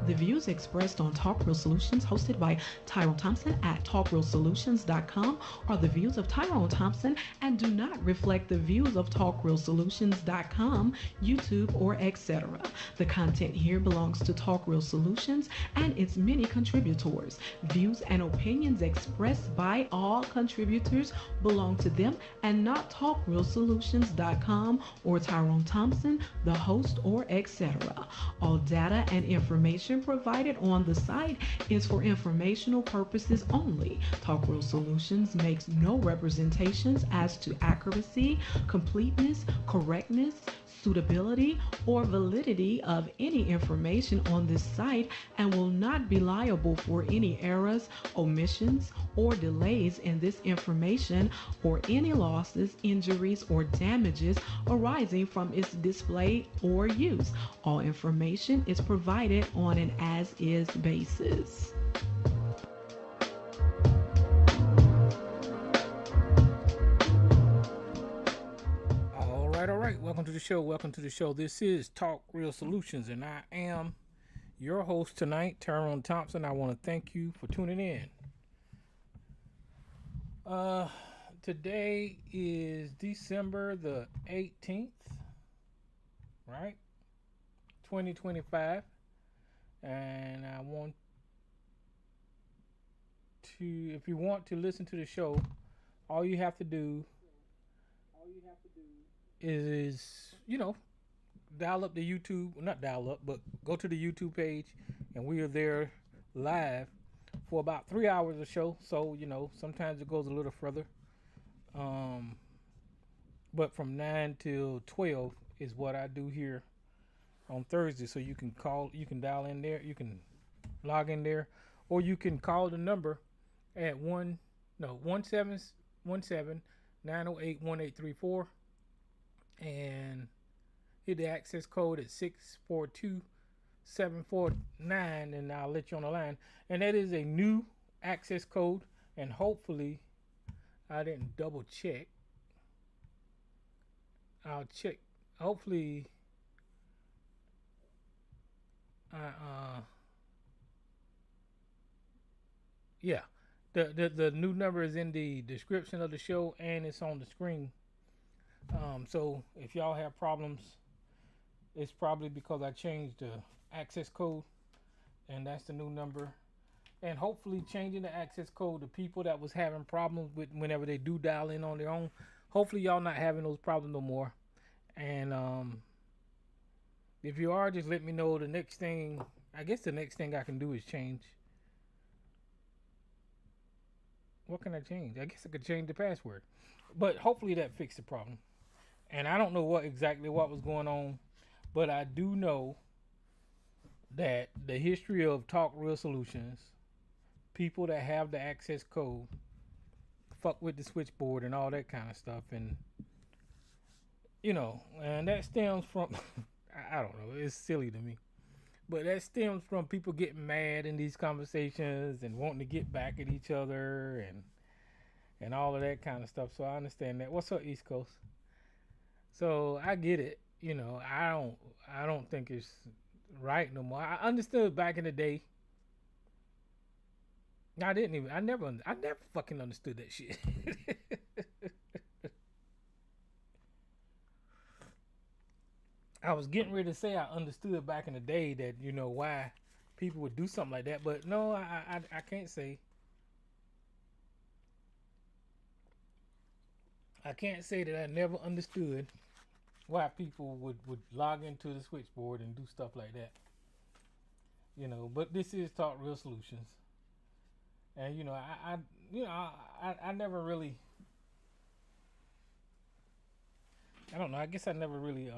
The views expressed on Talk Real Solutions, hosted by Tyrone Thompson at talkrealsolutions.com, are the views of Tyrone Thompson and do not reflect the views of talkrealsolutions.com, YouTube, or etc. The content here belongs to Talk Real Solutions and its many contributors. Views and opinions expressed by all contributors belong to them and not talkrealsolutions.com or Tyrone Thompson, the host, or etc. All data and information provided on the site is for informational purposes only. Talk Real Solutions makes no representations as to accuracy, completeness, correctness, suitability, or validity of any information on this site and will not be liable for any errors, omissions, or delays in this information or any losses, injuries, or damages arising from its display or use. All information is provided on an as-is basis. All right. Welcome to the show. Welcome to the show. This is Talk Real Solutions, and I am your host tonight, Tyrone Thompson. I want to thank you for tuning in. Today is December the 18th, right? 2025, and I want to, if you want to listen to the show, all you have to do is, dial up the YouTube, not dial up, but go to the YouTube page, and we are there live for about 3 hours of show. So, sometimes it goes a little further. But from 9 till 12 is what I do here on Thursday. So you can dial in there, you can log in there, or you can call the number at 1717-908-1834 and hit the access code at 642749, and I'll let you on the line. And that is a new access code, and hopefully I didn't double check. I'll check. Hopefully yeah. The new number is in the description of the show, and it's on the screen. So if y'all have problems, it's probably because I changed the access code, and that's the new number. And hopefully changing the access code, the people that was having problems with whenever they do dial in on their own, hopefully y'all not having those problems no more. And if you are, just let me know. The next thing I can do is change. What can I change? I guess I could change the password. But hopefully that fixed the problem. And I don't know what was going on, but I do know that the history of Talk Real Solutions, people that have the access code fuck with the switchboard and all that kind of stuff, and and that stems from I don't know, it's silly to me, but that stems from people getting mad in these conversations and wanting to get back at each other and all of that kind of stuff. So I understand that. What's up, East Coast? So I get it. I don't think it's right no more. I understood back in the day. I never fucking understood that shit. I was getting ready to say I understood back in the day that, why people would do something like that, but no, I can't say. I can't say that I never understood why people would log into the switchboard and do stuff like that. But this is Talk Real Solutions. And I never really, I don't know, I guess I never really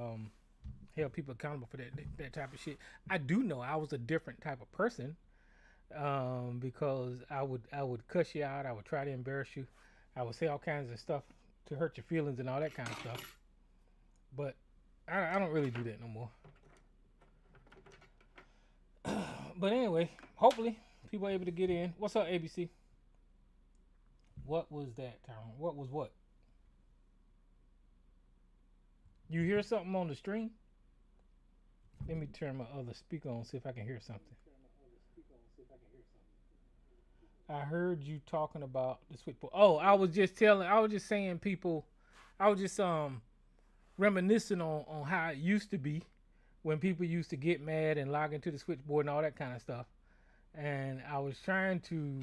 held people accountable for that type of shit. I do know I was a different type of person, because I would cuss you out, I would try to embarrass you, I would say all kinds of stuff to hurt your feelings and all that kind of stuff. But I don't really do that no more. But anyway, hopefully people are able to get in. What's up, ABC? What was that, Tyrone? What was what? You hear something on the stream? Let me turn my other speaker on, see if I can hear something. I heard you talking about the switchboard. Oh, I was just saying people, I was just reminiscing on how it used to be when people used to get mad and log into the switchboard and all that kind of stuff. And I was trying to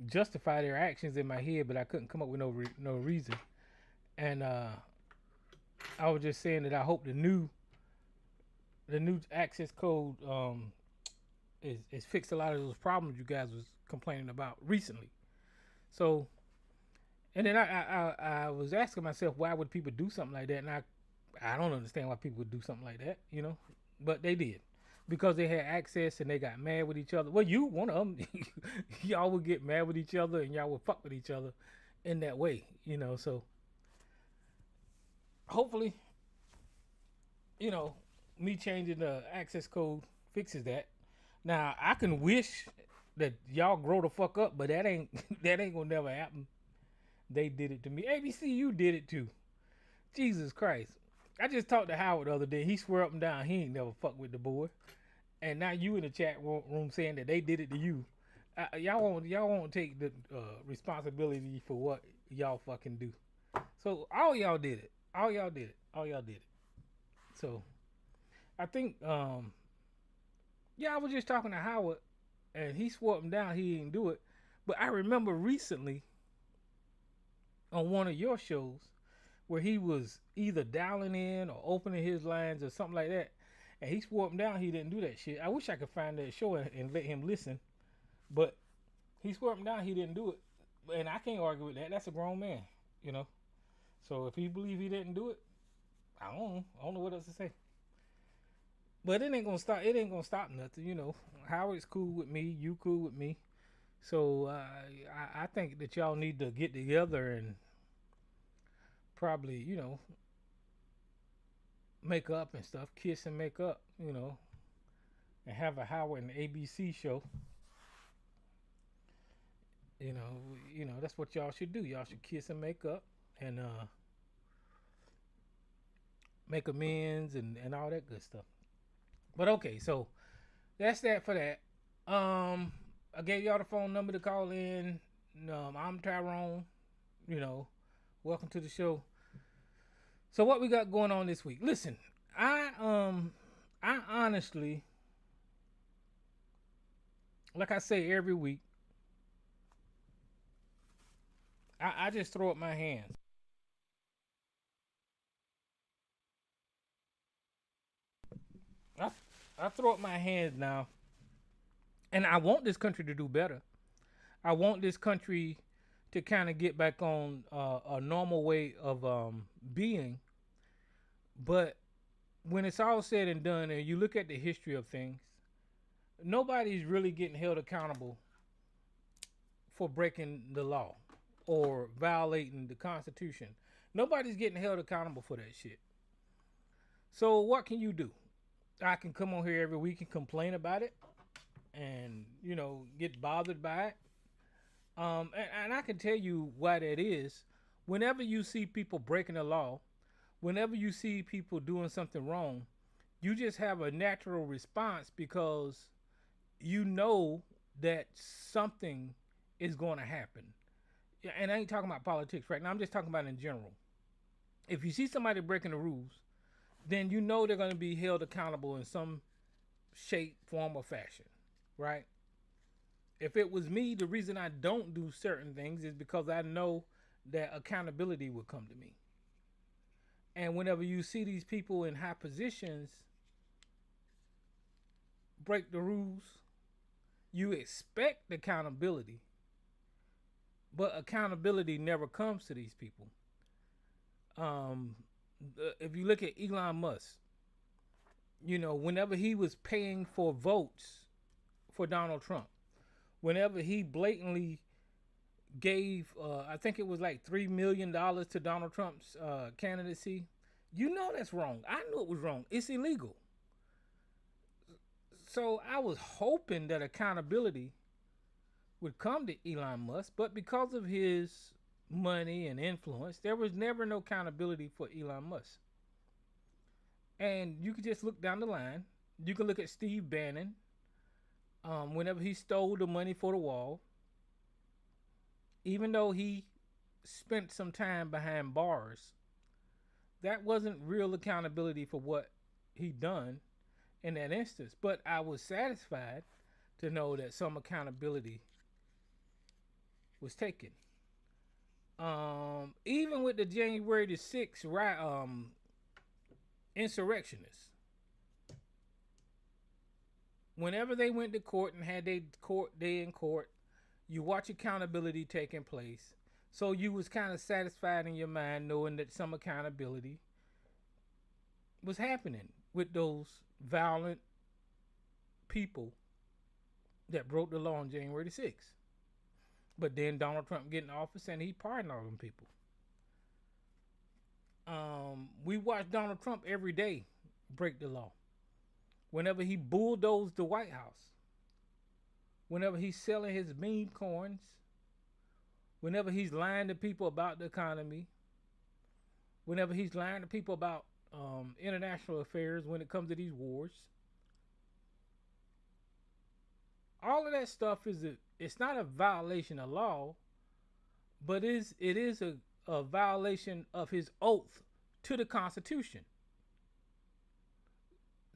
justify their actions in my head, but I couldn't come up with no reason. And I was just saying that I hope the new access code is fixed a lot of those problems you guys was complaining about recently. So, and then I was asking myself, why would people do something like that? And I don't understand why people would do something like that, but they did because they had access and they got mad with each other. Well, you one of them, y'all would get mad with each other and y'all would fuck with each other in that way. So hopefully, you know, me changing the access code fixes that. Now I can wish that y'all grow the fuck up, but that ain't that ain't gonna never happen. They did it to me. ABC, you did it too. Jesus Christ. I just talked to Howard the other day. He swear up and down he ain't never fucked with the boy. And now you in the chat room saying that they did it to you. Y'all won't take the responsibility for what y'all fucking do. So all y'all did it. All y'all did it. All y'all did it. So I think I was just talking to Howard and he swore up and down he didn't do it. But I remember recently on one of your shows where he was either dialing in or opening his lines or something like that, and he swore up and down he didn't do that shit. I wish I could find that show and let him listen, but he swore up and down he didn't do it, and I can't argue with that. That's a grown man. So if he believe he didn't do it, I don't know what else to say. But it ain't gonna stop. It ain't gonna stop nothing. Howard's cool with me. You cool with me. So I think that y'all need to get together and probably make up and stuff, kiss and make up, and have a Howard and ABC show. That's what y'all should do. Y'all should kiss and make up and make amends and all that good stuff. But okay, so that's that for that. I gave y'all the phone number to call in. I'm Tyrone. You know, welcome to the show. So what we got going on this week? Listen, I honestly, like I say every week, I just throw up my hands. I I throw up my hands now, and I want this country to do better. I want this country to kind of get back on a normal way of being. But when it's all said and done, and you look at the history of things, nobody's really getting held accountable for breaking the law or violating the Constitution. Nobody's getting held accountable for that shit. So what can you do? I can come on here every week and complain about it, and get bothered by it. And I can tell you why that is. Whenever you see people breaking the law, whenever you see people doing something wrong, you just have a natural response because you know that something is going to happen. Yeah, and I ain't talking about politics right now. I'm just talking about in general. If you see somebody breaking the rules, then you know they're going to be held accountable in some shape, form, or fashion, right? If it was me, the reason I don't do certain things is because I know that accountability will come to me. And whenever you see these people in high positions break the rules, you expect accountability, but accountability never comes to these people. Um, if you look at Elon Musk, whenever he was paying for votes for Donald Trump, whenever he blatantly gave, I think it was like $3 million to Donald Trump's candidacy, that's wrong. I knew it was wrong. It's illegal. So I was hoping that accountability would come to Elon Musk, but because of his money and influence, there was never no accountability for Elon Musk. And you could just look down the line. You can look at Steve Bannon. Whenever he stole the money for the wall, even though he spent some time behind bars, that wasn't real accountability for what he done in that instance. But I was satisfied to know that some accountability was taken. Even with the January the 6th insurrectionists, whenever they went to court and had their court day in court, you watch accountability taking place. So you was kind of satisfied in your mind knowing that some accountability was happening with those violent people that broke the law on January the 6th. But then Donald Trump get in office and he pardoned all them people. We watch Donald Trump every day break the law. Whenever he bulldozed the White House, whenever he's selling his meme coins, whenever he's lying to people about the economy, whenever he's lying to people about international affairs when it comes to these wars, all of that stuff it's not a violation of law, but it is a violation of his oath to the Constitution.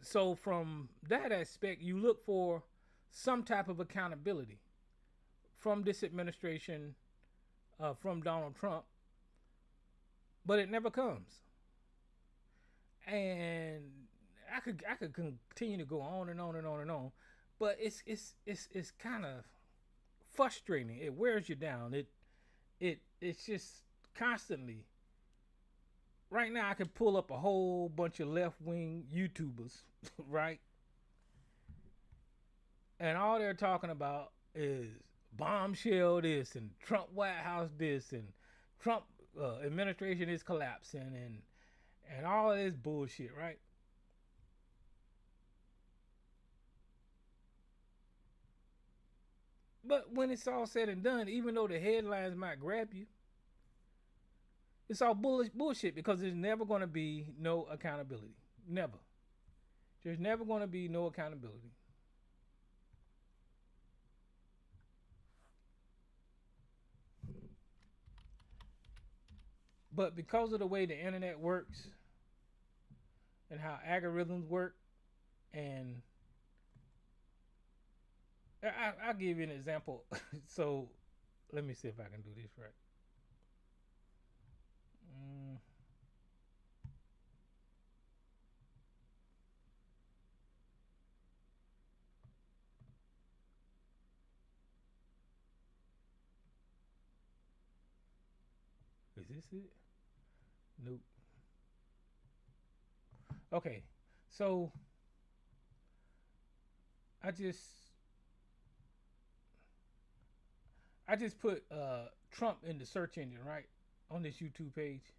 So from that aspect, you look for some type of accountability from this administration, from Donald Trump, but it never comes. And I could continue to go on and on and on and on, but it's kind of frustrating. It wears you down. It's just constantly. Right now, I could pull up a whole bunch of left wing YouTubers, right? And all they're talking about is bombshell this and Trump White House this and Trump administration is collapsing and all of this bullshit, right? But when it's all said and done, even though the headlines might grab you, it's all bullshit because there's never going to be no accountability. Never. There's never going to be no accountability. But because of the way the internet works and how algorithms work, and I'll give you an example. So let me see if I can do this right. Mm, is this it? Nope. Okay, so I just I just put Trump in the search engine right on this YouTube page,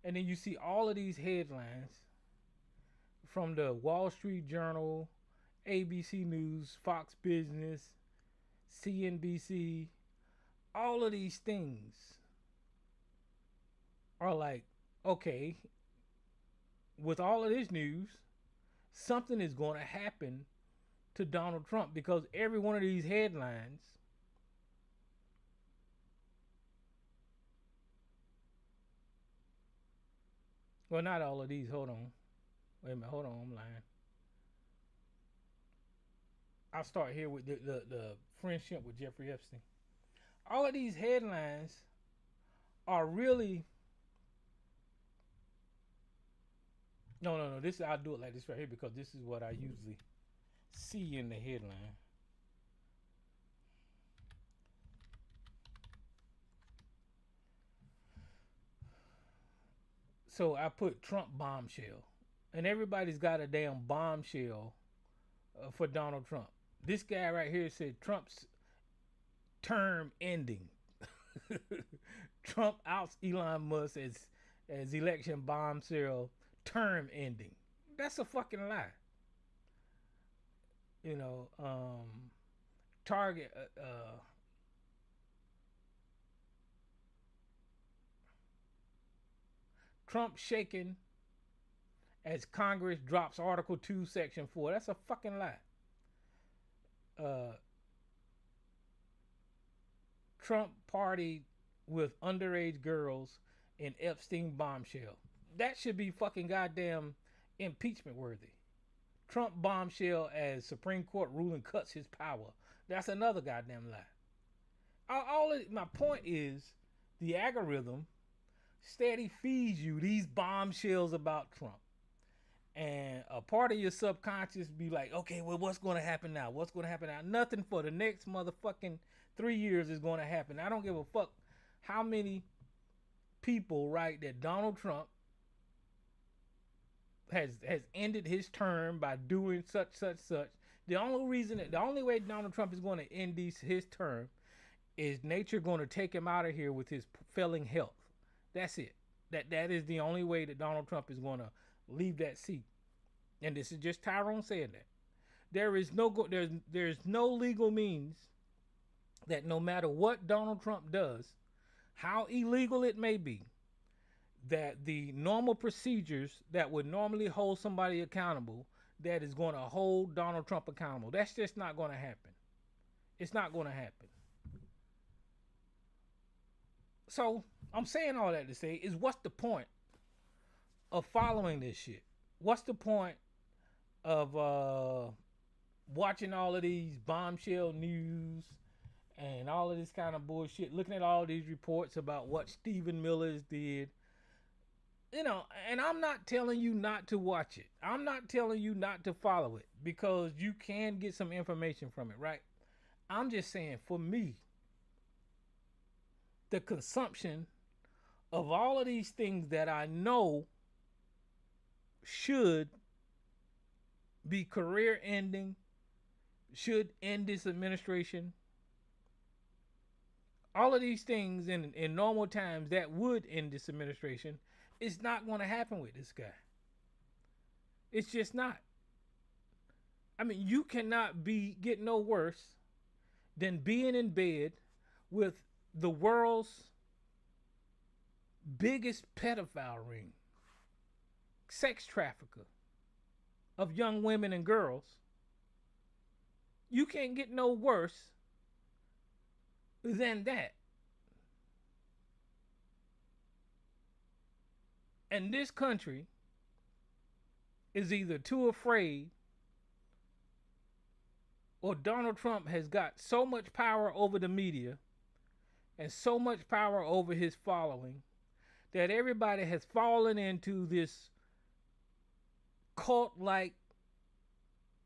and then you see all of these headlines from the Wall Street Journal, ABC News, Fox Business, CNBC. All of these things are like, okay, with all of this news, something is going to happen to Donald Trump because every one of these headlines, well, not all of these, hold on. Wait a minute, hold on, I'm lying. I'll start here with the friendship with Jeffrey Epstein. All of these headlines are really, no. This I'll do it like this right here because this is what I usually see in the headline. So I put Trump bombshell, and everybody's got a damn bombshell for Donald Trump. This guy right here said Trump's term ending. Trump outs Elon Musk as election bombshell term ending. That's a fucking lie. You know, Target. Trump shaken as Congress drops Article 2, Section 4. That's a fucking lie. Uh, Trump partied with underage girls in Epstein bombshell. That should be fucking goddamn impeachment worthy. Trump bombshell as Supreme Court ruling cuts his power. That's another goddamn lie. My point is the algorithm steady feeds you these bombshells about Trump. And a part of your subconscious be like, okay, well, what's going to happen now? What's going to happen now? Nothing for the next motherfucking 3 years is going to happen. I don't give a fuck how many people, right, that Donald Trump has ended his term by doing such. The only way Donald Trump is going to end his term is nature going to take him out of here with his failing health. That's it. That is the only way that Donald Trump is going to leave that seat. And this is just Tyrone saying that. There's no legal means that no matter what Donald Trump does, how illegal it may be, that the normal procedures that would normally hold somebody accountable, that is going to hold Donald Trump accountable. That's just not going to happen. It's not going to happen. So I'm saying all that to say is, what's the point of following this shit? What's the point of watching all of these bombshell news and all of this kind of bullshit, looking at all these reports about what Stephen Miller's did? You know, and I'm not telling you not to watch it. I'm not telling you not to follow it, because you can get some information from it, right? I'm just saying, for me, the consumption of all of these things that I know should be career ending, should end this administration, all of these things in normal times that would end this administration, it's not going to happen with this guy. It's just not. I mean, you cannot get no worse than being in bed with the world's biggest pedophile ring, sex trafficker of young women and girls. You can't get no worse than that. And this country is either too afraid, or Donald Trump has got so much power over the media and so much power over his following that everybody has fallen into this cult-like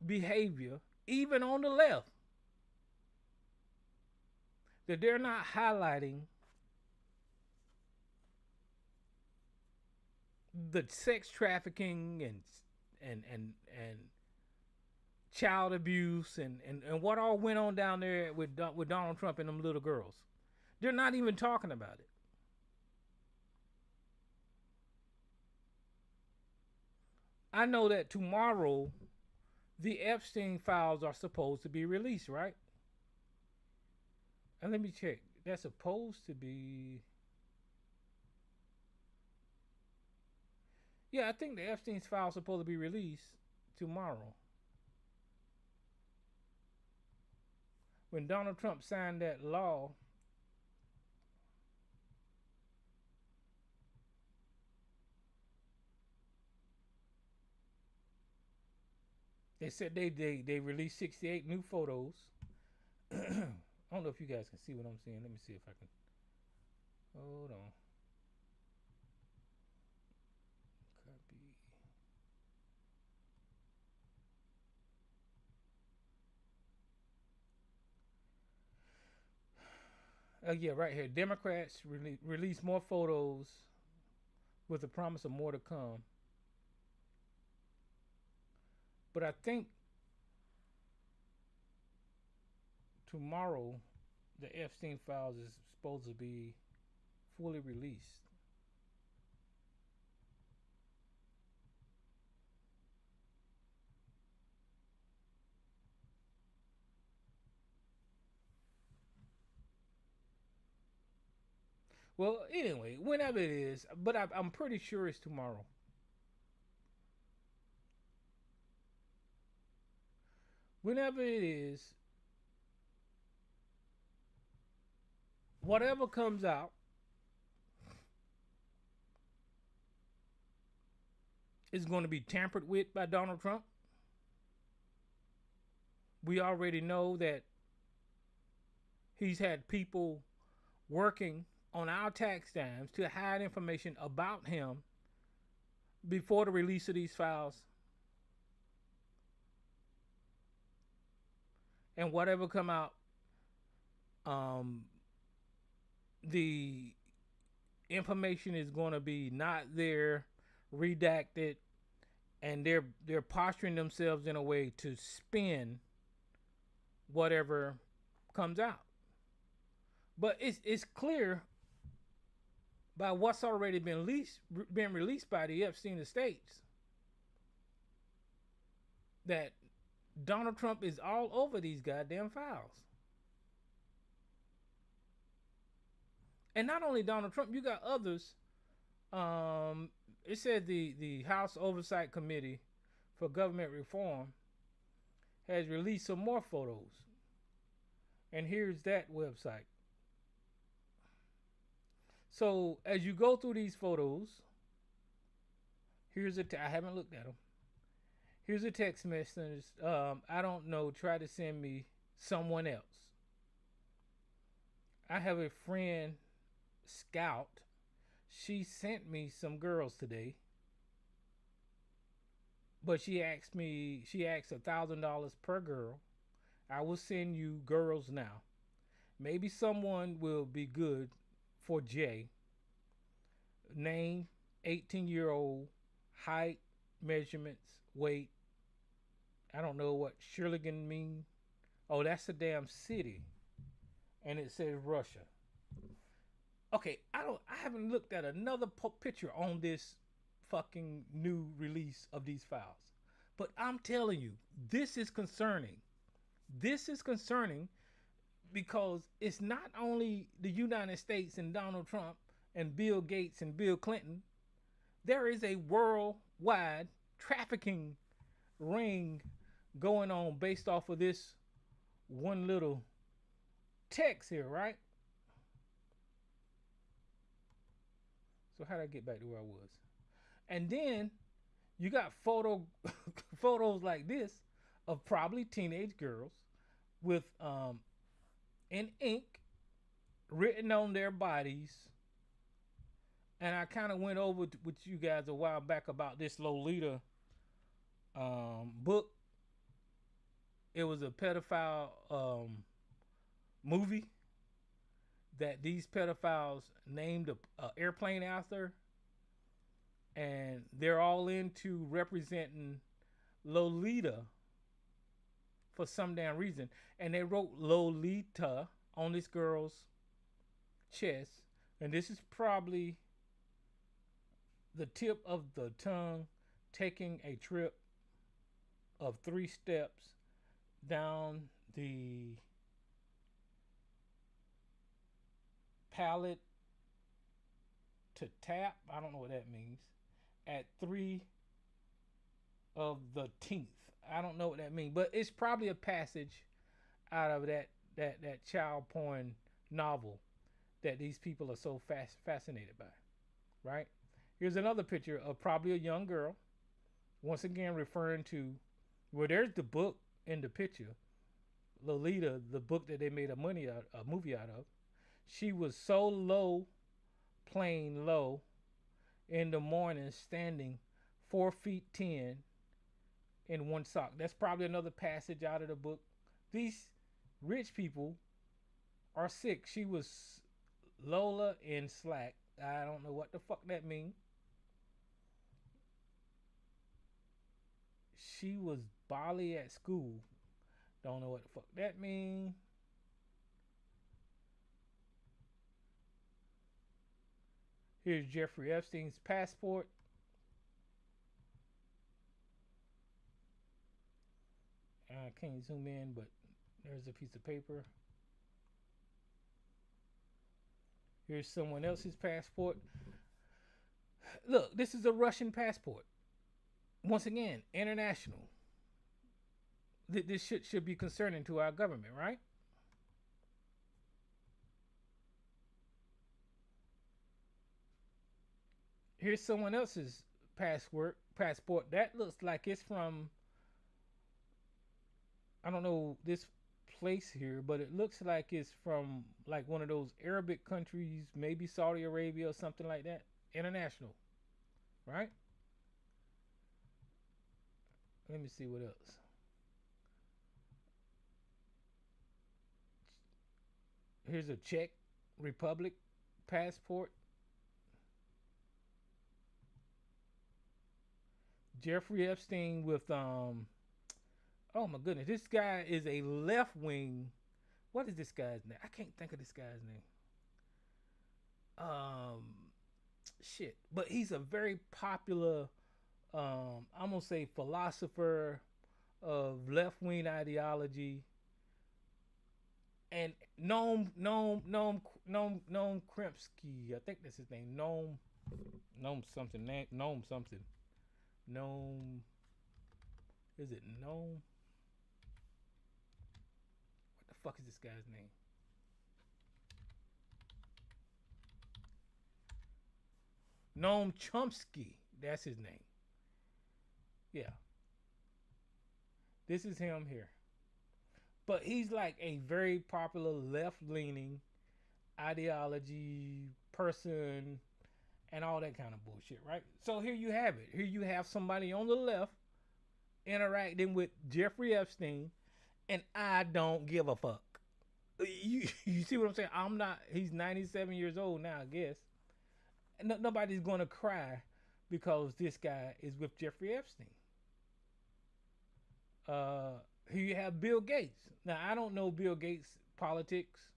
behavior, even on the left, that they're not highlighting the sex trafficking and child abuse and what all went on down there with Donald Trump and them little girls. They're not even talking about it. I know that tomorrow the Epstein files are supposed to be released, right? And let me check. They're supposed to be... Yeah, I think the Epstein's files are supposed to be released tomorrow. When Donald Trump signed that law, they said they released 68 new photos. I don't know if you guys can see what I'm seeing. Let me see if I can. Hold on. Copy. Yeah, right here. Democrats release more photos with the promise of more to come. But I think tomorrow the Epstein files is supposed to be fully released. Well, anyway, whenever it is, but I'm pretty sure it's tomorrow. Whenever it is, whatever comes out is going to be tampered with by Donald Trump. We already know that he's had people working on our tax dimes to hide information about him before the release of these files. And whatever come out, the information is going to be not there, redacted, and they're posturing themselves in a way to spin whatever comes out. But it's clear by what's already been released by the Epstein estates that Donald Trump is all over these goddamn files. And not only Donald Trump, you got others. It said the House Oversight Committee for Government Reform has released some more photos. And here's that website. So as you go through these photos, here's I haven't looked at them. Here's a text message. I don't know. Try to send me someone else. I have a friend, Scout. She sent me some girls today. But she asked $1,000 per girl. I will send you girls now. Maybe someone will be good for Jay. Name, 18-year-old, height, measurements, weight. I don't know what Shirligan mean. Oh, that's a damn city. And it says Russia. Okay, I haven't looked at another picture on this fucking new release of these files. But I'm telling you, this is concerning. This is concerning because it's not only the United States and Donald Trump and Bill Gates and Bill Clinton. There is a worldwide trafficking ring going on based off of this one little text here, right? So how did I get back to where I was? And then you got photos like this of probably teenage girls with in ink written on their bodies. And I kind of went over with you guys a while back about this Lolita book. It was a pedophile movie that these pedophiles named a airplane after, and they're all into representing Lolita for some damn reason. And they wrote Lolita on this girl's chest, and this is probably the tip of the tongue taking a trip of 3 steps down the palate to tap. I don't know what that means. At 3 of the teeth. I don't know what that means, but it's probably a passage out of that child porn novel that these people are so fascinated by, right? Here's another picture of probably a young girl, once again referring to, well, there's the book in the picture, Lolita, the book that they made a movie out of. She was so low, plain low, in the morning, standing 4 feet 10 in one sock. That's probably another passage out of the book. These rich people are sick. She was Lola in slack. I don't know what the fuck that means. She was Bali at school. Don't know what the fuck that means. Here's Jeffrey Epstein's passport. I can't zoom in, but there's a piece of paper. Here's someone else's passport. Look, this is a Russian passport. Once again, international. This shit should be concerning to our government, right? Here's someone else's passport. That looks like it's from, I don't know this place here, but it looks like it's from like one of those Arabic countries, maybe Saudi Arabia or something like that. International, right? Let me see what else. Here's a Czech Republic passport. Jeffrey Epstein with oh my goodness, this guy is a left wing. What is this guy's name? I can't think of this guy's name. Um Shit. But he's a very popular I'm gonna say philosopher of left wing ideology. And Noam Kremsky, I think that's his name. Noam something. Noam something. Noam, is it Noam? What the fuck is this guy's name? Noam Chomsky. That's his name. Yeah. This is him here. But he's like a very popular left leaning ideology person and all that kind of bullshit, right? So here you have it. Here you have somebody on the left interacting with Jeffrey Epstein, and I don't give a fuck. You see what I'm saying? I'm not. He's 97 years old now, I guess. And nobody's gonna cry because this guy is with Jeffrey Epstein. Here you have Bill Gates. Now I don't know Bill Gates' politics.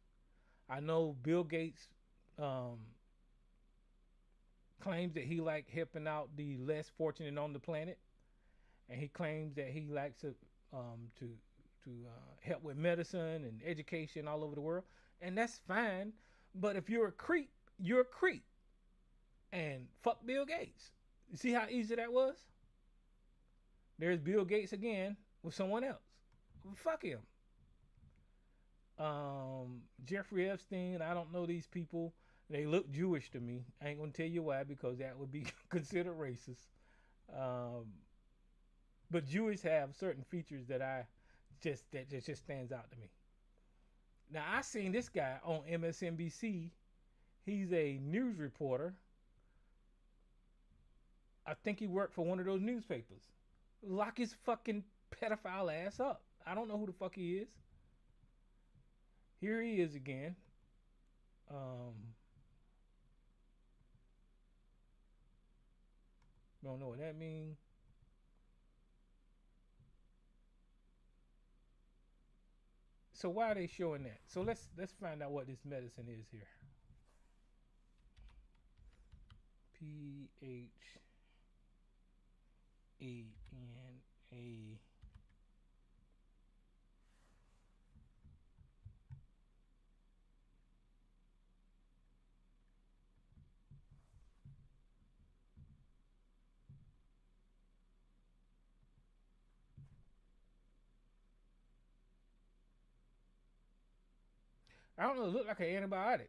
I know Bill Gates claims that he like helping out the less fortunate on the planet, and he claims that he likes to help with medicine and education all over the world, and that's fine. But if you're a creep, you're a creep, and fuck Bill Gates. You see how easy that was? There's Bill Gates again with someone else. Well, fuck him. Jeffrey Epstein, I don't know these people. They look Jewish to me. I ain't gonna tell you why, because that would be considered racist. But Jews have certain features that just stands out to me. Now I seen this guy on MSNBC. He's a news reporter. I think he worked for one of those newspapers. Lock his fucking pedophile ass up. I don't know who the fuck he is. Here he is again. Don't know what that means. So why are they showing that? So let's find out what this medicine is here. PHENA. I don't know. It looked like an antibiotic.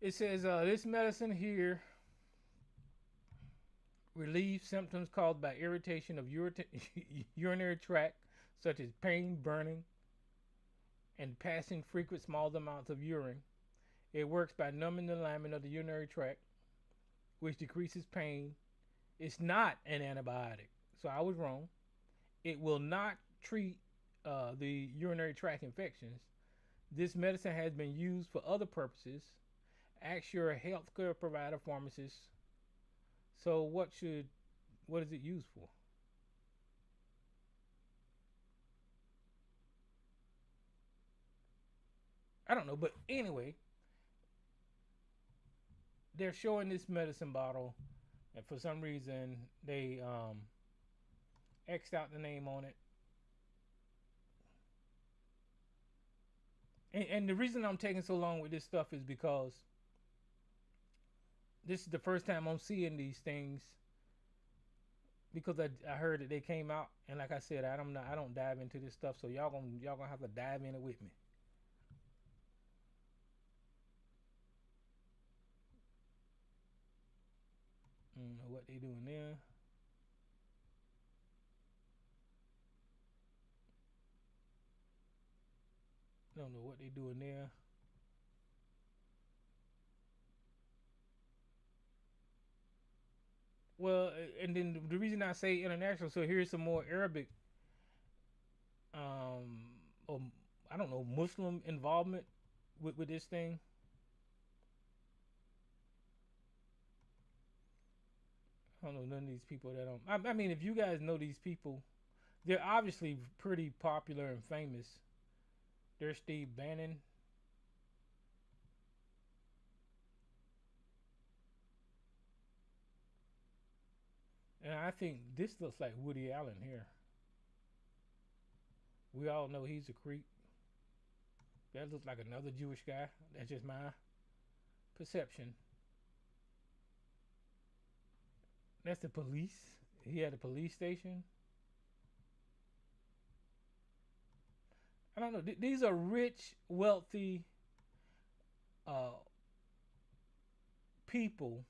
It says this medicine here relieves symptoms caused by irritation of urinary tract, such as pain, burning, and passing frequent small amounts of urine. It works by numbing the lining of the urinary tract, which decreases pain. It's not an antibiotic, so I was wrong. It will not treat the urinary tract infections. This medicine has been used for other purposes. Ask your healthcare provider, pharmacist. So what is it used for? I don't know, but anyway, they're showing this medicine bottle, and for some reason they X'd out the name on it. And the reason I'm taking so long with this stuff is because this is the first time I'm seeing these things, because I heard that they came out, and like I said, I don't dive into this stuff, so y'all gonna have to dive in it with me. I don't know what they doing there. I don't know what they doing there. Well, and then the reason I say international, so here's some more Arabic, or I don't know, Muslim involvement with this thing. I don't know none of these people that don't. I mean, if you guys know these people, they're obviously pretty popular and famous. There's Steve Bannon, and I think this looks like Woody Allen here. We all know he's a creep. That looks like another Jewish guy. That's just my perception. That's the police. He had a police station. I don't know. These are rich, wealthy uh, people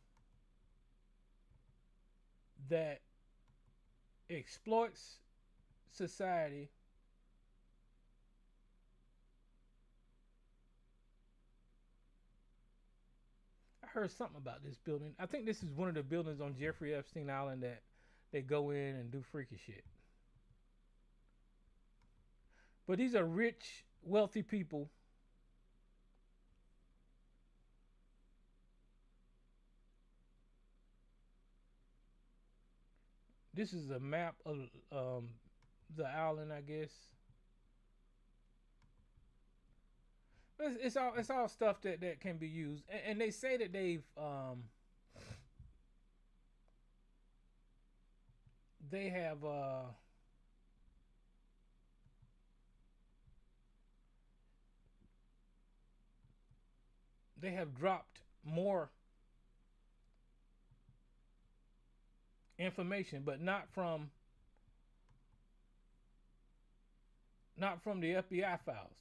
that exploits society. I heard something about this building. I think this is one of the buildings on Jeffrey Epstein Island that they go in and do freaky shit. But these are rich, wealthy people. This is a map of the island, I guess. It's all stuff that can be used, and they say that they have dropped more information, but not from the FBI files.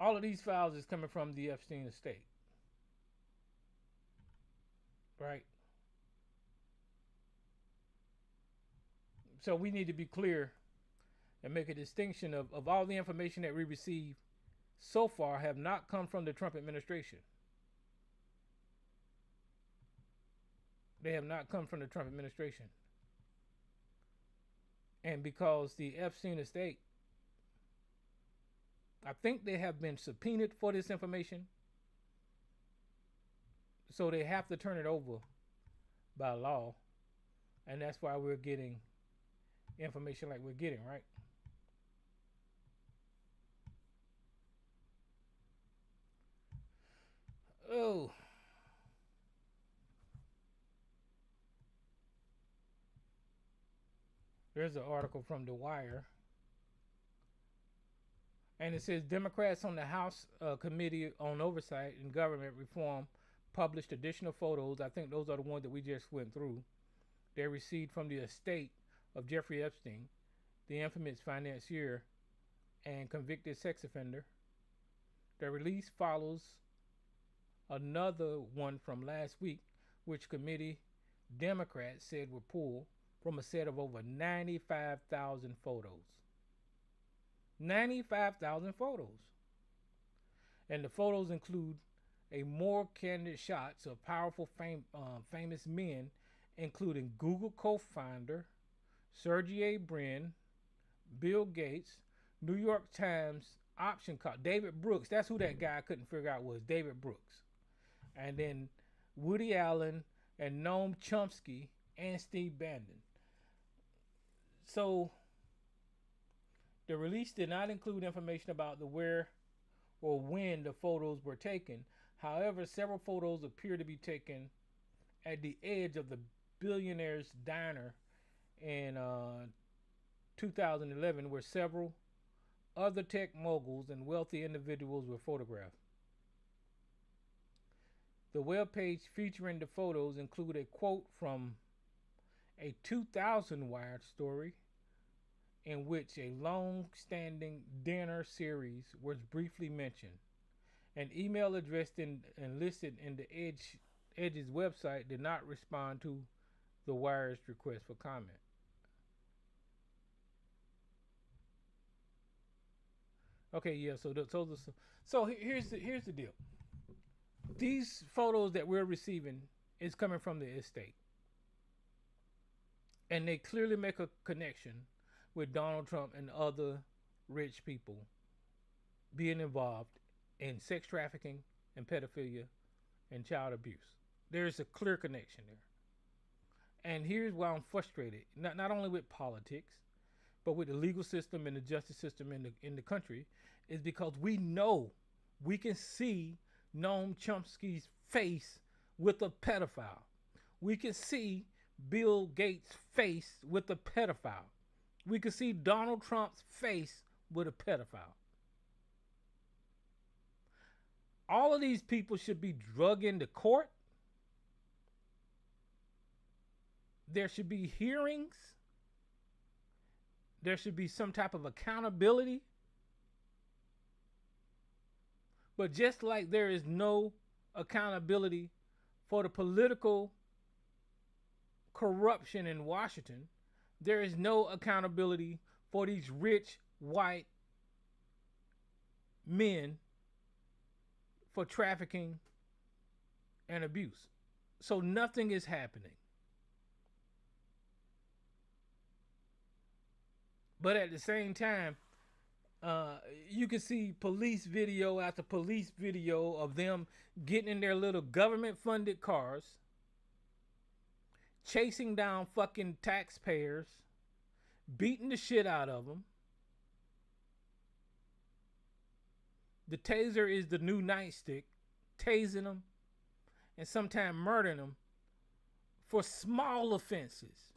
All of these files is coming from the Epstein estate, right? So we need to be clear and make a distinction of all the information that we receive so far have not come from the Trump administration. They have not come from the Trump administration. And because the Epstein estate, I think they have been subpoenaed for this information, so they have to turn it over by law, and that's why we're getting information like we're getting, right? Oh, there's an article from The Wire, and it says Democrats on the House Committee on Oversight and Government Reform published additional photos. I think those are the ones that we just went through. They received from the estate of Jeffrey Epstein, the infamous financier and convicted sex offender. The release follows another one from last week, which committee Democrats said were pulled from a set of over 95,000 photos. 95,000 photos. And the photos include a more candid shots of powerful famous men, including Google co-founder Sergey Brin, Bill Gates, New York Times option card, David Brooks. That's who that guy I couldn't figure out was, David Brooks. And then Woody Allen and Noam Chomsky and Steve Bannon. So the release did not include information about the where or when the photos were taken. However, several photos appear to be taken at the edge of the billionaire's diner in 2011, where several other tech moguls and wealthy individuals were photographed. The webpage featuring the photos include a quote from a 2000 Wired story in which a long-standing dinner series was briefly mentioned. An email addressed and listed in the Edge's website did not respond to the wire's request for comment. Okay, yeah. So here's the deal. These photos that we're receiving is coming from the estate, and they clearly make a connection with Donald Trump and other rich people being involved in sex trafficking and pedophilia and child abuse. There's a clear connection there. And here's why I'm frustrated. Not only with politics, but with the legal system and the justice system in the country, is because we know we can see Noam Chomsky's face with a pedophile. We can see Bill Gates' face with a pedophile. We can see Donald Trump's face with a pedophile. All of these people should be drug into court. There should be hearings. There should be some type of accountability. But just like there is no accountability for the political corruption in Washington, there is no accountability for these rich white men for trafficking and abuse. So nothing is happening. But at the same time, you can see police video after police video of them getting in their little government-funded cars, chasing down fucking taxpayers, beating the shit out of them. The taser is the new nightstick, tasing them and sometimes murdering them for small offenses,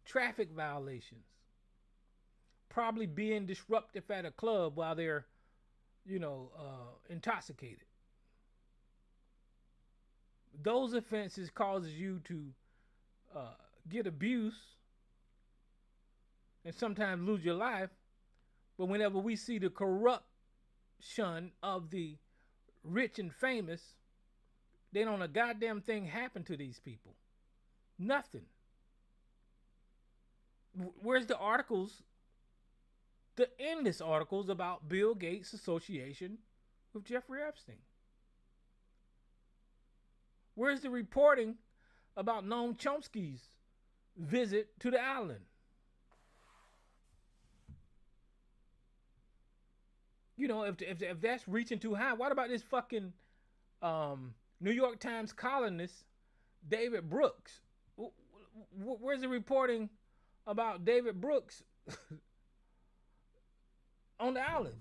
traffic violations, probably being disruptive at a club while they're, intoxicated. Those offenses causes you to get abuse and sometimes lose your life. But whenever we see the corruption of the rich and famous, they don't a goddamn thing happen to these people. Nothing. Where's the articles, the endless articles about Bill Gates' association with Jeffrey Epstein? Where's the reporting about Noam Chomsky's visit to the island? If that's reaching too high, what about this fucking New York Times columnist, David Brooks? Where's the reporting about David Brooks on the island?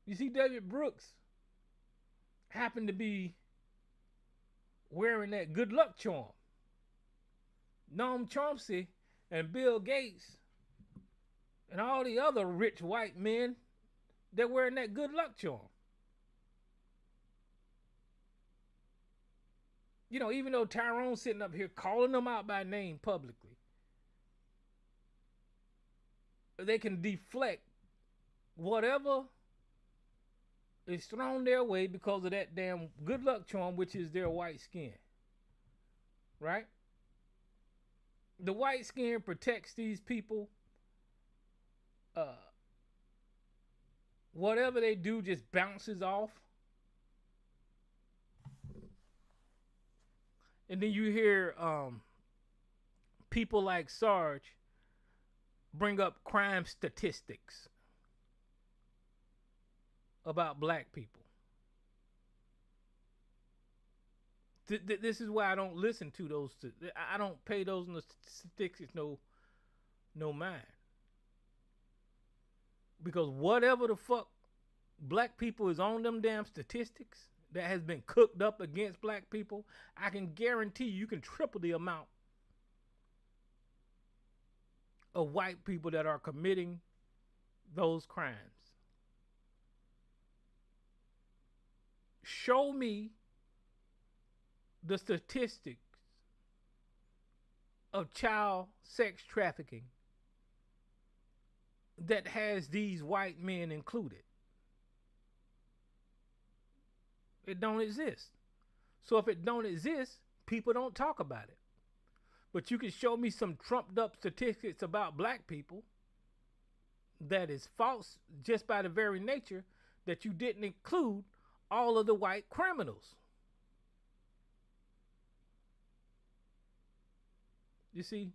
You see, David Brooks happened to be wearing that good luck charm. Noam Chomsky and Bill Gates and all the other rich white men, they're wearing that good luck charm. Even though Tyrone's sitting up here calling them out by name publicly, they can deflect whatever is thrown their way because of that damn good luck charm, which is their white skin. Right? The white skin protects these people. Whatever they do just bounces off. And then you hear people like Sarge bring up crime statistics about black people. This is why I don't listen to those. I don't pay those statistics no mind. Because whatever the fuck black people is on them damn statistics that has been cooked up against black people, I can guarantee you can triple the amount of white people that are committing those crimes. Show me the statistics of child sex trafficking that has these white men included. It don't exist. So if it don't exist, people don't talk about it. But you can show me some trumped up statistics about black people that is false just by the very nature that you didn't include all of the white criminals. You see,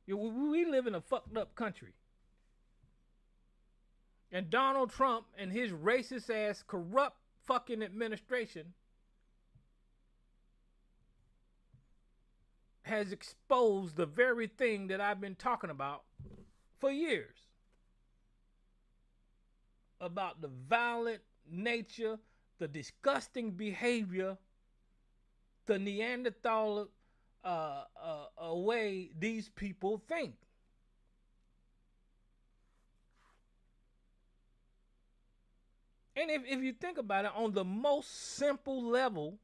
we live in a fucked up country. And Donald Trump and his racist ass corrupt fucking administration has exposed the very thing that I've been talking about for years. About the violent nature, the disgusting behavior, the Neanderthal way these people think. And if you think about it on the most simple level,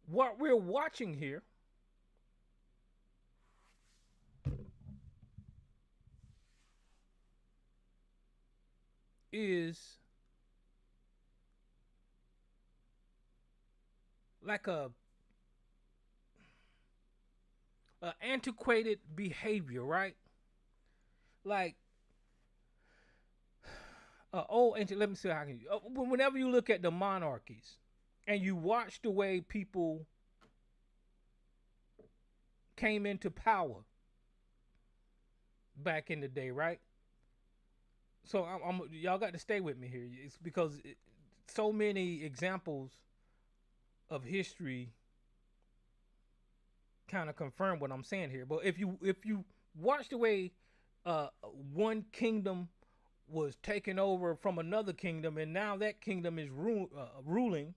what we're watching here is like a antiquated behavior, right? Like let me see how I can. Whenever you look at the monarchies and you watch the way people came into power back in the day, right? So y'all got to stay with me here. It's because so many examples of history kind of confirm what I'm saying here. But if you watch the way one kingdom was taken over from another kingdom, and now that kingdom is ruling,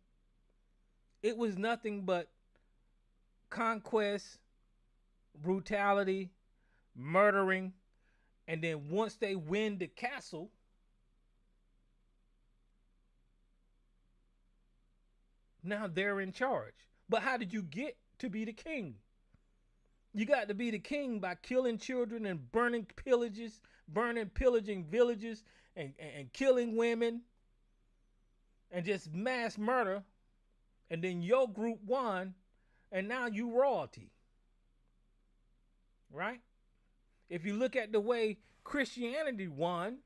it was nothing but conquest, brutality, murdering, and then once they win the castle, now they're in charge. But how did you get to be the king? You got to be the king by killing children and pillaging villages and killing women and just mass murder. And then your group won, and now you royalty. Right? If you look at the way Christianity won,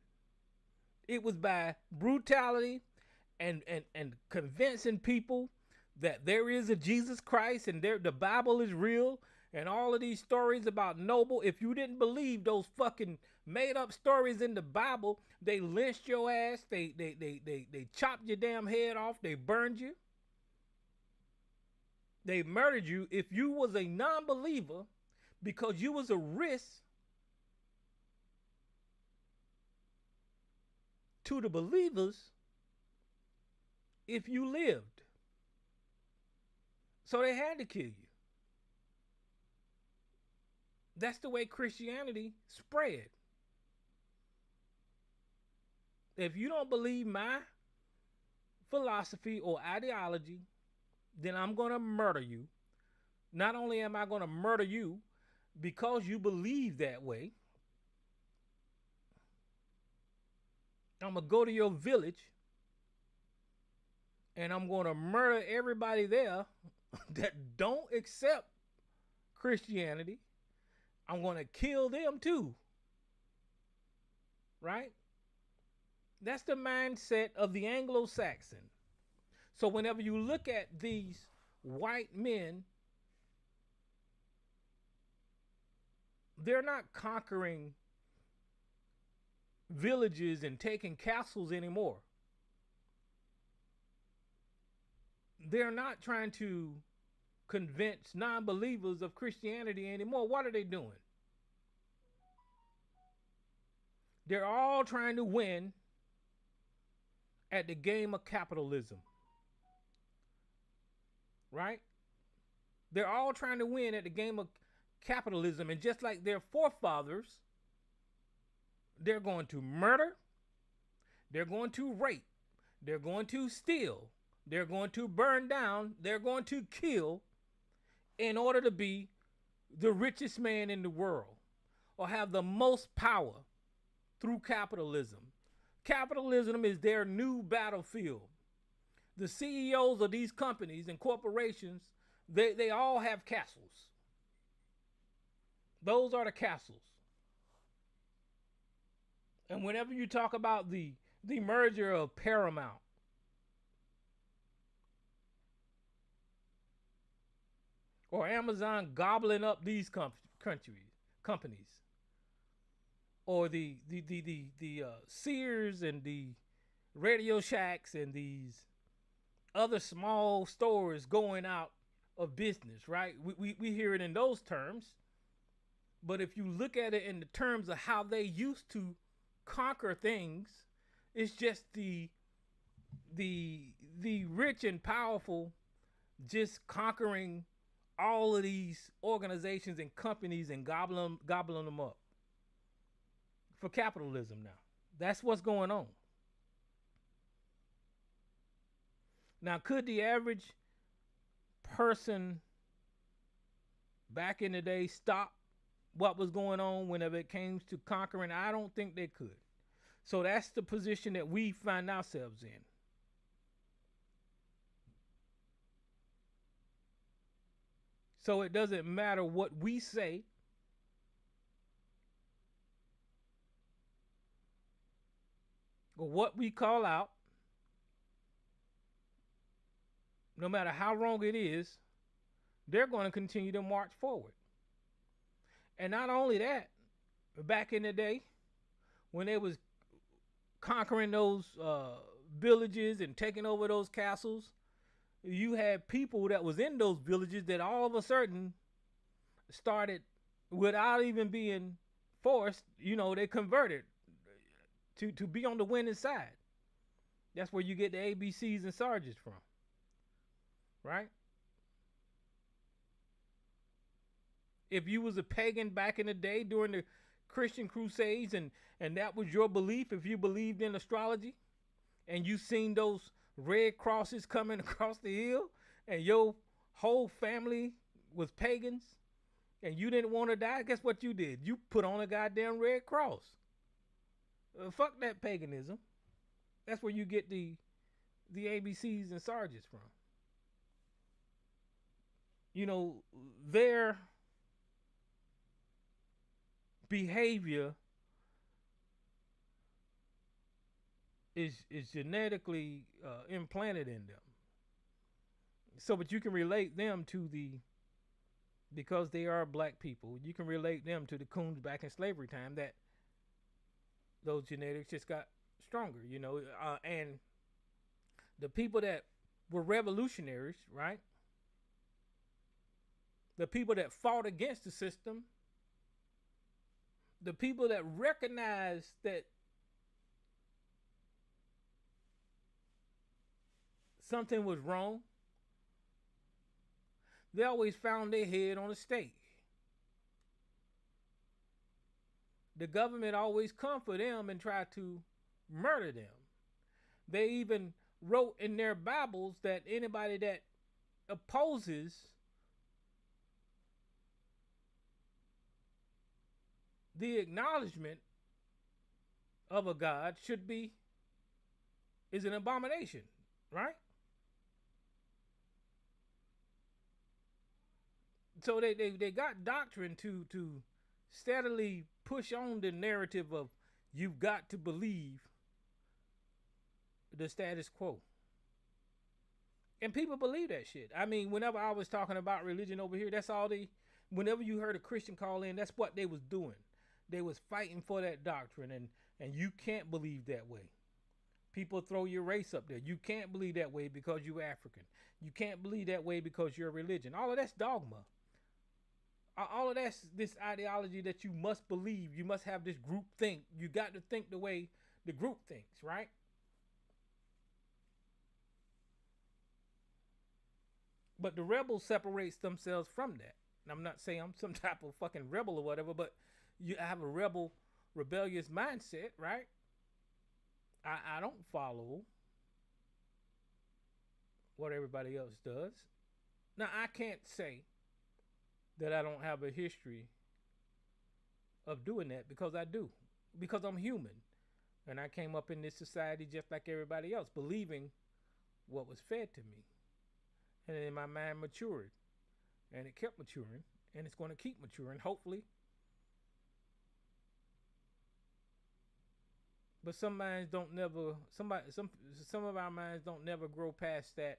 it was by brutality and convincing people that there is a Jesus Christ and the Bible is real, and all of these stories about noble. If you didn't believe those fucking made up stories in the Bible, they lynched your ass, they chopped your damn head off, they burned you, they murdered you. If you was a non-believer because you was a risk to the believers if you lived. So they had to kill you. That's the way Christianity spread. If you don't believe my philosophy or ideology, then I'm going to murder you. Not only am I going to murder you because you believe that way, I'm going to go to your village and I'm going to murder everybody there that don't accept Christianity. I'm going to kill them too. Right? That's the mindset of the Anglo-Saxon. So whenever you look at these white men, they're not conquering villages and taking castles anymore. They're not trying to convince non-believers of Christianity anymore. What are they doing? They're all trying to win at the game of capitalism. Right? They're all trying to win at the game of capitalism. And just like their forefathers, they're going to murder, they're going to rape, they're going to steal, they're going to burn down, they're going to kill in order to be the richest man in the world. or have the most power through capitalism. Capitalism is their new battlefield. The CEOs of these companies and corporations, they all have castles. Those are the castles. And whenever you talk about the merger of Paramount, or Amazon gobbling up these companies, or the Sears and the Radio Shacks and these other small stores going out of business, right? We hear it in those terms. But if you look at it in the terms of how they used to conquer things, it's just the rich and powerful just conquering all of these organizations and companies and gobbling them up for capitalism now. That's what's going on. Now, could the average person back in the day stop what was going on whenever it came to conquering? I don't think they could. So that's the position that we find ourselves in. So it doesn't matter what we say. Or what we call out. No matter how wrong it is, they're going to continue to march forward. And not only that, back in the day, when they was conquering those villages and taking over those castles, you had people that was in those villages that all of a sudden started, without even being forced, they converted to be on the winning side. That's where you get the ABCs and sergeants from, right? If you was a pagan back in the day during the Christian Crusades and that was your belief, if you believed in astrology and you seen those red crosses coming across the hill and your whole family was pagans and you didn't want to die, guess what you did? You put on a goddamn red cross. Fuck that paganism. That's where you get the ABCs and sergeants from. Their behavior is genetically implanted in them. So, but you can relate them to because they are black people, you can relate them to the coons back in slavery time, that those genetics just got stronger, and the people that were revolutionaries, right? The people that fought against the system, the people that recognized that something was wrong, they always found their head on a stake. The government always come for them and try to murder them. They even wrote in their Bibles that anybody that opposes the acknowledgement of a God is an abomination, right? So they got doctrine to steadily push on the narrative of you've got to believe the status quo. And people believe that shit. I mean, whenever I was talking about religion over here, that's all whenever you heard a Christian call in, that's what they was doing. They was fighting for that doctrine, and you can't believe that way. People throw your race up there. You can't believe that way because you're African. You can't believe that way because you're a religion. All of that's dogma. All of that's this ideology that you must believe. You must have this group think. You got to think the way the group thinks, right? But the rebel separates themselves from that. And I'm not saying I'm some type of fucking rebel or whatever, but you have a rebellious mindset, right? I don't follow what everybody else does. Now, I can't say that I don't have a history of doing that because I do, because I'm human, and I came up in this society just like everybody else, believing what was fed to me, and then my mind matured, and it kept maturing, and it's going to keep maturing, hopefully. But some minds don't never some of our minds don't never grow past that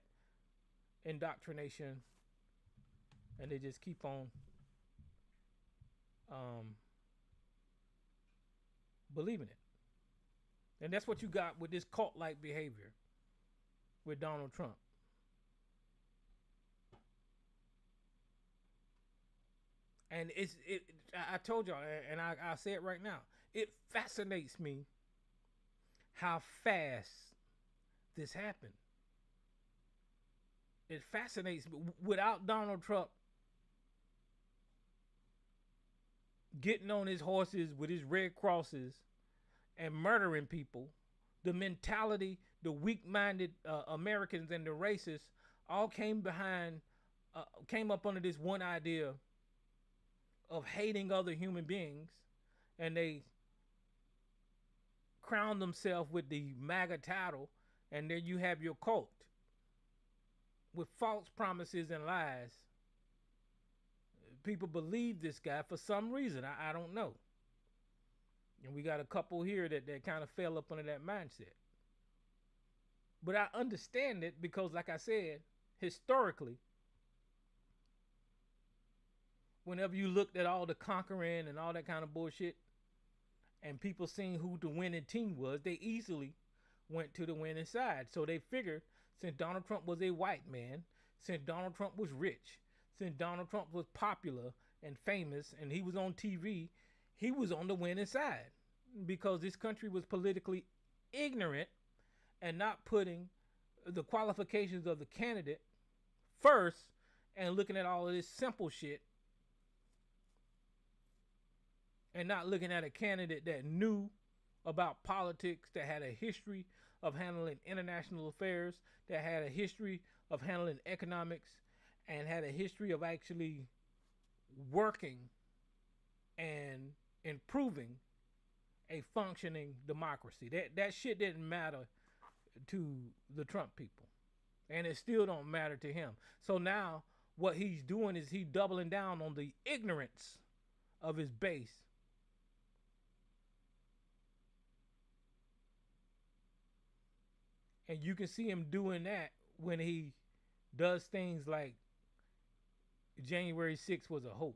indoctrination, and they just keep on um, believing it. And that's what you got with this cult-like behavior with Donald Trump. And I told y'all, and I say it right now. It fascinates me how fast this happened. It fascinates me. Without Donald Trump getting on his horses with his red crosses and murdering people, the mentality, the weak-minded Americans and the racists all came up under this one idea of hating other human beings, and they crown themselves with the MAGA title, and then you have your cult with false promises and lies. People believe this guy for some reason. I don't know. And we got a couple here that kind of fell up under that mindset. But I understand it because, like I said, historically, whenever you looked at all the conquering and all that kind of bullshit, and people seeing who the winning team was, they easily went to the winning side. So they figured, since Donald Trump was a white man, since Donald Trump was rich, since Donald Trump was popular and famous, and he was on TV, he was on the winning side, because this country was politically ignorant and not putting the qualifications of the candidate first and looking at all of this simple shit and not looking at a candidate that knew about politics, that had a history of handling international affairs, that had a history of handling economics, and had a history of actually working and improving a functioning democracy. That shit didn't matter to the Trump people, and it still don't matter to him. So now what he's doing is he doubling down on the ignorance of his base. And you can see him doing that when he does things like January 6th was a hoax,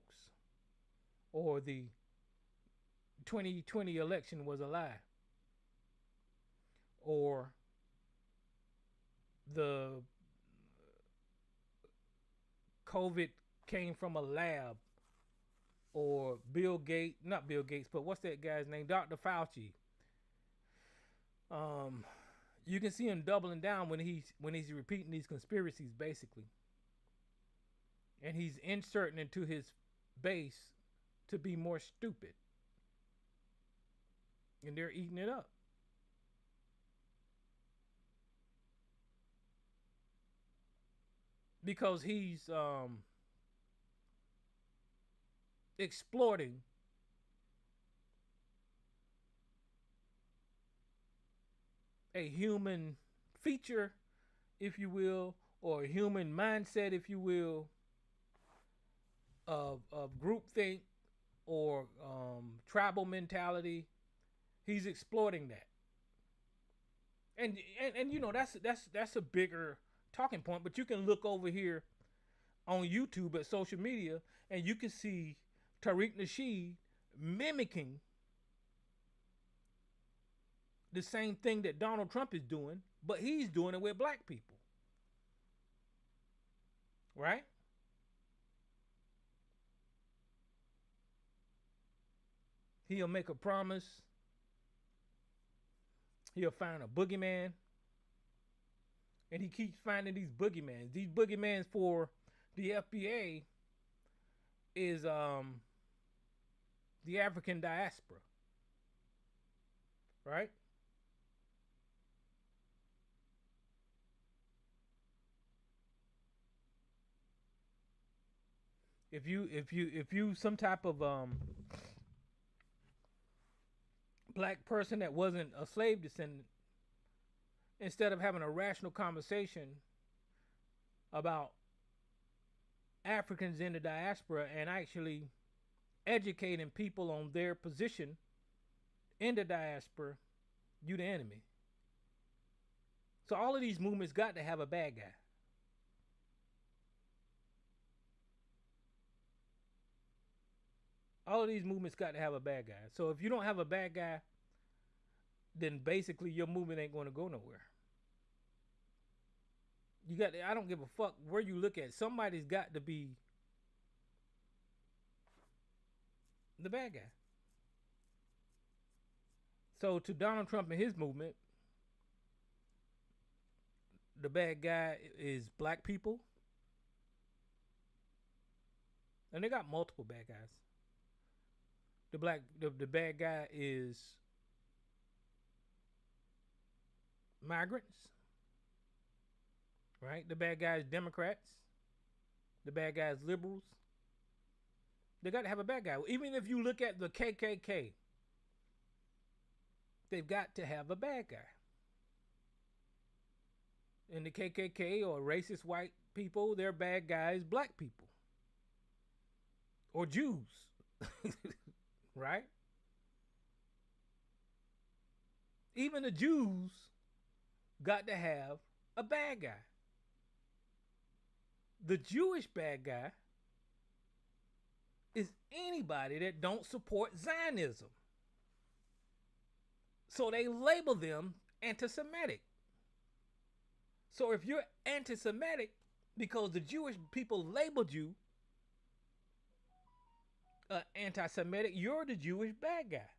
or the 2020 election was a lie, or the COVID came from a lab, or Bill Gates, not Bill Gates, but what's that guy's name? Dr. Fauci. You can see him doubling down when he's repeating these conspiracies, basically. And he's inserting into his base to be more stupid. And they're eating it up. Because he's exploiting a human feature, if you will, or a human mindset, if you will, of groupthink or tribal mentality. He's exploiting that, and you know that's a bigger talking point. But you can look over here on YouTube at social media, and you can see Tariq Nasheed mimicking the same thing that Donald Trump is doing, but he's doing it with black people. Right? He'll make a promise. He'll find a boogeyman. And he keeps finding these boogeymans. These boogeymans for the FBA is the African diaspora. Right? If you some type of black person that wasn't a slave descendant, instead of having a rational conversation about Africans in the diaspora and actually educating people on their position in the diaspora, you the enemy. So all of these movements got to have a bad guy. All of these movements got to have a bad guy. So if you don't have a bad guy, then basically your movement ain't going to go nowhere. You got I don't give a fuck where you look at. Somebody's got to be the bad guy. So to Donald Trump and his movement, the bad guy is black people. And they got multiple bad guys. The bad guy is migrants. Right? The bad guy is Democrats. The bad guy is liberals. They got to have a bad guy. Even if you look at the KKK, they've got to have a bad guy. In the KKK or racist white people, their bad guys, black people. Or Jews. Right? Even the Jews got to have a bad guy. The Jewish bad guy is anybody that don't support Zionism. So they label them anti-Semitic. So if you're anti-Semitic because the Jewish people labeled you anti-Semitic, you're the Jewish bad guy.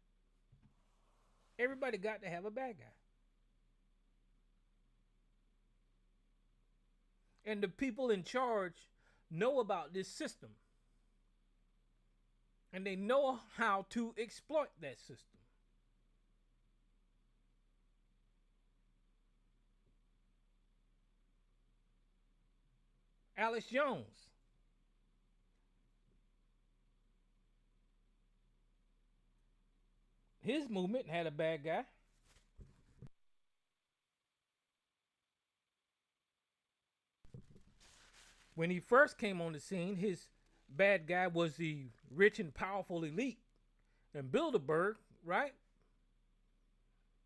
Everybody got to have a bad guy. And the people in charge know about this system. And they know how to exploit that system. Alex Jones. His movement had a bad guy. When he first came on the scene, his bad guy was the rich and powerful elite in Bilderberg, right?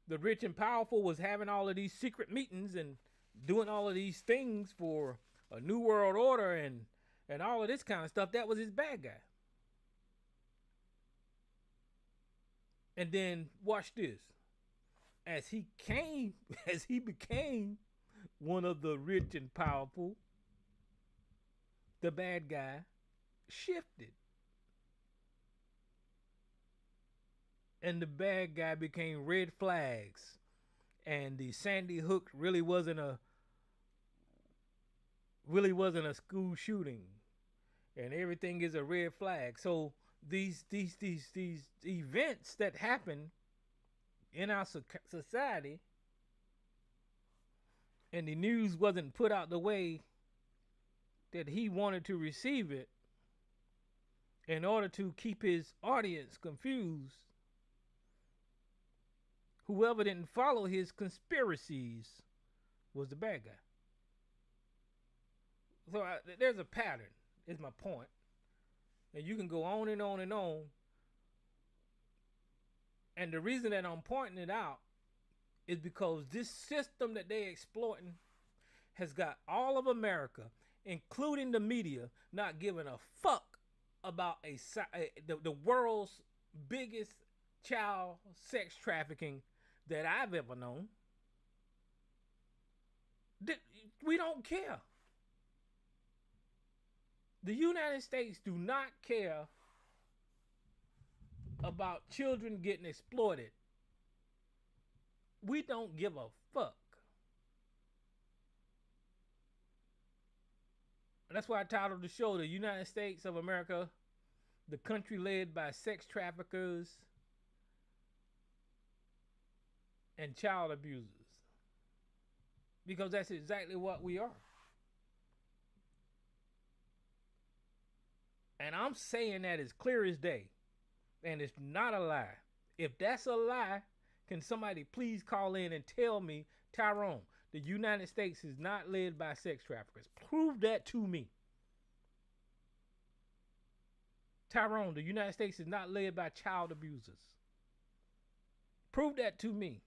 The rich and powerful was having all of these secret meetings and doing all of these things for a new world order and all of this kind of stuff. That was his bad guy. And then watch this. As he became one of the rich and powerful, the bad guy shifted. And the bad guy became red flags. And the Sandy Hook really wasn't a school shooting. And everything is a red flag. So these events that happen in our society, and the news wasn't put out the way that he wanted to receive it in order to keep his audience confused. Whoever didn't follow his conspiracies was the bad guy. So there's a pattern, is my point. And you can go on and on and on. And the reason that I'm pointing it out is because this system that they're exploiting has got all of America, including the media, not giving a fuck about the world's biggest child sex trafficking that I've ever known. We don't care. The United States do not care about children getting exploited. We don't give a fuck. That's why I titled the show, The United States of America, the country led by sex traffickers and child abusers. Because that's exactly what we are. And I'm saying that as clear as day. And it's not a lie. If that's a lie, can somebody please call in and tell me, Tyrone, the United States is not led by sex traffickers? Prove that to me. Tyrone, the United States is not led by child abusers. Prove that to me.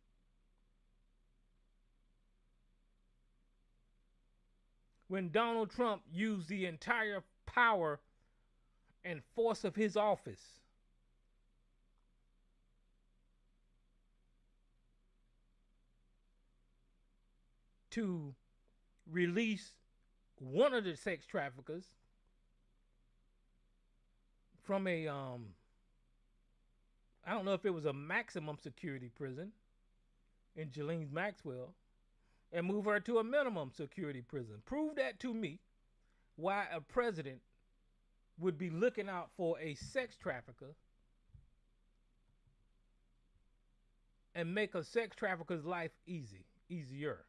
When Donald Trump used the entire power and force of his office to release one of the sex traffickers from a I don't know if it was a maximum security prison in Ghislaine Maxwell, and move her to a minimum security prison. Prove that to me, why a president would be looking out for a sex trafficker and make a sex trafficker's life easier.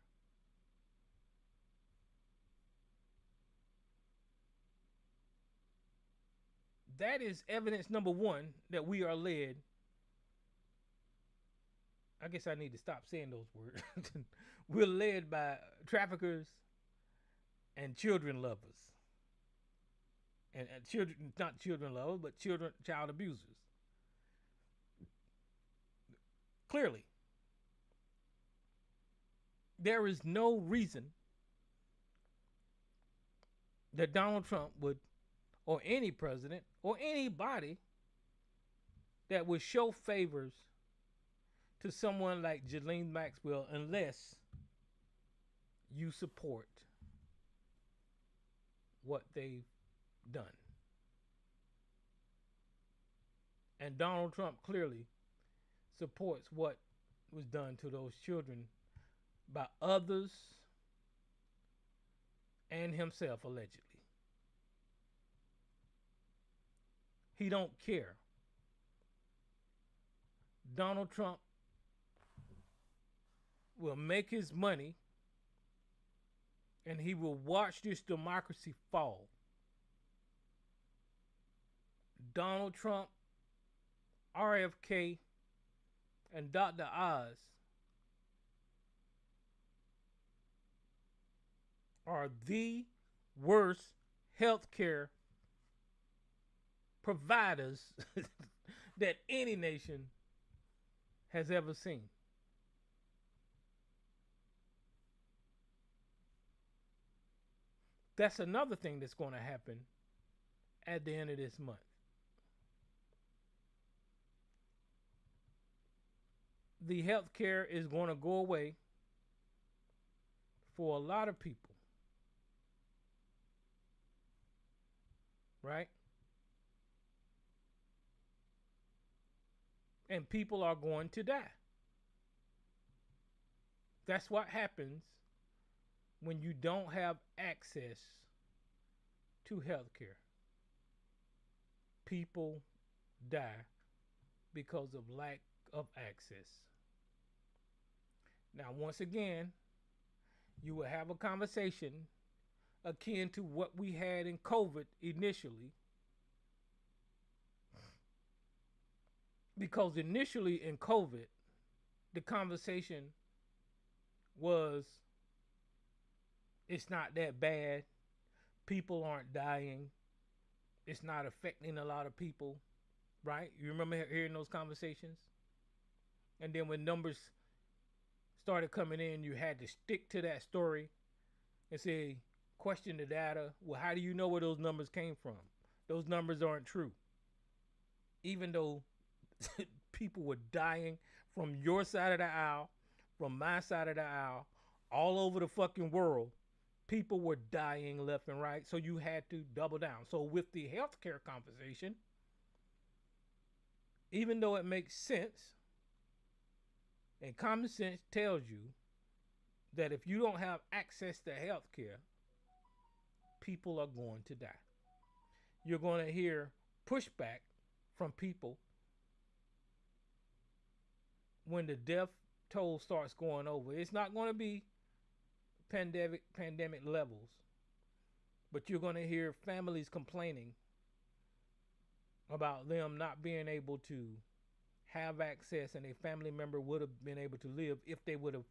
That is evidence number one that we are led. I guess I need to stop saying those words. We're led by traffickers and children lovers. And children, not children lovers, but child abusers. Clearly, there is no reason that Donald Trump would, or any president, or anybody that would show favors to someone like Ghislaine Maxwell unless you support what they've done. And Donald Trump clearly supports what was done to those children by others and himself, allegedly. He don't care. Donald Trump will make his money and he will watch this democracy fall. Donald Trump, RFK, and Dr. Oz are the worst healthcare providers that any nation has ever seen. That's another thing that's going to happen at the end of this month. The health care is going to go away for a lot of people. Right? And people are going to die. That's what happens when you don't have access to health care. People die because of lack of access. Now, once again, you will have a conversation akin to what we had in COVID initially. Because initially in COVID, the conversation was, it's not that bad. People aren't dying. It's not affecting a lot of people, right? You remember hearing those conversations? And then when numbers started coming in, you had to stick to that story and say, question the data. Well, how do you know where those numbers came from? Those numbers aren't true. Even though people were dying from your side of the aisle, from my side of the aisle, all over the fucking world, people were dying left and right. So you had to double down. So with the healthcare conversation, even though it makes sense, and common sense tells you that if you don't have access to healthcare, people are going to die. You're going to hear pushback from people when the death toll starts going over. It's not going to be pandemic levels, but you're going to hear families complaining about them not being able to have access and a family member would have been able to live if they would have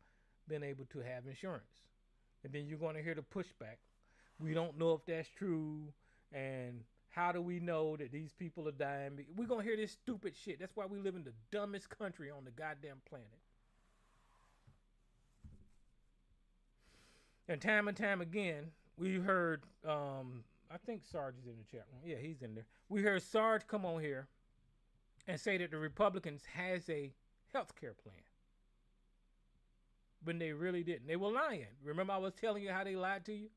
been able to have insurance. And then you're going to hear the pushback. We don't know if that's true. And how do we know that these people are dying? We're going to hear this stupid shit. That's why we live in the dumbest country on the goddamn planet. And time again, we heard, I think Sarge is in the chat room. Yeah, he's in there. We heard Sarge come on here and say that the Republicans has a health care plan. When they really didn't. They were lying. Remember I was telling you how they lied to you?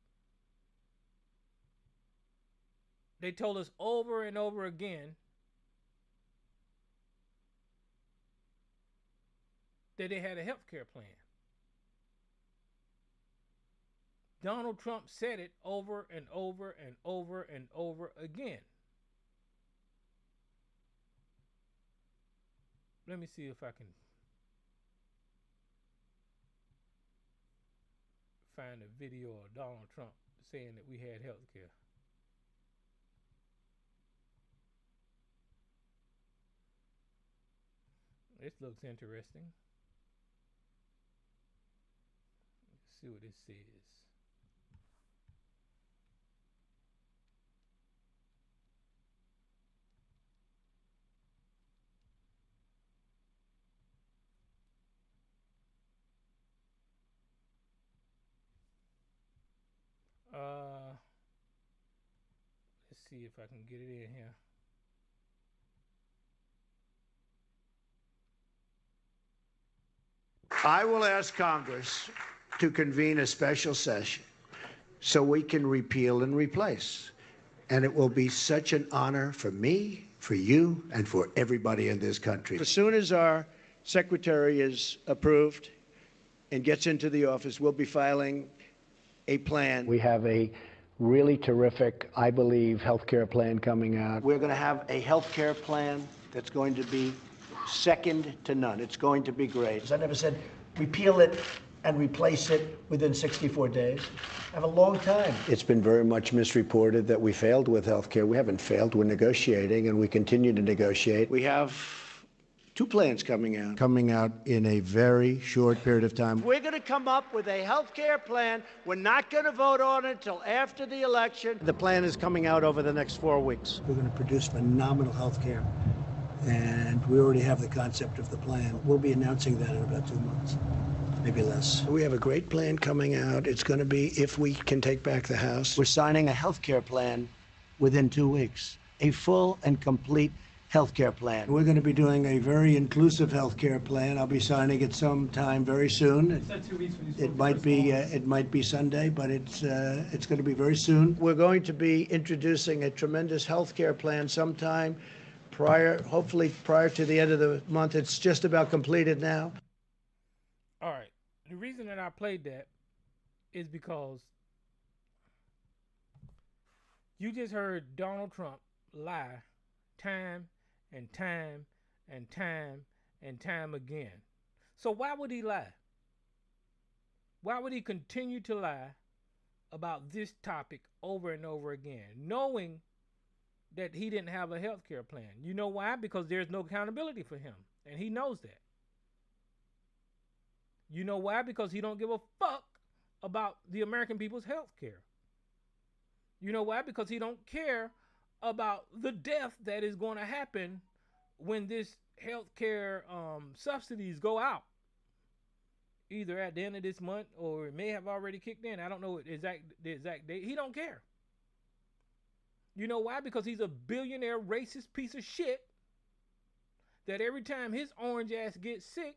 They told us over and over again that they had a health care plan. Donald Trump said it over and over and over and over again. Let me see if I can find a video of Donald Trump saying that we had health care. This looks interesting. Let's see what this says. Let's see if I can get it in here. I will ask Congress to convene a special session so we can repeal and replace. And it will be such an honor for me, for you, and for everybody in this country. As soon as our secretary is approved and gets into the office, we'll be filing a plan. We have a really terrific, I believe, healthcare plan coming out. We're going to have a healthcare plan that's going to be second to none. It's going to be great. I never said repeal it and replace it within 64 days. I have a long time. It's been very much misreported that we failed with healthcare. We haven't failed. We're negotiating, and we continue to negotiate. We have two plans coming out in a very short period of time. We're going to come up with a health care plan. We're not going to vote on it until after the election. The plan is coming out over the next 4 weeks. We're going to produce phenomenal health care, and we already have the concept of the plan. We'll be announcing that in about 2 months, maybe less. We have a great plan coming out. It's going to be if we can take back the House. We're signing a health care plan within 2 weeks, a full and complete healthcare plan. We're going to be doing a very inclusive healthcare plan. I'll be signing it sometime very soon. It might be Sunday, but it's going to be very soon. We're going to be introducing a tremendous healthcare plan sometime hopefully prior to the end of the month. It's just about completed now. All right. The reason that I played that is because you just heard Donald Trump lie time and time and time and time again. So why would he lie? Why would he continue to lie about this topic over and over again, knowing that he didn't have a health care plan? You know why? Because there's no accountability for him, and he knows that. You know why? Because he don't give a fuck about the American people's health care. You know why? Because he don't care about the death that is going to happen when this healthcare subsidies go out, either at the end of this month or it may have already kicked in. I don't know the exact date. He don't care. You know why? Because he's a billionaire racist piece of shit that every time his orange ass gets sick,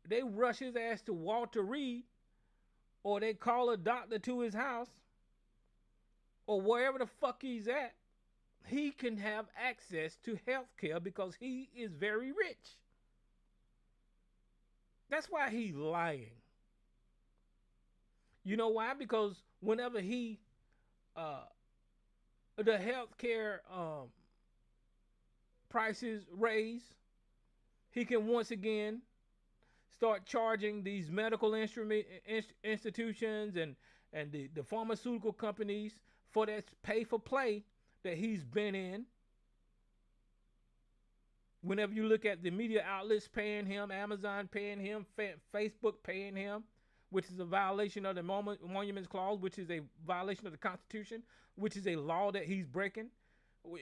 they rush his ass to Walter Reed, or they call a doctor to his house, or wherever the fuck he's at. He can have access to health care because he is very rich. That's why he's lying. You know why? Because whenever the health care prices raise, he can once again start charging these medical institutions and the pharmaceutical companies for that pay for play that he's been in. Whenever you look at the media outlets paying him, Amazon paying him, Facebook paying him, which is a violation of the Monuments Clause, which is a violation of the Constitution, which is a law that he's breaking.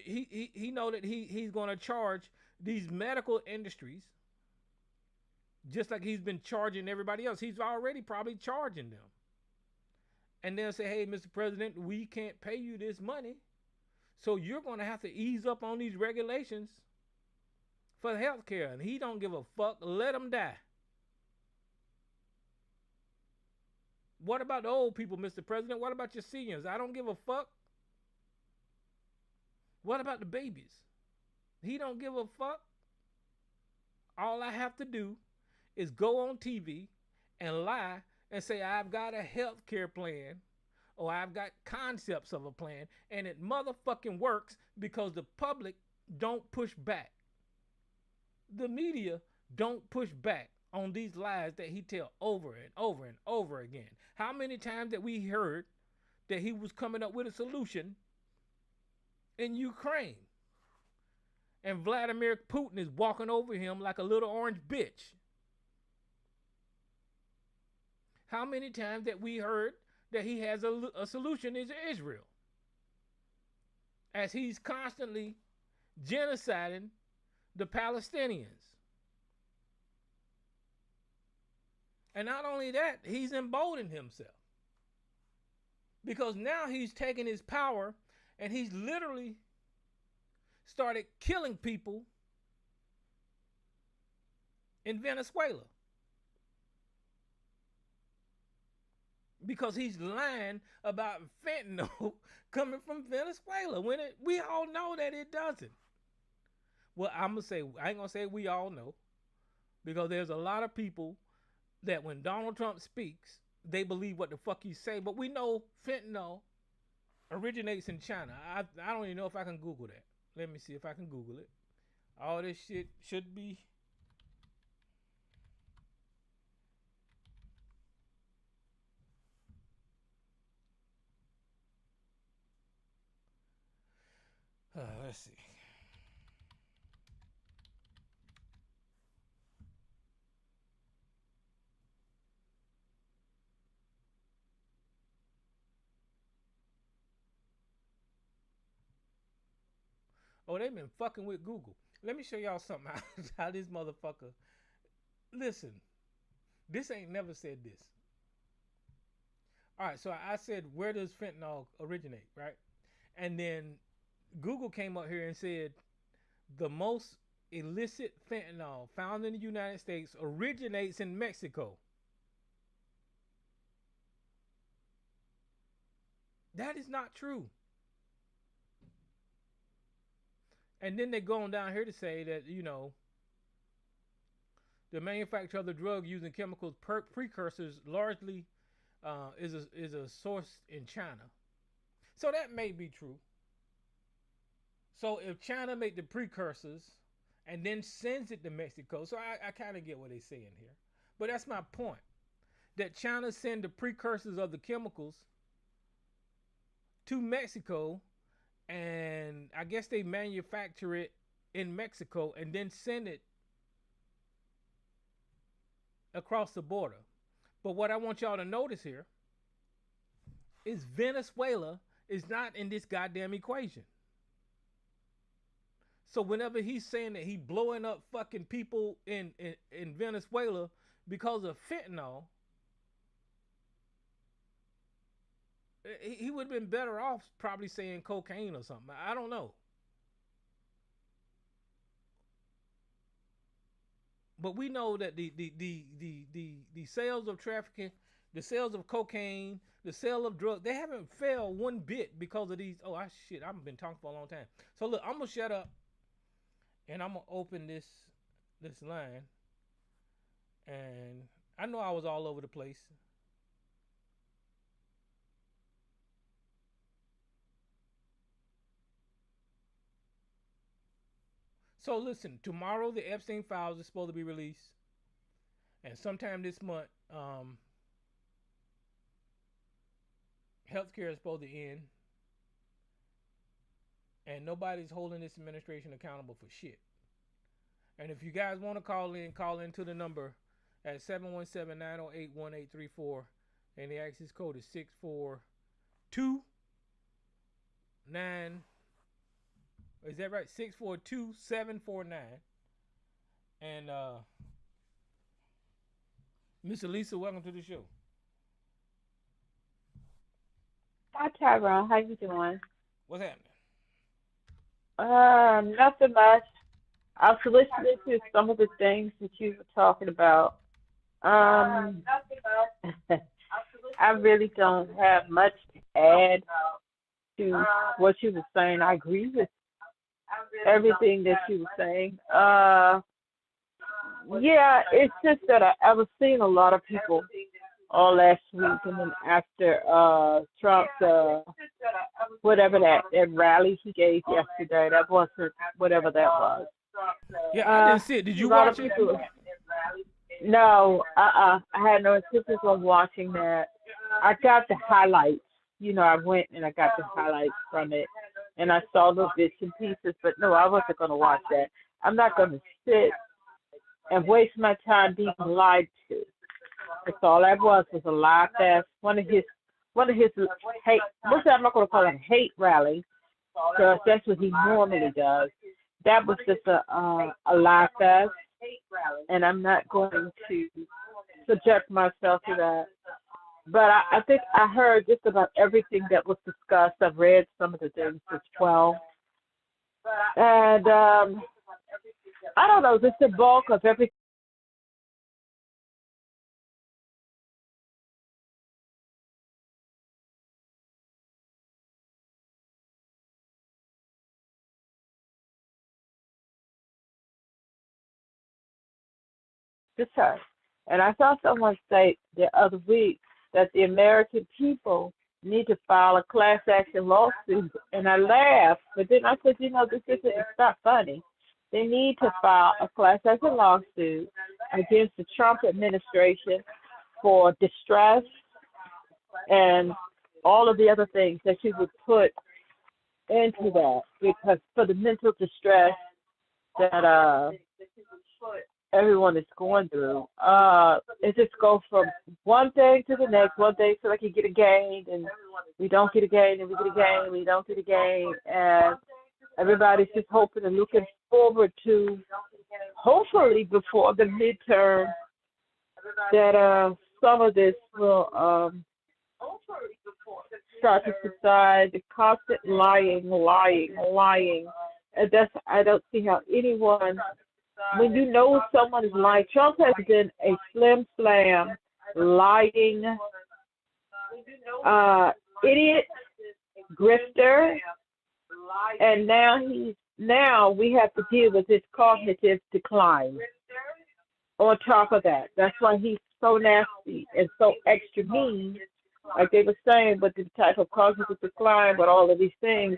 He know that he's going to charge these medical industries just like he's been charging everybody else. He's already probably charging them. And they'll say, hey, Mr. President, we can't pay you this money, so you're going to have to ease up on these regulations for health care. And he don't give a fuck. Let them die. What about the old people, Mr. President? What about your seniors? I don't give a fuck. What about the babies? He don't give a fuck. All I have to do is go on TV and lie and say I've got a health care plan or I've got concepts of a plan, and it motherfucking works because the public don't push back. The media don't push back on these lies that he tell over and over and over again. How many times that we heard that he was coming up with a solution in Ukraine, and Vladimir Putin is walking over him like a little orange bitch? How many times that we heard that he has a solution in Israel, as he's constantly genociding the Palestinians? And not only that, he's emboldened himself, because now he's taking his power and he's literally started killing people in Venezuela, because he's lying about fentanyl coming from Venezuela when we all know that it doesn't. Well, I ain't gonna say we all know, because there's a lot of people that when Donald Trump speaks, they believe what the fuck he say. But we know fentanyl originates in China. I don't even know if I can Google that. Let me see if I can Google it. All this shit should be. Let's see. Oh, they've been fucking with Google. Let me show y'all something how this motherfucker. Listen, this ain't never said this. All right, so I said, where does fentanyl originate, right? And then Google came up here and said the most illicit fentanyl found in the United States originates in Mexico. That is not true. And then they go on down here to say that, the manufacture of the drug using chemical precursors largely is a source in China. So that may be true. So if China made the precursors and then sends it to Mexico, so I kind of get what they're saying here. But that's my point. That China send the precursors of the chemicals to Mexico, and I guess they manufacture it in Mexico and then send it across the border. But what I want y'all to notice here is Venezuela is not in this goddamn equation. So whenever he's saying that he blowing up fucking people in Venezuela because of fentanyl, he would have been better off probably saying cocaine or something. I don't know. But we know that the sales of trafficking, the sales of cocaine, the sale of drugs, they haven't failed one bit because of these. Oh, shit, I've been talking for a long time. So look, I'm going to shut up and I'm going to open this line. And I know I was all over the place. So listen, tomorrow the Epstein files is supposed to be released, and sometime this month, healthcare is supposed to end, and nobody's holding this administration accountable for shit. And if you guys want to call in to the number at 717-908-1834, and the access code is 642-9. Is that right? 642-749. And Miss Elisa, welcome to the show. Hi, Tyrone. How you doing? What's happening? Nothing much. I was listening to some of the things that you were talking about. Um, I really don't have much to add to what you were saying. I agree with everything that you were saying. Yeah, it's just that I was seeing a lot of people all last week, and then after Trump's whatever that rally he gave yesterday, that wasn't whatever that was. Yeah, I Uh, didn't see it. Did a you lot of watch it? people. No, I had no intentions on watching that. I got the highlights. I went and I got the highlights from it, and I saw the bits and pieces. But no, I wasn't going to watch that. I'm not going to sit and waste my time being lied to. That's all that was a lie fest. One of his hate. What's that? I'm not going to call it a hate rally because that's what he normally does. That was just a lie fest, and I'm not going to subject myself to that. But I think I heard just about everything that was discussed. I've read some of the things as well, and I don't know. Just the bulk of everything. Just her. And I saw someone say the other week that the American people need to file a class action lawsuit. And I laughed, but then I said, it's not funny. They need to file a class action lawsuit against the Trump administration for distress and all of the other things that you would put into that, because for the mental distress that everyone is going through. It just goes from one thing to the next. One day, so like you get a gain, and we don't get a gain, and we get a gain, and we don't get a gain, and everybody's just hoping and looking forward to, hopefully before the midterm, that some of this will start to subside. The constant lying, and I don't see how anyone, when you know someone is lying. Trump has been a slim slam lying idiot, grifter, and now we have to deal with his cognitive decline. On top of that, that's why he's so nasty and so extra mean. Like they were saying, with the type of cognitive decline, but all of these things,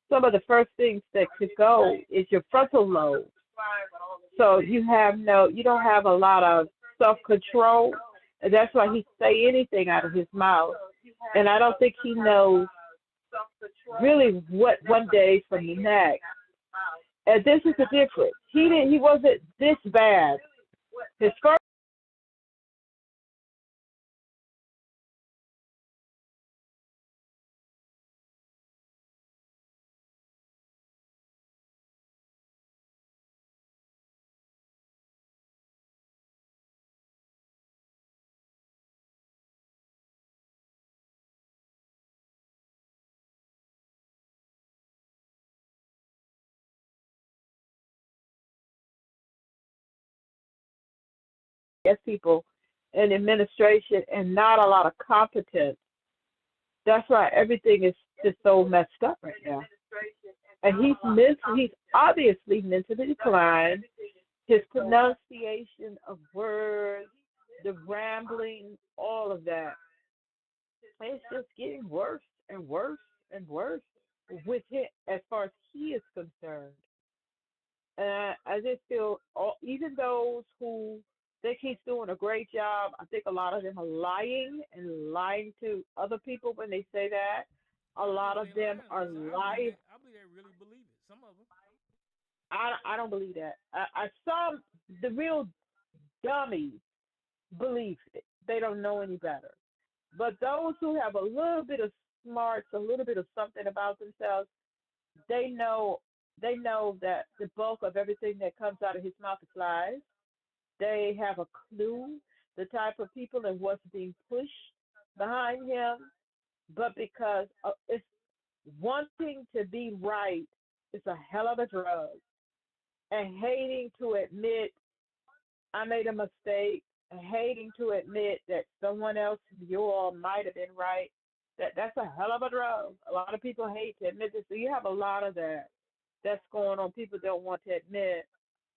some of the first things that could go is your frontal lobe. So you don't have a lot of self-control, and that's why he say anything out of his mouth. And I don't think he knows really what one day from the next. And this is the difference. He wasn't this bad. His first people in administration and not a lot of competence. That's why everything is just so messed up right now. And he's obviously mentally declined. His pronunciation of words, the rambling, all of that. It's just getting worse and worse and worse with him as far as he is concerned. I just feel even those who think he's doing a great job, I think a lot of them are lying and lying to other people when they say that. A lot No, of they them lying, are Lisa. I believe lying. that. I believe they really believe it. Some of them. I don't believe that. I saw the real dummies believe it. They don't know any better. But those who have a little bit of smarts, a little bit of something about themselves, they know they know that the bulk of everything that comes out of his mouth is lies. They have a clue the type of people and what's being pushed behind him, but because it's wanting to be right is a hell of a drug, and hating to admit I made a mistake, and hating to admit that someone else, you all might have been right, that's a hell of a drug. A lot of people hate to admit this. So you have a lot of that that's going on. People don't want to admit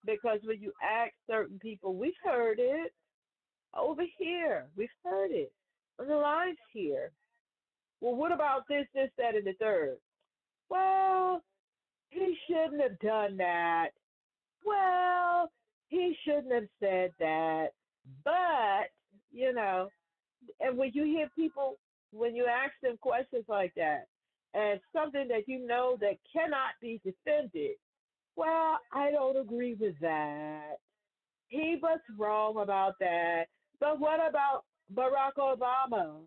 because when you ask certain people, we've heard it over here, we've heard it on the lines here. Well, what about this, this, that, and the third? Well, he shouldn't have done that. Well, he shouldn't have said that. But, you know, and when you hear people, when you ask them questions like that, and something that you know that cannot be defended, well, I don't agree with that. He was wrong about that. But what about Barack Obama?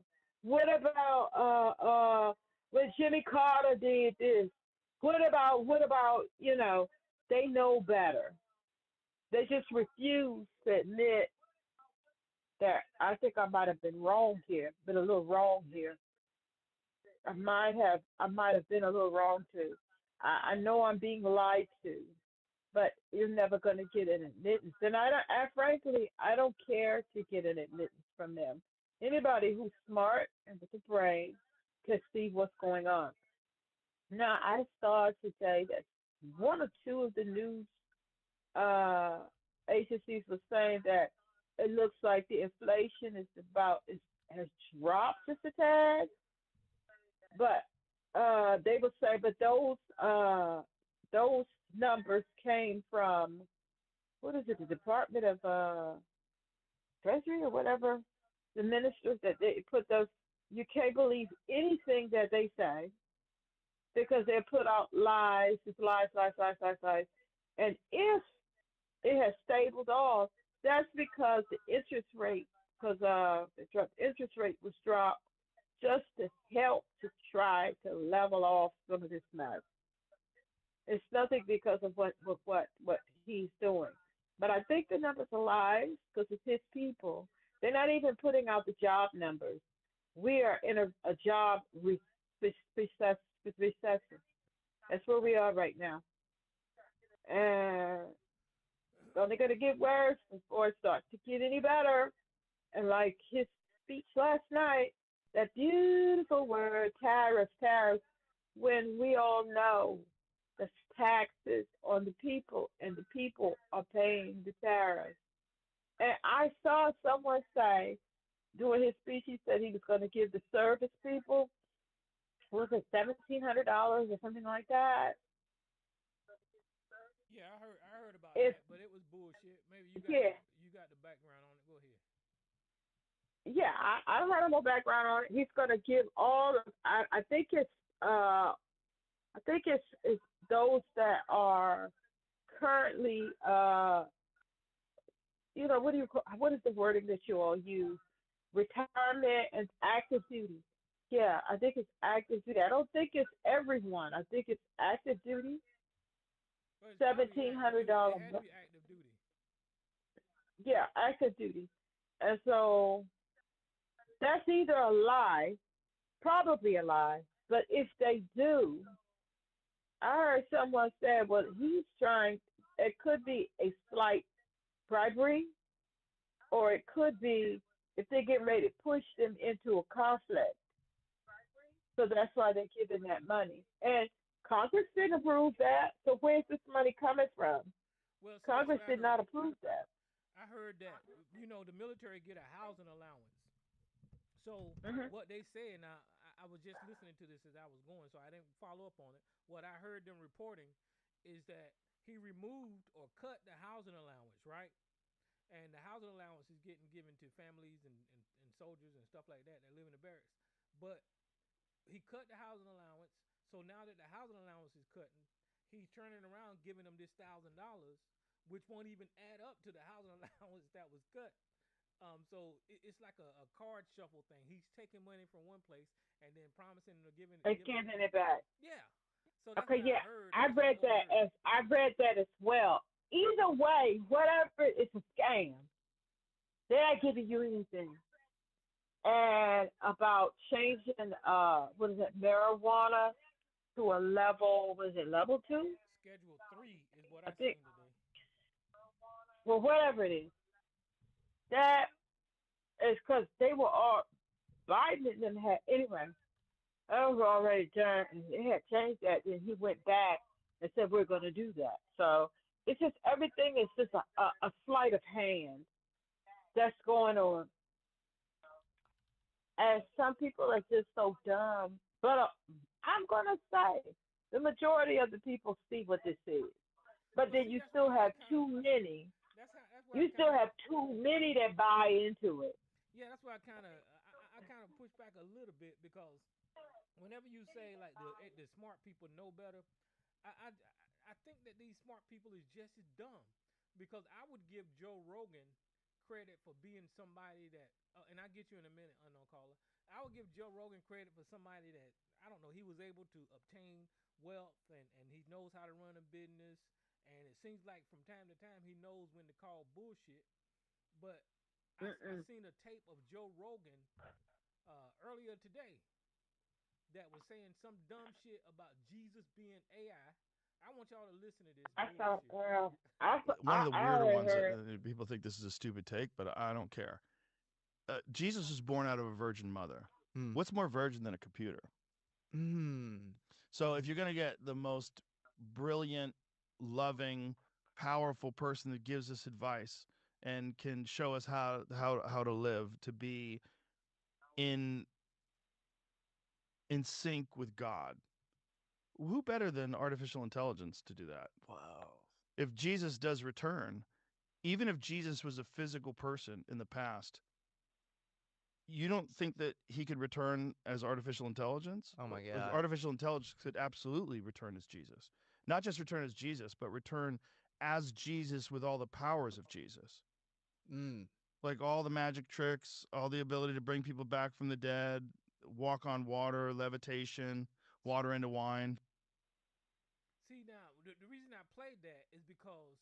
What about when Jimmy Carter did this? What about they know better. They just refuse to admit that I think I might have been wrong here, been a little wrong here. I might have been a little wrong too. I know I'm being lied to, but you're never going to get an admittance. And frankly, I don't care to get an admittance from them. Anybody who's smart and with a brain can see what's going on. Now, I saw today that one or two of the news uh, agencies were saying that it looks like the inflation has dropped just a tad, but they would say, but those numbers came from what is it, the Department of Treasury or whatever, the ministers that they put those. You can't believe anything that they say because they put out lies, just lies, lies, lies, lies, lies. And if it has stabled off, that's because the interest rate, because interest rate was dropped just to help to try to level off some of this mess. It's nothing because of what he's doing. But I think the numbers are lies because it's his people. They're not even putting out the job numbers. We are in a job recession. That's where we are right now. And it's only going to get worse before it starts to get any better. And like his speech last night, that beautiful word, tariffs, tariffs, when we all know the taxes on the people and the people are paying the tariffs. And I saw someone say during his speech, he said he was going to give the service people, what was it, $1,700 or something like that? Yeah, I heard about It's, that, but it was bullshit. Maybe yeah, you got the background on it. Go ahead. yeah, I don't have no more background on it. He's going to give all of, I think it's those that are currently, what is the wording that you all use? Retirement and active duty. Yeah, I think it's active duty. I don't think it's everyone. I think it's active duty. Well, it's probably Seventeen active hundred duty. It had to dollars. be active duty. Yeah, active duty. And so that's either a lie, probably a lie. But if they do, I heard someone say, well, he's trying. It could be a slight bribery, or it could be if they get ready to push them into a conflict. So that's why they're giving that money. And Congress didn't approve that. So where's this money coming from? Well, see, that's Congress what I did heard. not approve that. I heard that the military get a housing allowance. So Hmm. what they say now, I was just listening to this as I was going, so I didn't follow up on it. What I heard them reporting is that he removed or cut the housing allowance, right? And the housing allowance is getting given to families and soldiers and stuff like that live in the barracks. But he cut the housing allowance. So now that the housing allowance is cutting, he's turning around giving them this $1,000, which won't even add up to the housing allowance that was cut. So it's like a card shuffle thing. He's taking money from one place and then promising to And giving giving it back. yeah. So that's Okay, what I yeah, heard. I That's what I read that overheard. as well. Either way, whatever, it's a scam. They're not giving you anything. And about changing, what is it, marijuana to a level, was it level 2? Schedule 3 is what I I think, seen today. well, whatever it is, that is because they were all, Biden and them had, anyway, that was already done, and they had changed that, then he went back and said, we're going to do that. So it's just, everything is just a sleight of hand that's going on. And some people are just so dumb. But I'm going to say the majority of the people see what this is. But Well, then see, you that's still why I have kind of too many. that's why I You kind still of have too many that buy into it. yeah, that's why I kind of push back a little bit because whenever you say like the smart people know better, I, I I think that these smart people is just as dumb because I would give Joe Rogan credit for being somebody that and I'll get you in a minute, unknown caller. I would give Joe Rogan credit for somebody that I don't know, he was able to obtain wealth and he knows how to run a business and it seems like from time to time he knows when to call bullshit. But I Mm-mm. seen a tape of Joe Rogan earlier today that was saying some dumb shit about Jesus being AI. I want y'all to listen to this I thought, bullshit. well, One of the I weirder already ones that heard. people think this is a stupid take, but I don't care. Jesus was born out of a virgin mother. Hmm. What's more virgin than a computer? Hmm. So if you're going to get the most brilliant, loving, powerful person that gives us advice and can show us how to live, to be in sync with God, who better than artificial intelligence to do that? Wow. If Jesus does return, even if Jesus was a physical person in the past, you don't think that he could return as artificial intelligence? Oh my As God. artificial intelligence could absolutely return as Jesus. Not just return as Jesus, but return as Jesus with all the powers of Jesus. Mm. Like all the magic tricks, all the ability to bring people back from the dead, walk on water, levitation, water into wine. See now, the reason I played that is because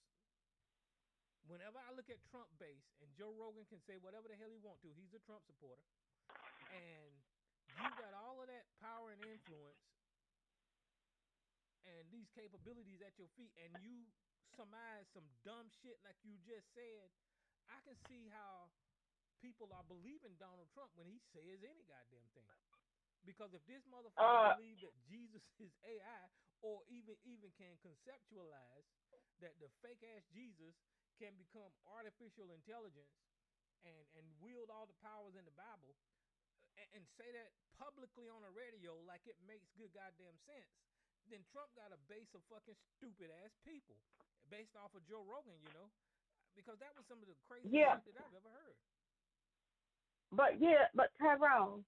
whenever I look at Trump base and Joe Rogan can say whatever the hell he want to, he's a Trump supporter, and you got all of that power and influence and these capabilities at your feet, and you surmise some dumb shit like you just said, I can see how people are believing Donald Trump when he says any goddamn thing. Because if this motherfucker Uh, believe that Jesus is AI, or even can conceptualize that the fake ass Jesus can become artificial intelligence and wield all the powers in the Bible and say that publicly on the radio like it makes good goddamn sense, then Trump got a base of fucking stupid ass people based off of Joe Rogan, because that was some of the craziest yeah, shit that I've ever heard. but Tyrone,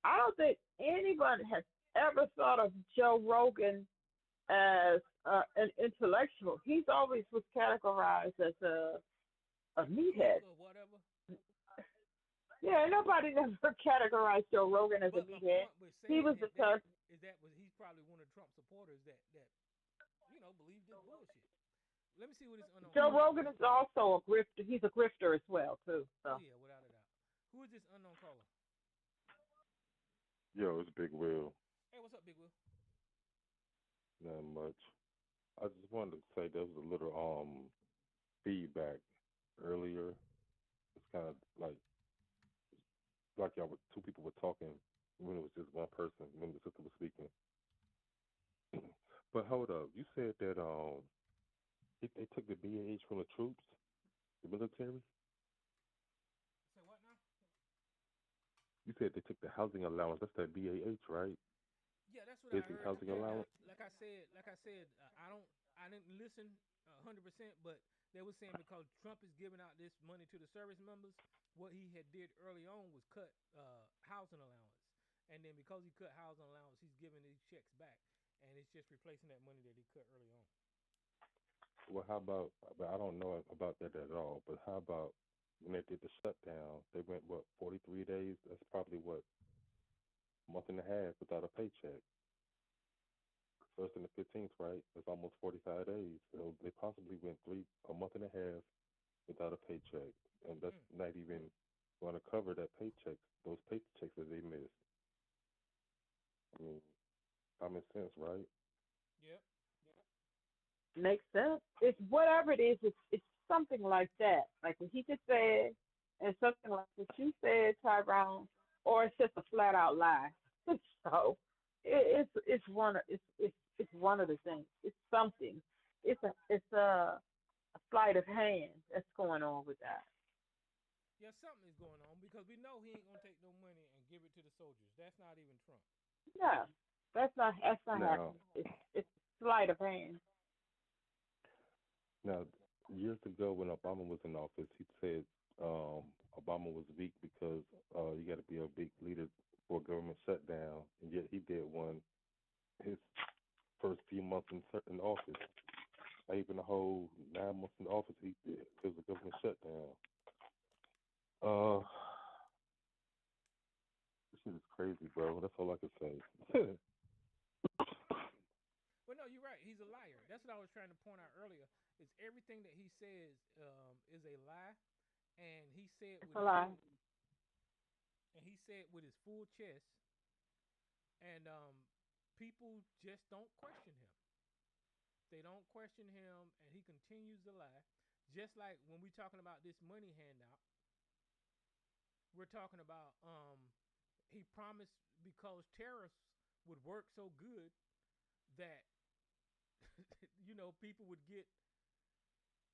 I don't think anyone has ever thought of Joe Rogan as an intellectual. He's always was categorized as a Geek meathead. or whatever. Yeah, nobody never categorized Joe Rogan as a But my meathead. point with He saying was the that type. is that was he's probably one of Trump's supporters that believe this bullshit. Let me see what this unknown Joe caller got Rogan to is say. also a grifter. He's a grifter as well too. Oh So yeah, without a doubt. Who is this unknown caller? Yo, it's Big Will. Hey, what's up, Big Will? Not much. I just wanted to say there was a little feedback earlier. It's kind of like y'all two people were talking when it was just one person when the sister was speaking. But hold up, you said that they took the BAH from the troops, the military. Say what now? You said they took the housing allowance. That's that BAH, right? Yeah, that's what I Basic heard. housing Now, allowance. like I said, I didn't listen 100%, but they were saying because Trump is giving out this money to the service members, what he had did early on was cut housing allowance, and then because he cut housing allowance, he's giving these checks back. and it's just replacing that money that he cut early on. Well, how about? But I don't know about that at all. But how about when they did the shutdown? They went what 43 days. That's probably what month and a half without a paycheck. First and the 15th, right? That's almost 45 days. So they possibly went a month and a half without a paycheck, and that's Mm. not even going to cover those paychecks that they missed. I mean, common sense, right? Yep. Makes sense. It's whatever it is. It's something like that. Like what he just said, and something like what you said, Tyrone, or it's just a flat out lie. So it's it's one of the things. It's something. It's a sleight of hand that's going on with that. Yeah, something is going on because we know he ain't gonna take no money and give it to the soldiers. That's not even Trump. No, that's not Now, happening. It's sleight of hand. now, years ago when Obama was in office, he said Obama was weak because you got to be a big leader for a government shutdown, and yet he did one his first few months in office. Not even the whole 9 months in office he did. It was a government shutdown. Uh, this shit is crazy, bro. That's all I can say. Well, no, you're right. He's a liar. That's what I was trying to point out earlier. Is everything that he says is a lie, and he said It's with a his lie. full and he said with his full chest, and people just don't question him. They don't question him, and he continues to lie. Just like when we're talking about this money handout, we're talking about he promised because tariffs would work so good that people would get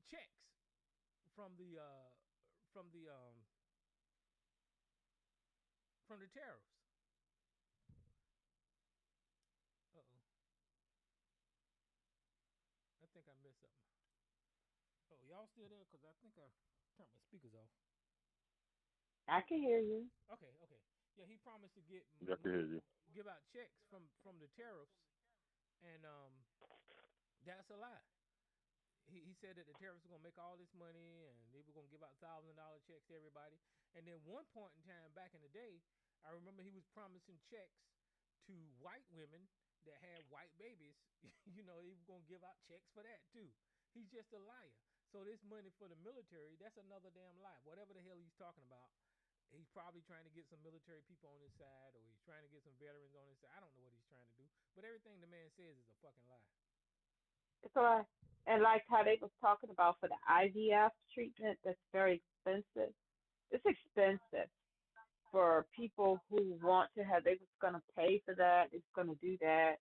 checks from the from the um from the tariffs. Uh oh, I think I missed something. Oh, y'all still there? Cause I think I turned my speakers off. I can hear you. Okay, okay. Yeah, he promised to get I can hear you. give out checks from the tariffs, and that's a lie. He said that the tariffs were gonna make all this money and they were gonna give out $1,000 checks to everybody. And then one point in time back in the day, I remember he was promising checks to white women that had white babies. He was gonna give out checks for that too. He's just a liar. So this money for the military, that's another damn lie. Whatever the hell he's talking about, he's probably trying to get some military people on his side, or he's trying to get some veterans on his side. I don't know what he's trying to do, but everything the man says is a fucking lie. It's a lie. And like how they was talking about for the IVF treatment, that's very expensive. It's expensive for people who want to have. They was gonna pay for that. It's gonna do that.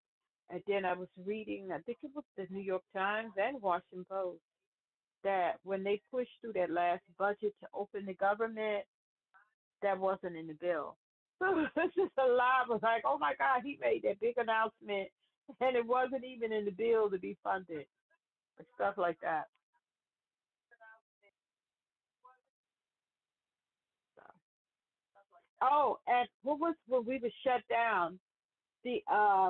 And then I was reading. I think it was the New York Times and Washington Post that when they pushed through that last budget to open the government, that wasn't in the bill. So it's just a lie. I was like, oh my God, he made that big announcement, and it wasn't even in the bill to be funded, and stuff like that. So. Oh, and what was when we were shut down? The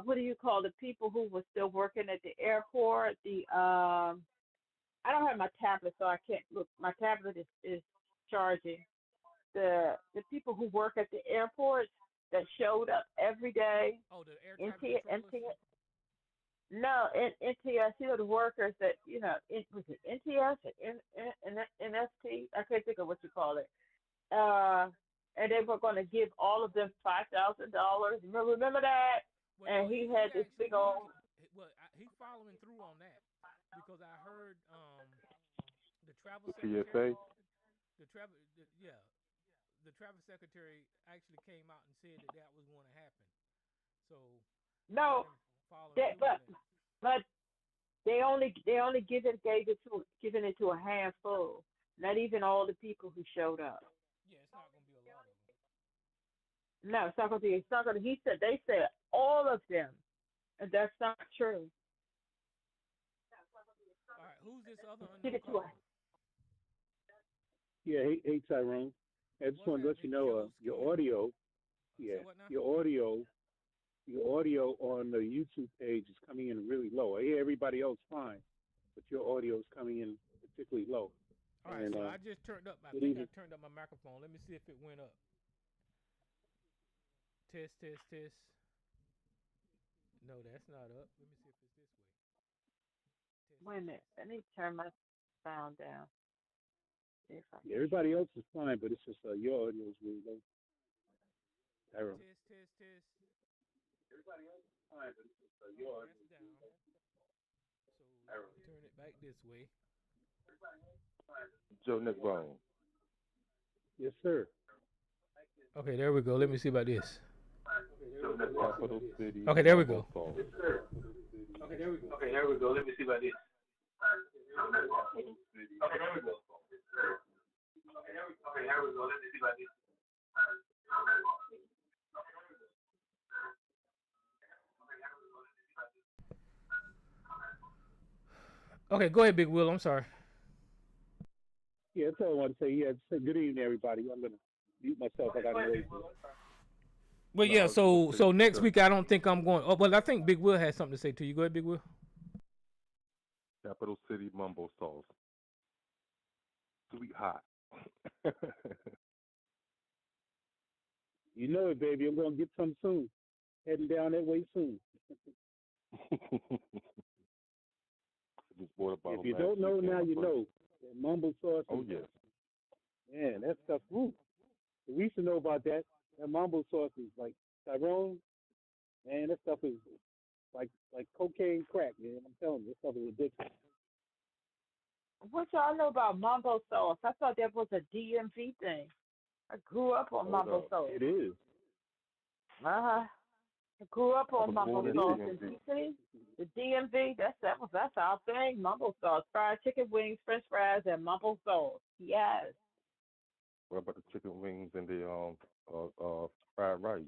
what do you call the people who were still working at the airport? I don't have my tablet, so I can't look. My tablet is charging. The people who work at the airport that showed up every day. Oh, the air traffic NT, controllers. no, NTS, the workers that, was it NTS and NST? I can't think of what you call it. Uh, and they were going to give all of them $5,000. Remember that? Well, no, And he he had this actually big old. he following through on that because I heard the travel The secretary, TSA. yeah, the travel secretary actually came out and said that that was going to happen. So I heard No, him following that through on that. but they only given it to a handful, not even all the people who showed up. Yeah, it's not going to be a lot of them. No, it's not gonna be. It's not gonna. They said all of them, and that's not true. All right, who's this other Give unknown it to caller? a. Yeah, hey Tyrone. I just What's want to let you happening? know Joe your Scooter. audio, Say yeah, what now? your audio audio on the YouTube page is coming in really low. I hear everybody else fine, but your audio is coming in particularly low. All right, And so I just turned up. I good think I evening. turned up my microphone. Let me see if it went up. Test, test, test. No, that's not up. Let me see if it's this way. Test, Wait a test, minute. test. Let me turn my sound down. See if I Yeah, can hear. everybody else is fine, but it's just your audio is really low. Tyrone. Test, test, test. Everybody else is fine, but it's just Okay, your audio. that's down. So let me turn it back this way. Joe Nick Bone. Yes, sir. Okay, there we go. Let me see about this. Capital City. Okay, there we go. Sauce. Okay, there we go. Okay, there we go. Let me see about this. Okay, there we go. Okay, there we go. Let me see about this. Okay, go ahead, Big Will. I'm sorry. Yeah, that's all I want to say. Yeah, say good evening, everybody. I'm gonna mute myself. I got noise. Well, yeah. So next week I don't think I'm going. Oh, well, I think Big Will has something to say to you. Go ahead, Big Will. Capital City Mumbo Sauce. Sweet hot. You know it, baby. I'm gonna get some soon. Heading down that way soon. Just bought a bottle If you last don't know weekend, now, my you brother. know. That mumble sauce. Oh yes. Man, that stuff. Woo. We used to know about that. That mumble sauce is like Tyrone. Man, that stuff is like cocaine crack, man. I'm telling you, this stuff is addictive. What y'all know about mumbo sauce? I thought that was a DMV thing. I grew up on Hold mumbo up. sauce. It is. I grew up I on was mumbo born in sauce. DMV. And you see, the DMV, that's our thing. Mumbo sauce, fried chicken wings, French fries, and mumbo sauce. Yes, What about the chicken wings and the fried rice?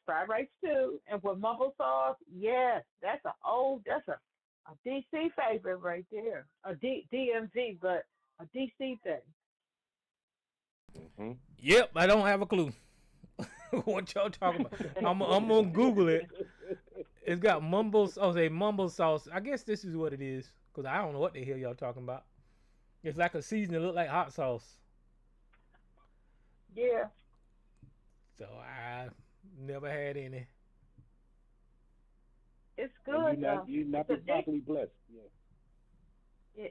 fried rice too. And with mumbo sauce, yes, that's a DC favorite right there. A DMV, but a DC thing. Hmm. Yep, I don't have a clue what y'all talking about. I'm gonna Google it. It's got mumble. Oh, say mumble sauce. I guess this is what it is, cause I don't know what the hell y'all talking about. It's like a seasoning. It look like hot sauce. Yeah, So I never had any. it's And good though. you not It's be properly blessed. Yeah.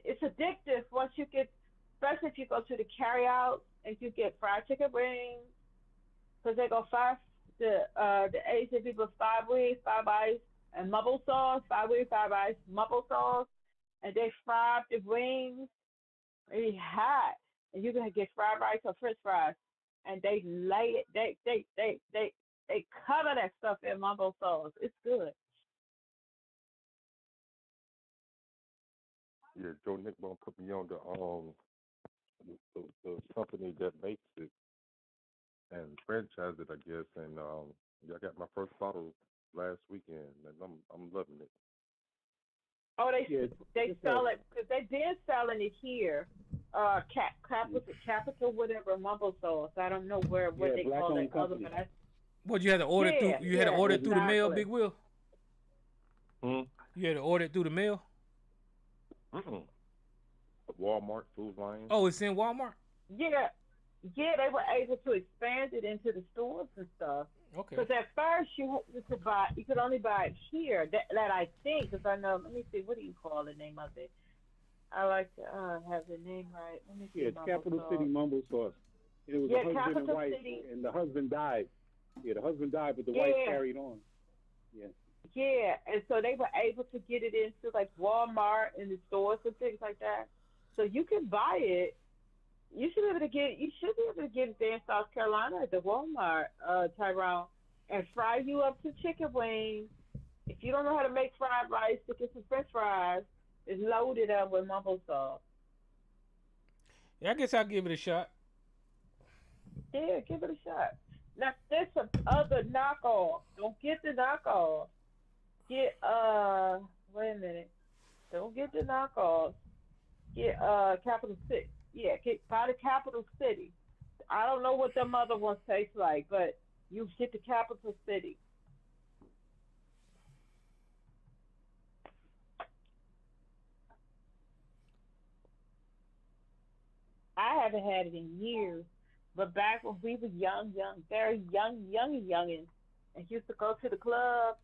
It's addictive once you get, especially if you go to the carryout and you get fried chicken wings, because they go the Asian people 5 wings, 5 ice, and mumble sauce, 5 wings, 5 ice, mumble sauce, and they fry the wings really hot, and you can get fried rice or French fries, and they lay it, they cover that stuff in mumble sauce. It's good. Yeah, Joe Nick Bone put me on the company that makes it and franchise it, I guess. And yeah, I got my first bottle last weekend, and I'm loving it. Oh, Yeah, they it's sell it because they've been selling it here. Capital whatever mumble sauce. I don't know what they black call owned it other, company. but I, What you had to order through? yeah, You had to yeah, order it through the mail, exactly. Big Will. Hmm. You had to order it through the mail. Mm-mm. Walmart, Food Lion. Oh, it's in Walmart. Yeah, yeah, they were able to expand it into the stores and stuff. Okay. Because at first you could only buy it here. That I think, because I know. Let me see. What do you call the name of it? I like to have the name right. Let me see. Yeah, it's Mumble Capital sauce. City Mumble Sauce. It was Yeah, a husband and Capital wife, City. and the husband died. Yeah, the husband died, but the wife Yeah. carried on. Yeah. Yeah, and so they were able to get it into like Walmart and the stores and things like that. So you can buy it. You should be able to get. You should be able to get it there in South Carolina at the Walmart, Tyrone, and fry you up some chicken wings. If you don't know how to make fried rice, to get some French fries. It's loaded up with mumbo sauce. Yeah, I guess I'll give it a shot. Yeah, give it a shot. Now there's some other knockoffs. Don't get the knockoffs. Get wait a minute. Don't get the knockoffs. Get Capital City. Yeah, buy the Capital City. I don't know what them other ones taste like, but You hit the capital city. I haven't had it in years, but back when we were young, very youngins, and used to go to the club,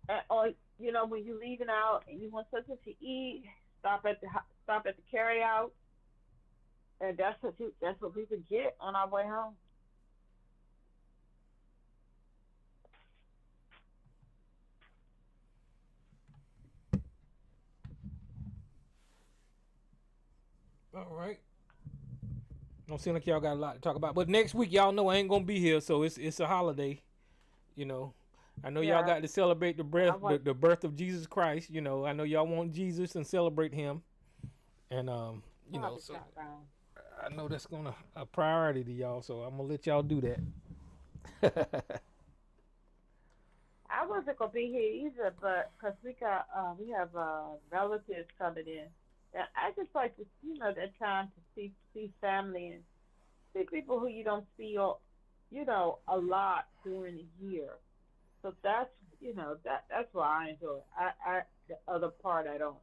and, or when you're leaving out and you want something to eat, stop at the carry out, and that's what we would get on our way home. All right. Don't seem like y'all got a lot to talk about. But next week, y'all know I ain't gonna be here, so it's a holiday. You know, I know y'all Yeah, got to celebrate the I birth want the birth of Jesus Christ. I know y'all want Jesus and celebrate Him, and probably so shot down. I know that's gonna a priority to y'all. So I'm gonna let y'all do that. I wasn't gonna be here either, but because we have relatives coming in. And I just like to that time to see family and see people who you don't see a lot during the year. So that's why I enjoy it. I the other part I don't,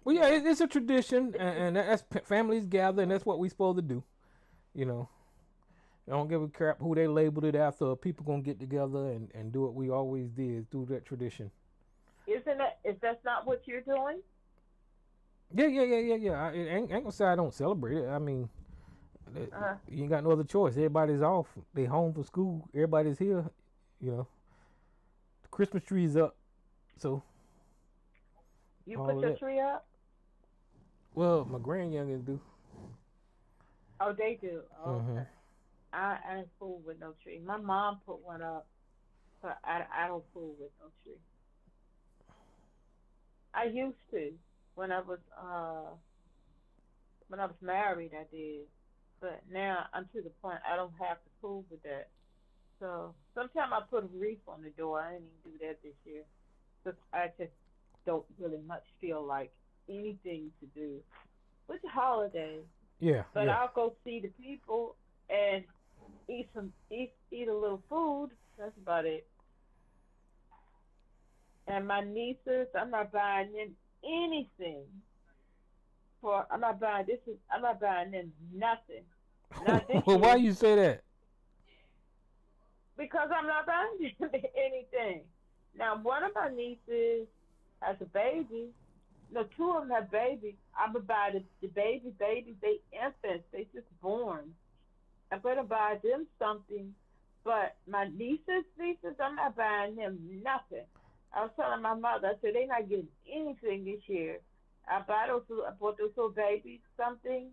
Well, you yeah, know. it's a tradition, and that's families gather, and that's what we supposed to do. You know, I don't give a crap who they labeled it after. People gonna get together and do what we always did, do that tradition. Isn't that is that's not what you're doing? Yeah. I ain't gonna say I don't celebrate it. I mean, Uh, you ain't got no other choice. Everybody's off. They home from school. Everybody's here. You know, the Christmas tree's up. So you all put of your that. tree up? Well, my grand youngins do. Oh, they do. Oh, Hmm. okay. I ain't fool with no tree. My mom put one up, but I don't fool with no tree. I used to when I was when I was married. I did, but now I'm to the point I don't have to fool with that. So sometimes I put a wreath on the door. I didn't even do that this year because I just don't really much feel like anything to do with the holiday. Yeah, But yeah. I'll go see the people and eat a little food. That's about it. And my nieces, I'm not buying them anything for. I'm not buying them nothing. Not this Well, why year you say that? because I'm not buying them anything. Now one of my nieces has a baby. No, two of them have babies. I'm gonna buy the babies. They infants. They just born. I'm gonna buy them something, but my nieces, I'm not buying them nothing. I was telling my mother, I said they're not getting anything this year. I bought those little babies something,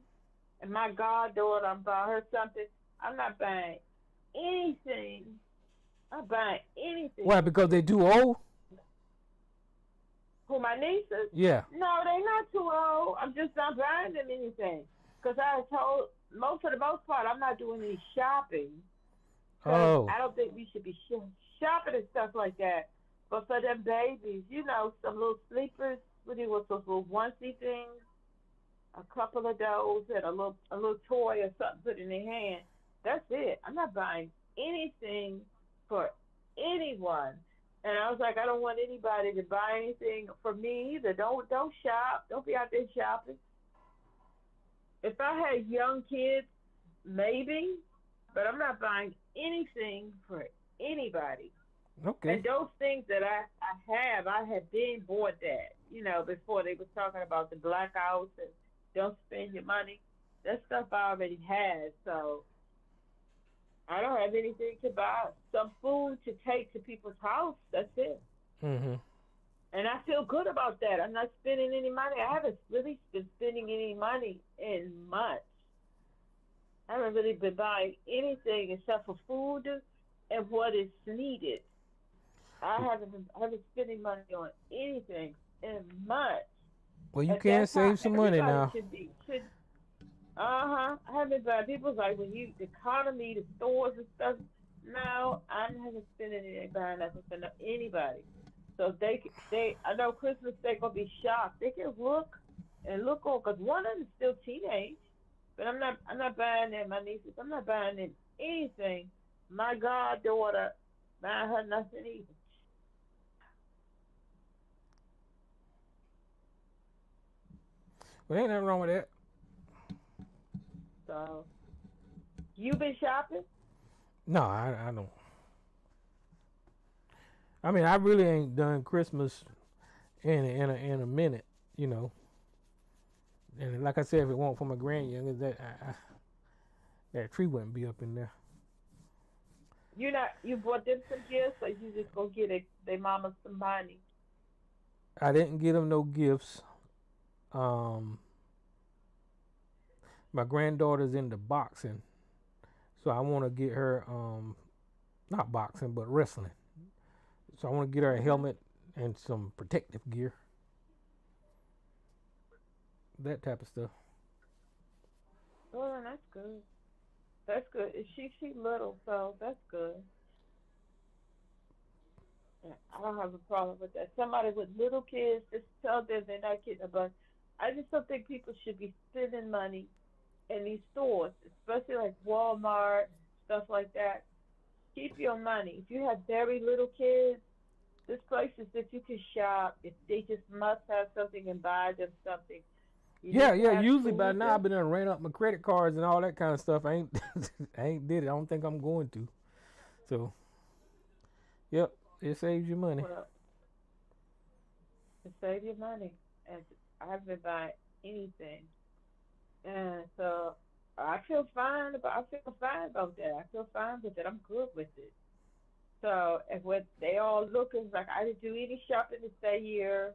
and my goddaughter, I'm buying her something. I'm not buying anything. I'm not buying anything Why? this Because year. they too old? Who my nieces? Yeah. No, they're not too old. I'm just not buying them anything because I told most for the most part I'm not doing any shopping because Oh. I don't think we should be shopping and stuff like that. But for them babies, some little sleepers, what do you want, those little onesie things, a couple of those, and a little toy or something put in their hand. That's it. I'm not buying anything for anyone. And I was like, I don't want anybody to buy anything for me either. Don't shop. Don't be out there shopping. If I had young kids, maybe, but I'm not buying anything for anybody. Okay. And those things that I have been bought that, before they was talking about the blackouts and don't spend your money. That stuff I already had, so I don't have anything to buy. Some food to take to people's house. That's it. Mhm. And I feel good about that. I'm not spending any money. I haven't really been spending any money in months. I haven't really been buying anything except for food and what is needed. I haven't spending money on anything in months. Well, you And can that's how save some money everybody now. should. Uh-huh. I haven't been. People's like when the economy, the stores and stuff. No, I haven't spent any buying nothing for anybody. So I know Christmas they're gonna be shocked. They can look and look on because one of them's still teenage, but I'm not buying them. My nieces, I'm not buying them anything My goddaughter, buy her nothing either. Well, ain't nothing wrong with that. So you been shopping? No, I don't. I mean, I really ain't done Christmas in a minute, you know. And like I said, if it weren't for my grandyoungers, that tree wouldn't be up in there. You bought them some gifts, or you just go get their mama some money? I didn't get them no gifts. Um, my granddaughter's into boxing, so I want to get her not boxing but wrestling. So I want to get her a Mhm. helmet and some protective gear, that type of stuff. Oh, that's good. That's good. She little, so that's good. Yeah, I don't have a problem with that. Somebody with little kids, just tell them they're not getting a bunch. I just don't think people should be spending money in these stores, especially like Walmart, stuff like that. Keep your money. If you have very little kids, there's places that you can shop. If they just must have something and buy them something. You Yeah, need to yeah. have Usually by food now I've there. been done ran up my credit cards and all that kind of stuff. I ain't I ain't did it. I don't think I'm going to. So yep, it saves you money. Well, to save your money. And I haven't been buying anything. And so I feel fine about that. I feel fine with it. I'm good with it. So and what they all looking like I didn't do any shopping this day year.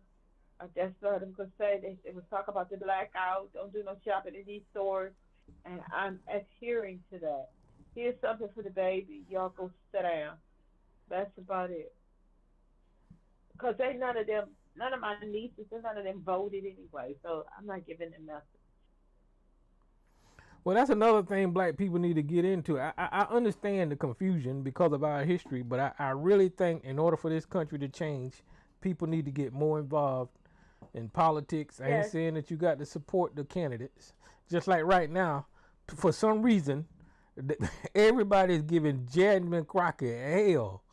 That's what I'm gonna say. They was talking about the blackout. Don't do no shopping in these stores, and I'm adhering to that. Here's something for the baby. Y'all go sit down. That's about it. Cause they none of my nieces, and none of them voted anyway. So I'm not giving them nothing. Well, that's another thing black people need to get into. I understand the confusion because of our history, but I really think in order for this country to change, people need to get more involved in politics. I ain't Yes, saying that you got to support the candidates. Just like right now, for some reason, everybody's giving Jasmine Crockett hell.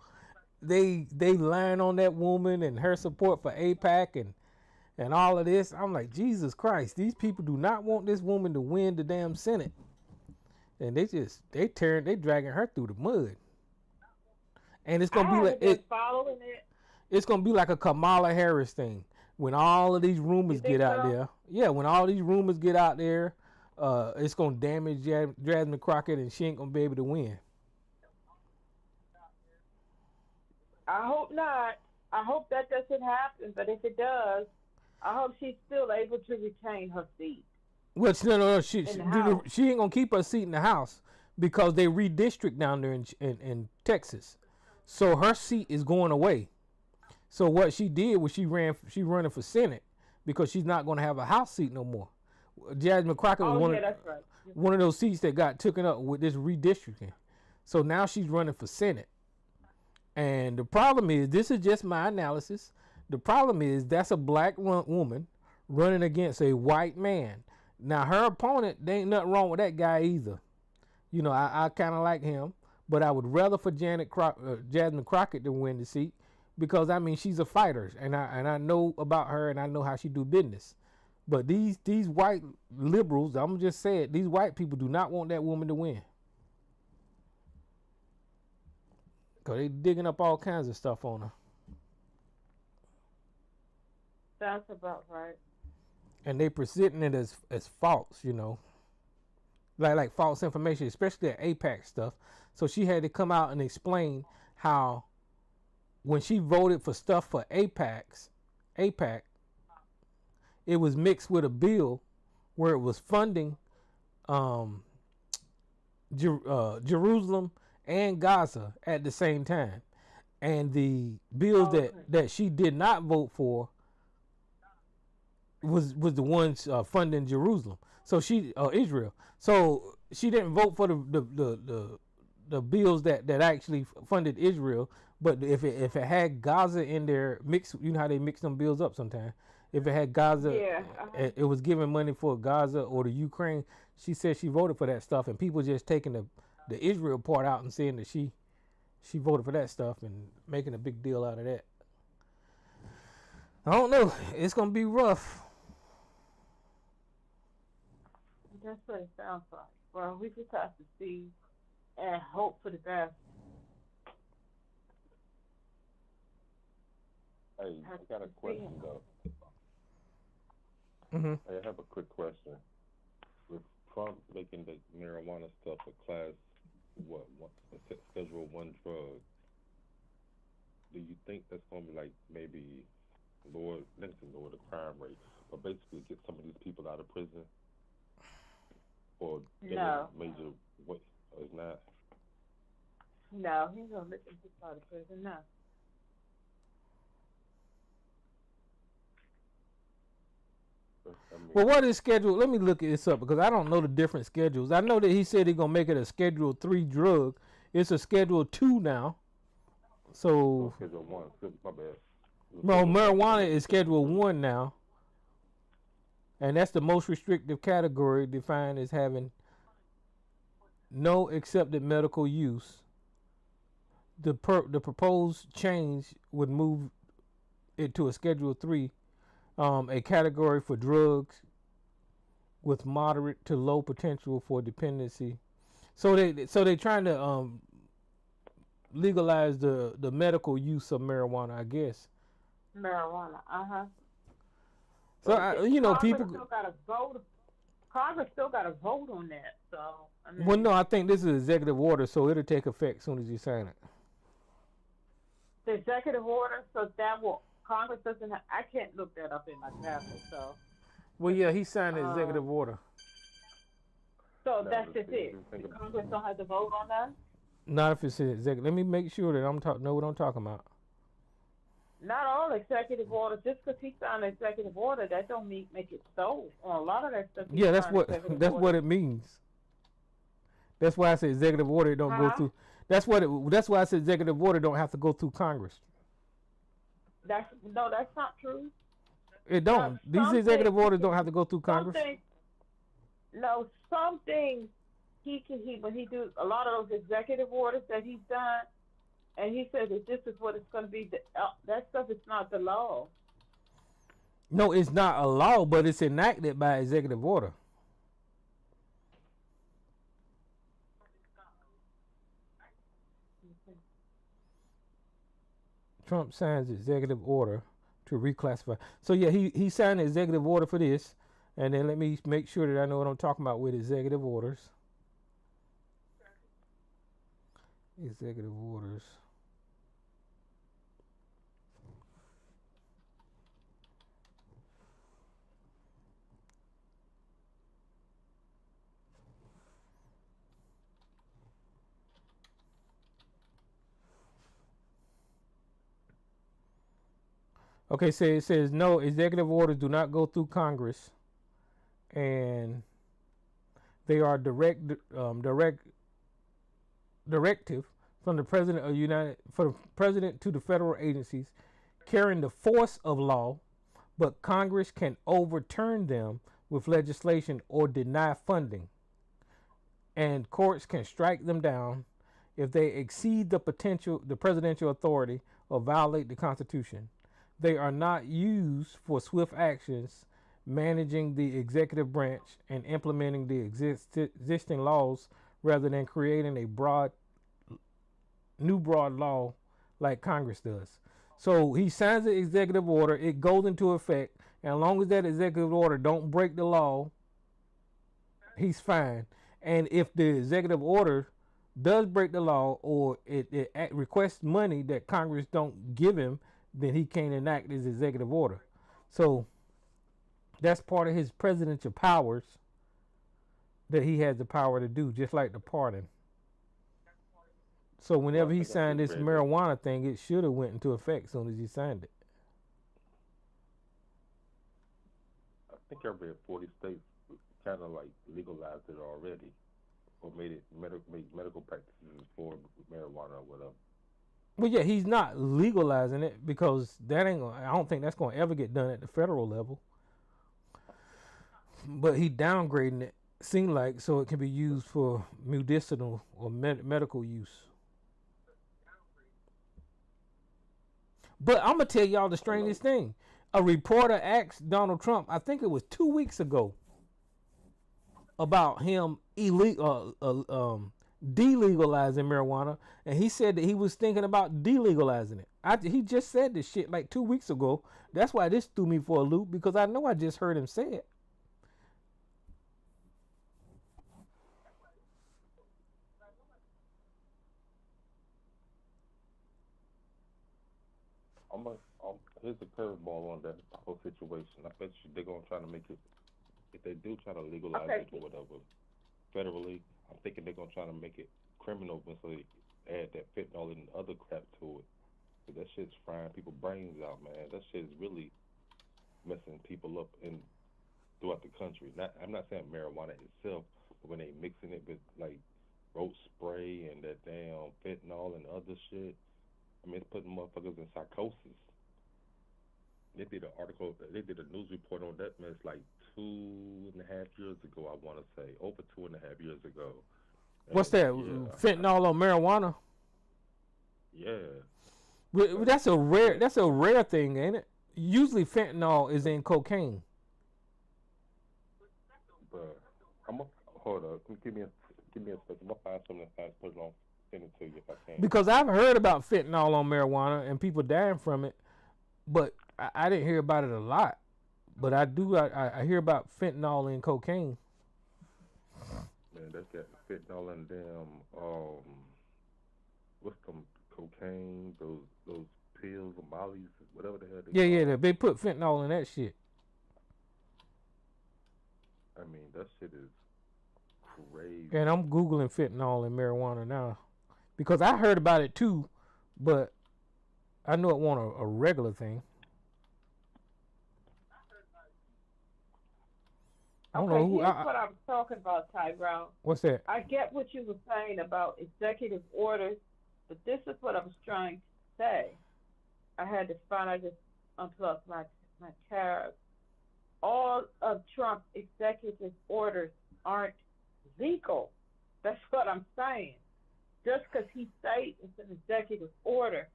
They lying on that woman and her support for APAC and all of this. I'm like, Jesus Christ, these people do not want this woman to win the damn Senate. And they dragging her through the mud. And it's gonna be I like haven't been following it. it's gonna be like a Kamala Harris thing. When all of these You rumors get think out so? there, yeah, when all these rumors get out there, it's gonna damage Jasmine Crockett, and she ain't gonna be able to win. I hope not. I hope that doesn't happen. But if it does, I hope she's still able to retain her seat Well, no, she, in she the House. she ain't gonna keep her seat in the House because they redistrict down there in Texas, so her seat is going away. So what she did was she running for Senate because she's not gonna have a House seat no more. Jasmine Crockett was Oh yeah, that's right. You're one right. of those seats that got taken up with this redistricting. So now she's running for Senate. And the problem is, this is just my analysis. The problem is that's a black woman running against a white man. Now her opponent, there ain't nothing wrong with that guy either. You know, I kind of like him, but I would rather for Jasmine Crockett to win the seat because I mean she's a fighter, and I know about her, and I know how she do business. But these white liberals, I'm just saying, these white people do not want that woman to win because they digging up all kinds of stuff on her, Sounds about right. and they presenting it as false. You know, like false information, especially that APAC stuff. So she had to come out and explain how when she voted for stuff for APAC, it was mixed with a bill where it was funding um, Jerusalem and Gaza at the same time, and the bills Oh, okay. that she did not vote for was the ones funding Jerusalem. So she Israel. So she didn't vote for the bills that actually funded Israel. But if it had Gaza in there, mix, you know how they mix them bills up sometimes. If it had Gaza, Yeah. it was giving money for Gaza or the Ukraine. She said she voted for that stuff, and people just taking the Israel part out and saying that she voted for that stuff and making a big deal out of that. I don't know. It's gonna be rough. That's what it sounds like. Well, we just have to see and hope for the best. Hey, I got a question though. Mm-hmm. Hey, I have a quick question. With Trump making the marijuana stuff a class, a Schedule 1 drug, do you think that's going to be like maybe lower, not to lower the crime rate, but basically get some of these people out of prison? Or get No. a major, what, or it's not? No, he's gonna let them people out of prison. No. I mean, Well, what is schedule? Let me look this up because I don't know the different schedules. I know that he said he's gonna make it a Schedule 3 drug. It's a Schedule 2 now. So Schedule 1, my bad. no, marijuana is Schedule 1 now, and that's the most restrictive category, defined as having no accepted medical use. The proposed change would move it to a Schedule 3, a category for drugs with moderate to low potential for dependency. So they're trying to legalize the medical use of marijuana, I guess. Marijuana. So Congress people. still got to vote. Congress still got to vote on that. So I mean, Well, no, I think this is an executive order, so it'll take effect as soon as you sign it. the executive order, so that will Congress doesn't. I can't look that up in my tablet. So. Well, yeah, he signed the executive order. So that's just it. Congress don't have to vote on that. Not if it's an executive. Let me make sure that know what I'm talking about. Not all executive orders. Just because he signed an executive order, that don't make it so. On a lot of that stuff. Yeah, that's what it means. That's why I said executive order don't go through. That's why I said executive order don't have to go through Congress. That's not true. It don't. These executive orders don't have to go through Congress. Some things when he do a lot of those executive orders that he's done, and he says that this is what it's going to be. That stuff is not the law. No, it's not a law, but it's enacted by executive order. Trump signs executive order to reclassify. So yeah, he signed the executive order for this, and then let me make sure that I know what I'm talking about with executive orders. Executive orders. Okay, so it says no, executive orders do not go through Congress, and they are directive from the president to the federal agencies carrying the force of law, but Congress can overturn them with legislation or deny funding, and courts can strike them down if they exceed the presidential authority or violate the Constitution. They are not used for swift actions, managing the executive branch and implementing the existing laws rather than creating a new broad law like Congress does. So he signs the executive order, it goes into effect, and as long as that executive order don't break the law, he's fine. And if the executive order does break the law or it requests money that Congress don't give him, then he can't enact his executive order. So that's part of his presidential powers that he has the power to do, just like the pardon. So whenever he signed this marijuana thing, it should have went into effect as soon as he signed it. I think every 40 states kind of like legalized it already, or made medical practices for marijuana or whatever. Well, yeah, he's not legalizing it because I don't think that's going to ever get done at the federal level. But he downgrading it seem like, so it can be used for medicinal or medical use. But I'm gonna tell y'all the strangest thing. A reporter asked Donald Trump, I think it was 2 weeks ago, about him delegalizing marijuana, and he said that he was thinking about delegalizing it. He just said this shit like 2 weeks ago. That's why this threw me for a loop, because I know I just heard him say it. Here's the curveball on that whole situation. I bet you they're gonna try to make it. If they do try to legalize it or whatever, federally, I'm thinking they're gonna try to make it criminal, so they add that fentanyl and other crap to it. But that shit's frying people's brains out, man. That shit is really messing people up throughout the country. I'm not saying marijuana itself, but when they mixing it with like roach spray and that damn fentanyl and other shit, I mean, it's putting motherfuckers in psychosis. They did an article, they did a news report on that mess like 2.5 years ago, I want to say, over 2.5 years ago. What's that? Yeah, fentanyl on marijuana? Yeah. That's a rare thing, ain't it? Usually fentanyl is in cocaine. But hold up. Give me a second. I'm gonna find something fast, put it on, send it to you if I can. Because I've heard about fentanyl on marijuana and people dying from it, but I didn't hear about it a lot. But I hear about fentanyl in cocaine. Man, that's got fentanyl and damn what's them cocaine, those pills or mollies, whatever the hell Yeah, they put fentanyl in that shit. I mean, that shit is crazy. And I'm Googling fentanyl and marijuana now, because I heard about it too, but I know it wasn't a regular thing. Here's what I was talking about, Tyrone. What's that? I get what you were saying about executive orders, but this is what I was trying to say. I had to just unplug my tab. All of Trump's executive orders aren't legal. That's what I'm saying. Just because he says it's an executive order,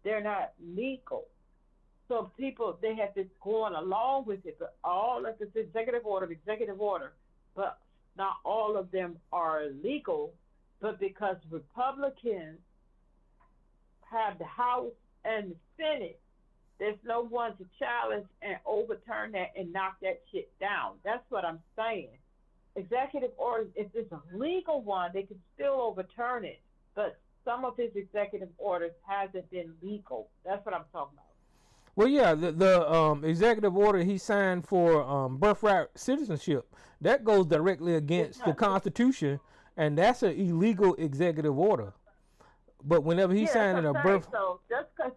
they're not legal. So people, they have been going along with it, but all of this executive order, but not all of them are legal. But because Republicans have the House and the Senate, there's no one to challenge and overturn that and knock that shit down. That's what I'm saying. Executive orders, if it's a legal one, they can still overturn it. But some of his executive orders hasn't been legal. That's what I'm talking about. Well, yeah, the executive order he signed for birthright citizenship, that goes directly against the Constitution, and that's an illegal executive order. But whenever he's signing a so just because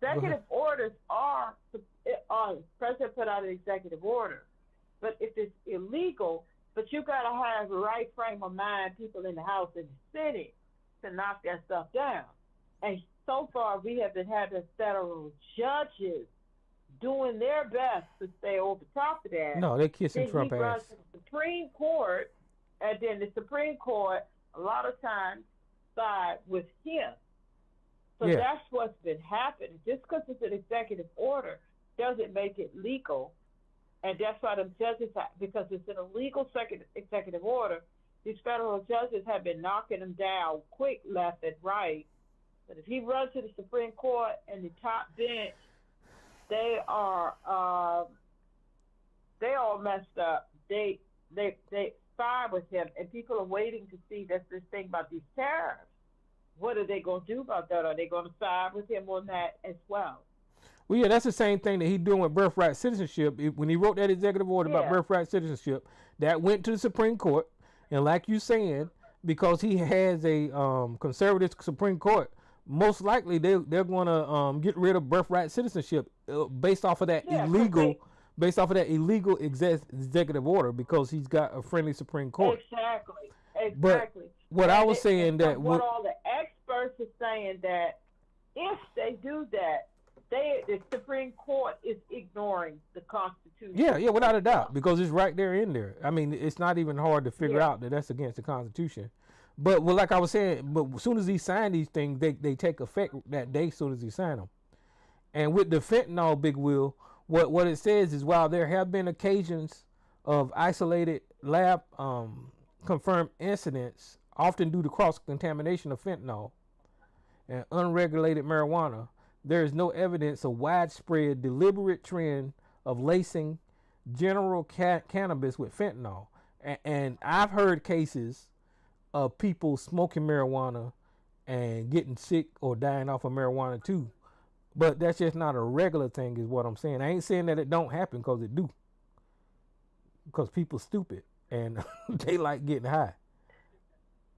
executive orders are president put out an executive order, but if it's illegal, but you got to have the right frame of mind, people in the House and the Senate, to knock that stuff down. And so far, we have been having federal judges doing their best to stay over top of that. No, they're kissing Trump ass. ass. To the Supreme Court, and then the Supreme Court, a lot of times, side with him. So that's what's been happening. Just because it's an executive order doesn't make it legal. And that's why the judges, because it's an illegal executive order, these federal judges have been knocking them down quick, left and right. But if he runs to the Supreme Court and the top bench, they are all messed up. They side with him, and people are waiting to see this thing about these tariffs. What are they going to do about that? Are they going to side with him on that as well? Well, yeah, that's the same thing that he's doing with birthright citizenship. When he wrote that executive order about birthright citizenship, that went to the Supreme Court, and like you saying, because he has a conservative Supreme Court, most likely they're going to get rid of birthright citizenship based off of that illegal executive order, because he's got a friendly Supreme Court. Exactly. But what I was saying that what all the experts are saying that if they do that, the Supreme Court is ignoring the Constitution. Yeah, without a doubt, because it's right there in there. I mean, it's not even hard to figure out that that's against the Constitution. But well, like I was saying, but as soon as he signed these things, they take effect that day. As soon as he signed them, and with the fentanyl, Big Will, what it says is while there have been occasions of isolated lab confirmed incidents, often due to cross contamination of fentanyl and unregulated marijuana, there is no evidence of widespread deliberate trend of lacing general cannabis with fentanyl. And I've heard cases of people smoking marijuana and getting sick or dying off of marijuana too. But that's just not a regular thing is what I'm saying. I ain't saying that it don't happen, because it do. Because people stupid and they like getting high.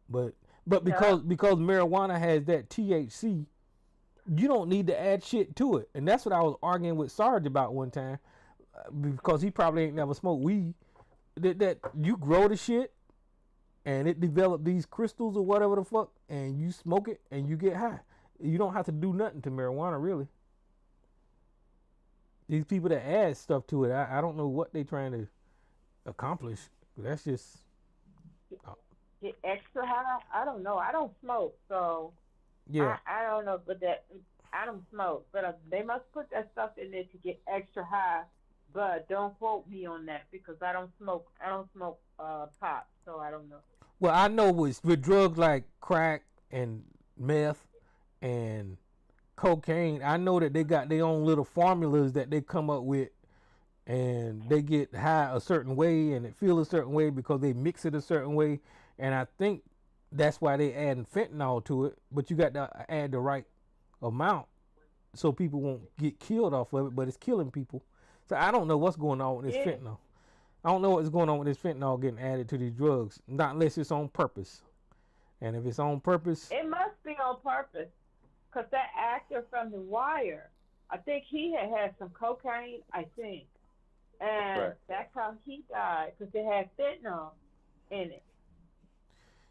But because marijuana has that THC, you don't need to add shit to it. And that's what I was arguing with Sarge about one time, because he probably ain't never smoked weed. That you grow the shit and it develop these crystals or whatever the fuck, and you smoke it and you get high. You don't have to do nothing to marijuana, really. These people that add stuff to it, I don't know what they trying to accomplish. That's just get extra high. I don't know. I don't smoke, so yeah. I don't know, but that I don't smoke. But they must put that stuff in there to get extra high. But don't quote me on that, because I don't smoke. I don't smoke pot, so I don't know. Well, I know with drugs like crack and meth and cocaine, I know that they got their own little formulas that they come up with, and they get high a certain way and it feel a certain way because they mix it a certain way. And I think that's why they adding fentanyl to it. But you got to add the right amount so people won't get killed off of it, but it's killing people. So I don't know what's going on with this fentanyl. I don't know what's going on with this fentanyl getting added to these drugs, not unless it's on purpose. And if it's on purpose, it must be on purpose, because that actor from The Wire, I think he had some cocaine, I think, and that's how he died, because it had fentanyl in it.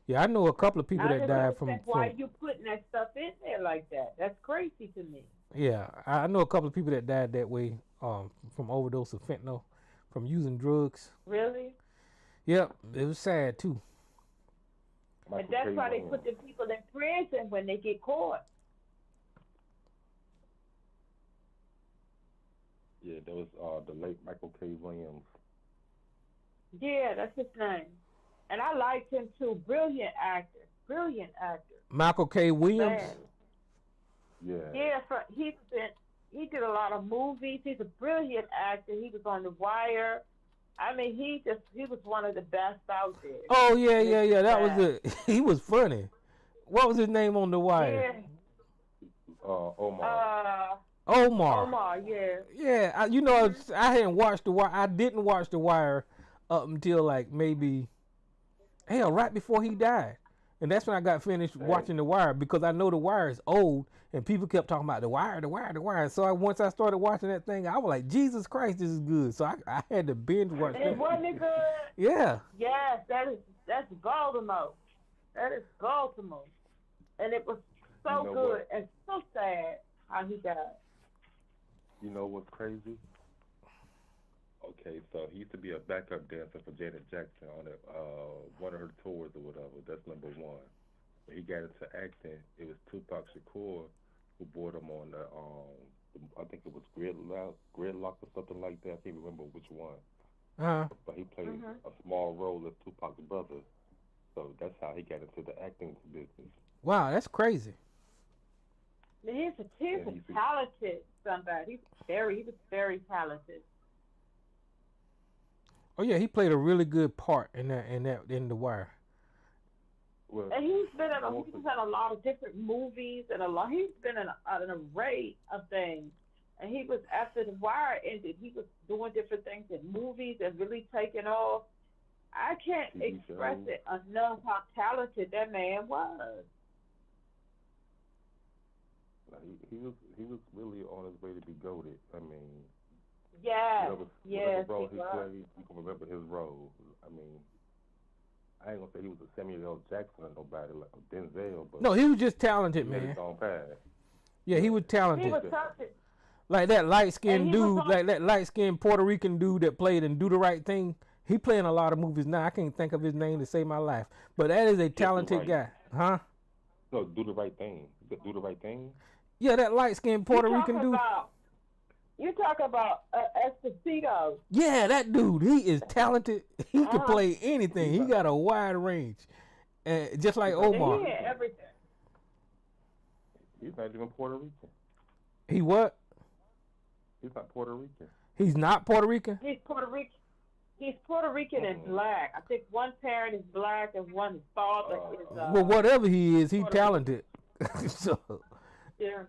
Yeah, I know a couple of people that died from. Why are you putting that stuff in there like that? That's crazy to me. Yeah, I know a couple of people that died that way from overdose of fentanyl, from using drugs. Really? Yep, it was sad too. And that's why they put the people in prison when they get caught. Yeah, that was the late Michael K. Williams. Yeah, that's his name. And I liked him too. Brilliant actor. Michael K. Williams? Man. Yeah. Yeah, he did a lot of movies. He's a brilliant actor. He was on The Wire. I mean, he was one of the best out there. Oh yeah. That was it. He was funny. What was his name on The Wire? Yeah. Omar. Omar, yeah. Yeah, I hadn't watched The Wire. I didn't watch The Wire up until like maybe, right before he died. And that's when I got finished watching The Wire, because I know The Wire is old and people kept talking about The Wire. So once I started watching that thing, I was like, Jesus Christ, this is good. So I had to binge watch that. Wasn't it good? Yeah. Yes, that's Baltimore. That is Baltimore. And it was so good what? and so sad how he died. You know what's crazy? Okay, so he used to be a backup dancer for Janet Jackson on one of her tours or whatever. That's number one. When he got into acting, it was Tupac Shakur who brought him on I think it was Gridlock or something like that. I can't remember which one. But he played a small role as Tupac's brother. So that's how he got into the acting business. Wow, that's crazy. He's a talented somebody. He was very talented. Oh yeah, he played a really good part in The Wire. Well, and he's been in a lot of different movies he's been in an array of things. And he was, after The Wire ended, he was doing different things in movies and really taking off. I can't express it enough how talented that man was. He was really on his way to be goated. I mean, whatever role he played, you can remember his role. I mean, I ain't gonna say he was a Samuel L. Jackson or nobody like Denzel, but no, he was just talented, man. His own path. Yeah, he was talented. He was talented. Like that light And skinned he was dude, on. like that light skinned Puerto Rican dude that played in Do the Right Thing. He playing a lot of movies now. I can't think of his name to save my life. But that is a Just do talented right. guy. Huh? No, do the right thing. You said do the right thing. Yeah, that light skinned You Puerto talk Rican dude. about you talk about Esposito. Yeah, that dude. He is talented. He can Uh-huh. play anything. He got a wide range. Just like He's not And Omar. he had everything. He's not even Puerto Rican. He what? He's not Puerto Rican. He's not Puerto Rican? He's Puerto Rican. He's Puerto Rican and black. I think one parent is black and one father is. Well, whatever he is, he Puerto talented. So, Yeah.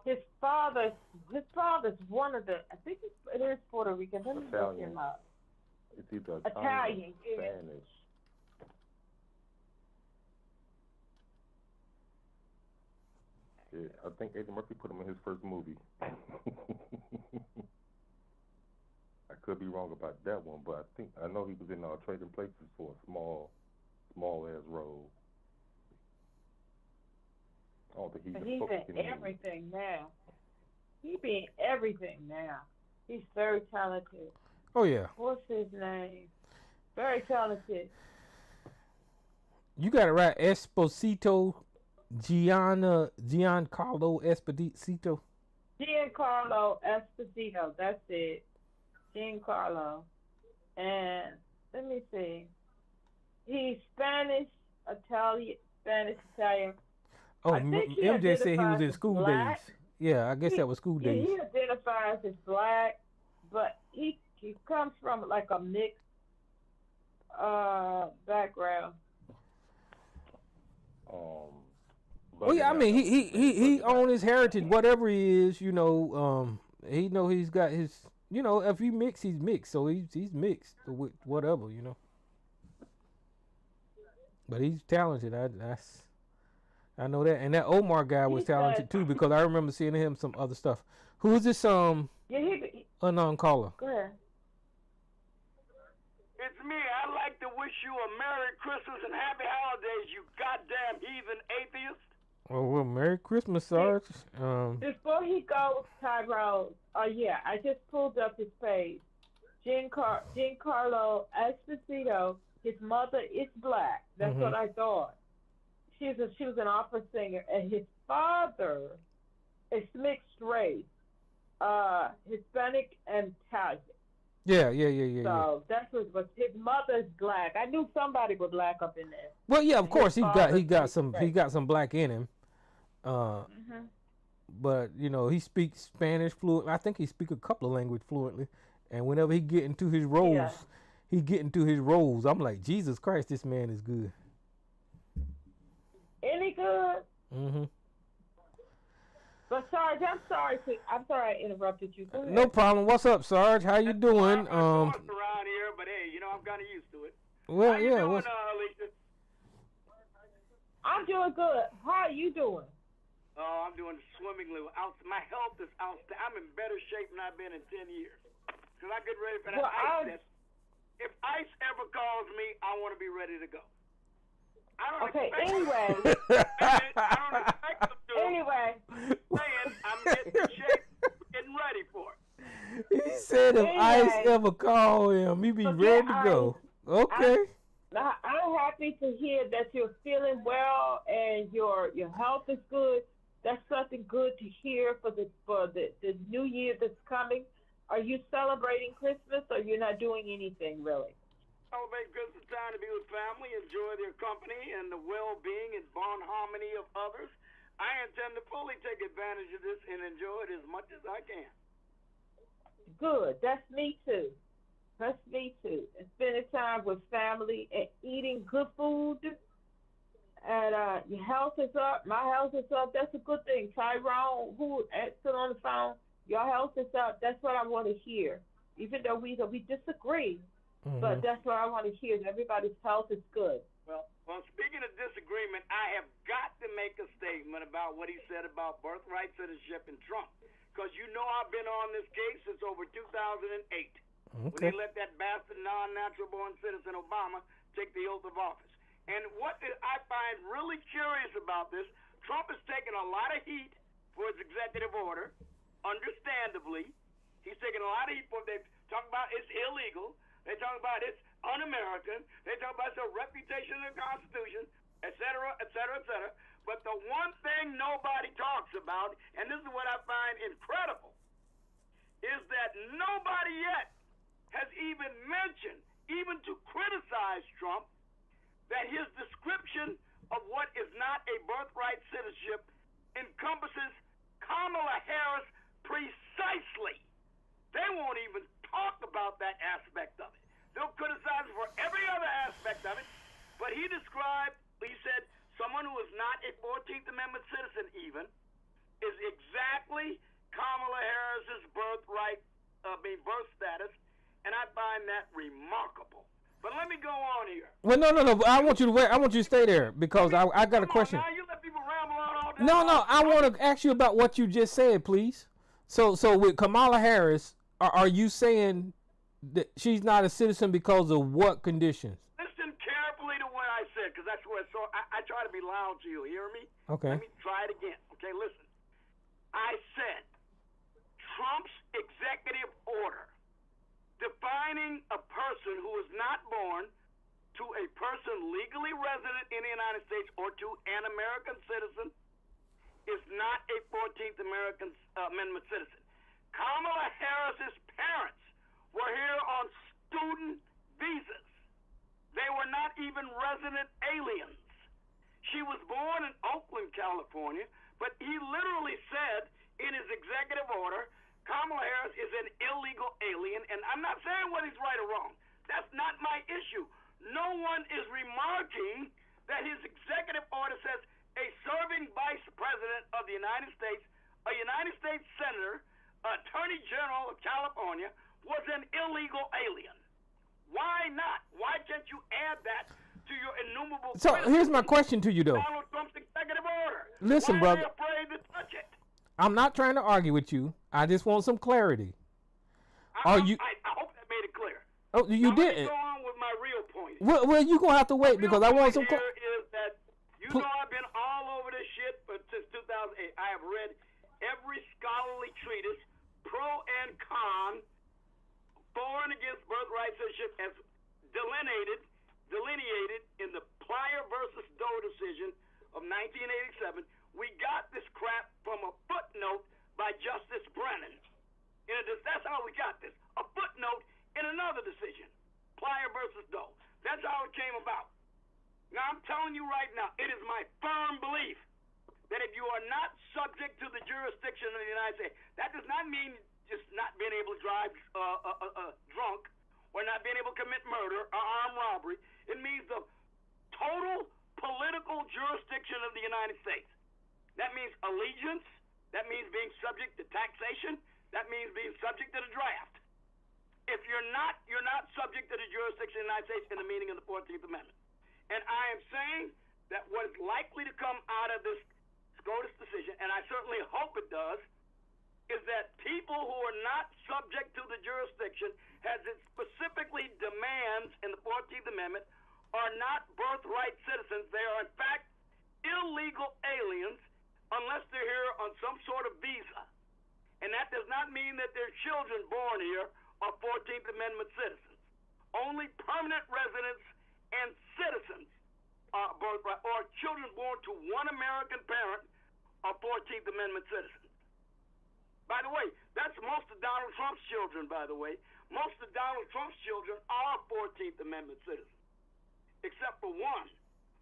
His father's one of the. I think it is Puerto Rican. Let me look Italian. him up. It's either Italian, yeah. Spanish. Yeah, I think Eddie Murphy put him in his first movie. I could be wrong about that one, but I know he was in Trading Places for a small ass role. I don't think he But even he's spoke in any movie. everything now. He be in everything now. He's very talented. oh yeah. What's his name? Very talented. You got it right. Esposito. Giancarlo Esposito. Giancarlo Esposito. That's it. Giancarlo. And let me see. He's Spanish, Italian. Oh, I think he MJ said he was identifies in as school black. days. Yeah, I guess that was school days. He identifies as black, but he comes from like a mixed background. Oh yeah, I mean he own his heritage, whatever he is, you know. He know he's got his, you know, if he mix, he's mixed, so he's mixed with whatever, you know. But he's talented. I know that, and that Omar guy was talented too because I remember seeing him some other stuff. Who is this unknown caller? Go ahead. It's me. I'd like to wish you a Merry Christmas and Happy Holidays, you goddamn heathen atheist. Oh well, Merry Christmas, Sarge. Before he goes, Tyrone. Yeah, I just pulled up his page. Giancarlo Esposito. His mother is black. That's what I thought. She was an opera singer, and his father is mixed race, Hispanic and Italian. Yeah. So that's what his mother's black. I knew somebody was black up in there. Well, yeah, of course he got some black in him. But you know he speaks Spanish fluent. I think he speaks a couple of languages fluently. And whenever he get into his roles, I'm like, Jesus Christ, this man is good. Any good? Mm-hmm. But Sarge, I'm sorry I interrupted you. Go ahead. No problem. What's up, Sarge? How you doing? Around here, but hey, you know I'm kind of used to it. Well, How you doing, what's... Alicia? I'm doing good. How are you doing? Oh, I'm doing swimmingly. My health is outstanding. I'm in better shape than I've been in 10 years. Because I get ready for that ice test. If ice ever calls me, I want to be ready to go. I don't expect them to. Anyway. Saying I'm getting in shape, getting ready for it. He said if ice ever call him, he be ready to go. Okay. I'm happy to hear that you're feeling well and your health is good. That's something good to hear for the new year that's coming. Are you celebrating Christmas, or you're not doing anything really? Celebrate Christmas time to be with family, enjoy their company, and the well-being and bond harmony of others. I intend to fully take advantage of this and enjoy it as much as I can. Good. That's me too. And spending time with family and eating good food. And your health is up. My health is up. That's a good thing. Tyrone, who is still on the phone, your health is up. That's what I want to hear. Even though we disagree, but that's what I want to hear. Everybody's health is good. Well, speaking of disagreement, I have got to make a statement about what he said about birthright citizenship and Trump. Because you know I've been on this case since over 2008. When they let that bastard non-natural born citizen Obama take the oath of office. And what I find really curious about this, Trump is taking a lot of heat for his executive order, understandably. He's taking a lot of heat for it. They talk about it's illegal. They talk about it's un-American. They talk about it's a reputation in the Constitution, et cetera, et cetera, et cetera. But the one thing nobody talks about, and this is what I find incredible, is that nobody yet has even mentioned, even to criticize Trump, that his description of what is not a birthright citizenship encompasses Kamala Harris precisely. They won't even talk about that aspect of it. They'll criticize her for every other aspect of it, but he said, someone who is not a 14th Amendment citizen even is exactly Kamala Harris's birth status, and I find that remarkable. But let me go on here. Well, no. I want you to wait. I want you to stay there because I got a question. Now you let people ramble on all day. No. I want to ask you about what you just said, please. So with Kamala Harris, are you saying that she's not a citizen because of what conditions? Listen carefully to what I said, because that's where I try to be loud to you. Hear me? Okay. Let me try it again. Okay, listen. I said Trump's executive order defining a person who is not born to a person legally resident in the United States or to an American citizen is not a 14th Amendment citizen. Kamala Harris's parents were here on student visas. They were not even resident aliens. She was born in Oakland, California, but he literally said in his executive order, Kamala Harris is an illegal alien, and I'm not saying whether he's right or wrong. That's not my issue. No one is remarking that his executive order says a serving vice president of the United States, a United States senator, attorney general of California, was an illegal alien. Why not? Why can't you add that to your innumerable? So here's my question to you, though. Donald Trump's executive order. Listen, Why brother. are they afraid to touch it? I'm not trying to argue with you. I just want some clarity. I hope that made it clear. Oh, you now, didn't. Let me go on with my real point. Well, you're going to have to wait because I want some clarity. Is that you know I've been all over this shit since 2008. I have read every scholarly treatise, pro and con, for and against birthright citizenship, as delineated in the Plyer versus Doe decision of 1987. We got this crap from a footnote by Justice Brennan. That's how we got this. A footnote in another decision, Plyer versus Doe. That's how it came about. Now, I'm telling you right now, it is my firm belief that if you are not subject to the jurisdiction of the United States, that does not mean just not being able to drive drunk or not being able to commit murder or armed robbery. It means the total political jurisdiction of the United States. That means allegiance. That means being subject to taxation. That means being subject to the draft. If you're not subject to the jurisdiction of the United States in the meaning of the 14th Amendment. And I am saying that what is likely to come out of this SCOTUS decision, and I certainly hope it does, is that people who are not subject to the jurisdiction, as it specifically demands in the 14th Amendment, are not birthright citizens. They are, in fact, illegal aliens unless they're here on some sort of visa. And that does not mean that their children born here are 14th Amendment citizens. Only permanent residents and citizens are birthright, or children born to one American parent are 14th Amendment citizens. By the way, that's most of Donald Trump's children, by the way. Most of Donald Trump's children are 14th Amendment citizens, except for one.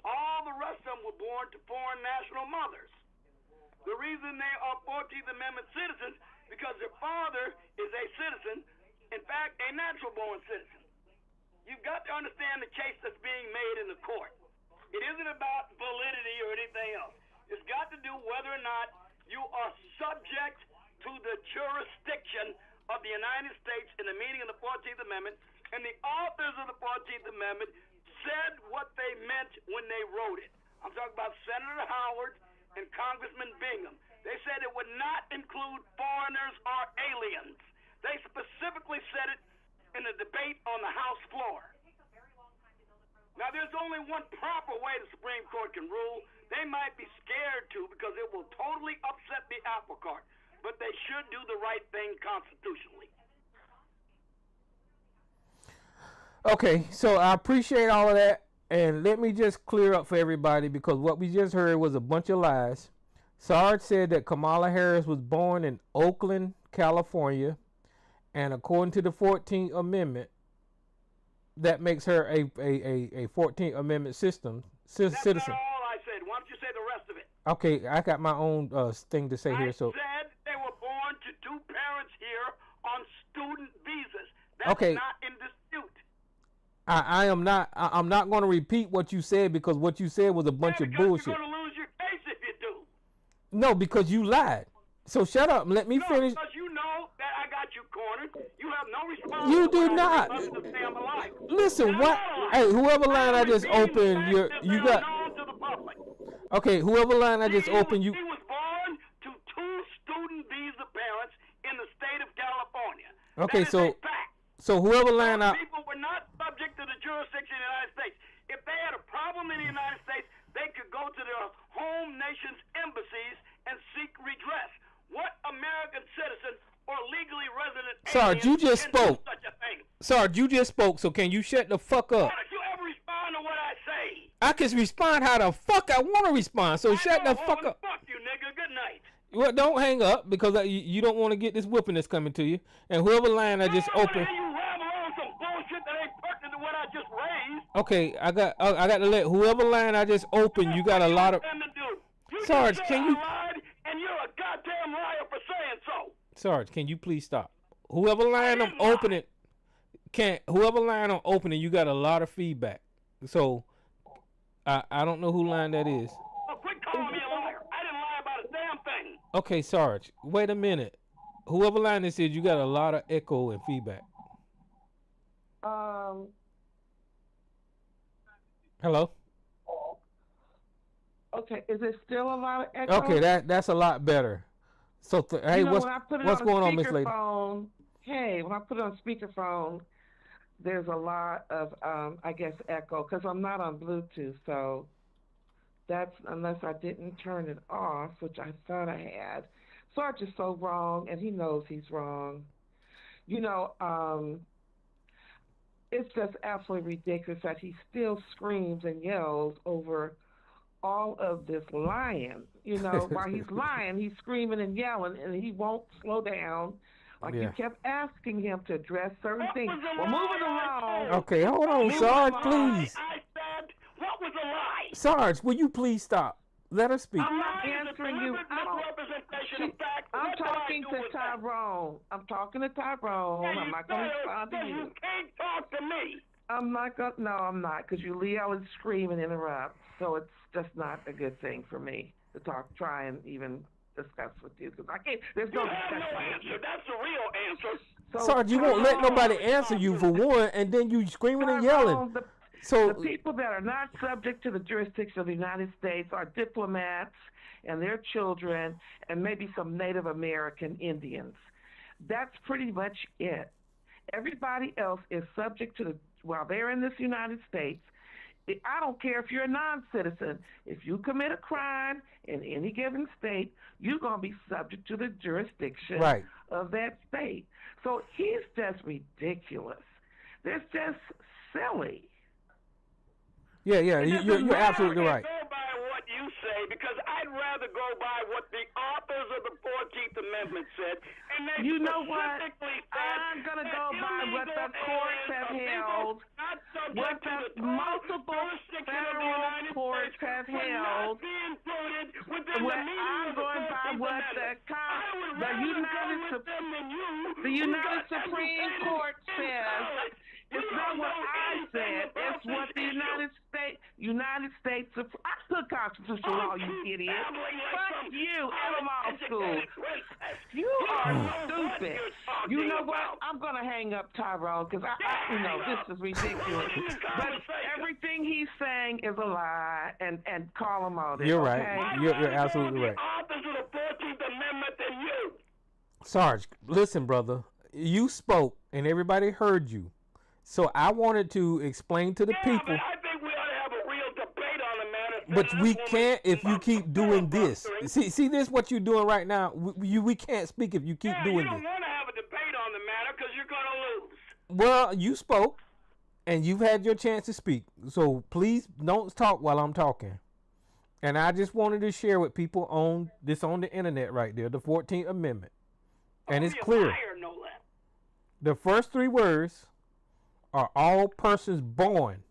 All the rest of them were born to foreign national mothers. The reason they are 14th Amendment citizens because their father is a citizen, in fact, a natural-born citizen. You've got to understand the case that's being made in the court. It isn't about validity or anything else. It's got to do whether or not you are subject to the jurisdiction of the United States in the meaning of the 14th Amendment, and the authors of the 14th Amendment said what they meant when they wrote it. I'm talking about Senator Howard and Congressman Bingham. They said it would not include foreigners or aliens. They specifically said it in the debate on the House floor. Now, there's only one proper way the Supreme Court can rule, They might be scared to because it will totally upset the apple cart. But they should do the right thing constitutionally. Okay, so I appreciate all of that. And let me just clear up for everybody because what we just heard was a bunch of lies. Sarge said that Kamala Harris was born in Oakland, California. And according to the 14th Amendment, that makes her a 14th Amendment citizen. That's not all I said. Why don't you say the rest of it? Okay, I got my own thing to say here. So I said they were born to two parents here on student visas. That's okay. not in dispute. I am not. I'm not going to repeat what you said because what you said was a bunch of bullshit. You're going to lose your case if you do. No, because you lied. So shut up and let me finish. Because you know that I got you cornered. You have no response. You do not. Listen, what? Hey, whoever line I just opened, you got. Okay, whoever line I just opened, you. He was born to two student visa parents in the state of California. Okay, that is a fact. So whoever line I. People were not subject to the jurisdiction of the United States. If they had a problem in the United States, they could go to their home nation's embassies and seek redress. What American citizen or legally resident Sarge, you just spoke. Such a thing? Sarge, you just spoke, so can you shut the fuck up? Why don't you ever respond to what I say? I can respond how the fuck I want to respond, so shut the fuck up. Fuck you, nigga. Good night. Well, don't hang up because you don't want to get this whooping that's coming to you. And whoever line I just opened. Okay, I got to let whoever line I just opened. You got a lot of. Sarge, can you? And you're a goddamn liar for saying so. Sarge, can you please stop? Whoever line I'm opening, whoever line I'm opening, you got a lot of feedback. So, I don't know who line that is. Well, quit calling me a liar. I didn't lie about a damn thing. Okay, Sarge, wait a minute. Whoever line this is, you got a lot of echo and feedback. Hello? Okay, is it still a lot of echo? Okay, that's a lot better. So, hey, what's going on, Miss Lady? Hey, when I put it on speakerphone, there's a lot of, I guess, echo because I'm not on Bluetooth. So that's unless I didn't turn it off, which I thought I had. Sarge is so wrong, and he knows he's wrong. You know, it's just absolutely ridiculous that he still screams and yells over all of this lying. You know, while he's lying, he's screaming and yelling, and he won't slow down. Like you kept asking him to address certain things. Well, moving along. Okay, hold on, Sarge, please. I said, what was a lie? Sarge, will you please stop? Let her speak. I'm not answering you. I'm talking to Tyrone. I'm talking to Tyrone. I'm not going to respond to you. You can't talk to me. I'm not going to. No, I'm not, because you yell and scream and interrupt. So it's just not a good thing for me to try and even discuss with you, because I can't. There's no discussion. No answer. That's the real answer. So, Sarge, you won't let nobody answer you for one, and then you screaming and yelling. The people that are not subject to the jurisdiction of the United States are diplomats and their children and maybe some Native American Indians. That's pretty much it. Everybody else is subject to while they're in this United States. I don't care if you're a non-citizen. If you commit a crime in any given state, you're going to be subject to the jurisdiction of that state. So he's just ridiculous. That's just silly. Yeah, you're absolutely right. Go by what you say, because I'd rather go by what the authors of the 14th Amendment said. And they you know what? I'm going to go by what the courts have held, what the multiple federal courts have held. I'm going by what the United Supreme Court says. It's not what I said. It's what the United States. I took constitutional law, you idiot. Fuck you, law school. You are stupid. You know what? I'm gonna hang up Tyrone because this is ridiculous. But everything he's saying is a lie, and call him on it. You're okay? right. You're absolutely right. Authors of the 14th Amendment than you. Sarge, listen, brother. You spoke, and everybody heard you. So I wanted to explain to the people. But I think we ought to have a real debate on the matter But we can't if you keep doing this. See this what you're doing right now. We can't speak if you keep doing you don't this. want to have a debate on the matter because you're going to lose. Well, you spoke, and you've had your chance to speak. So please don't talk while I'm talking. And I just wanted to share with people on the internet right there, the 14th Amendment. And it's clear. Liar, no less. The first 3 words are all persons born.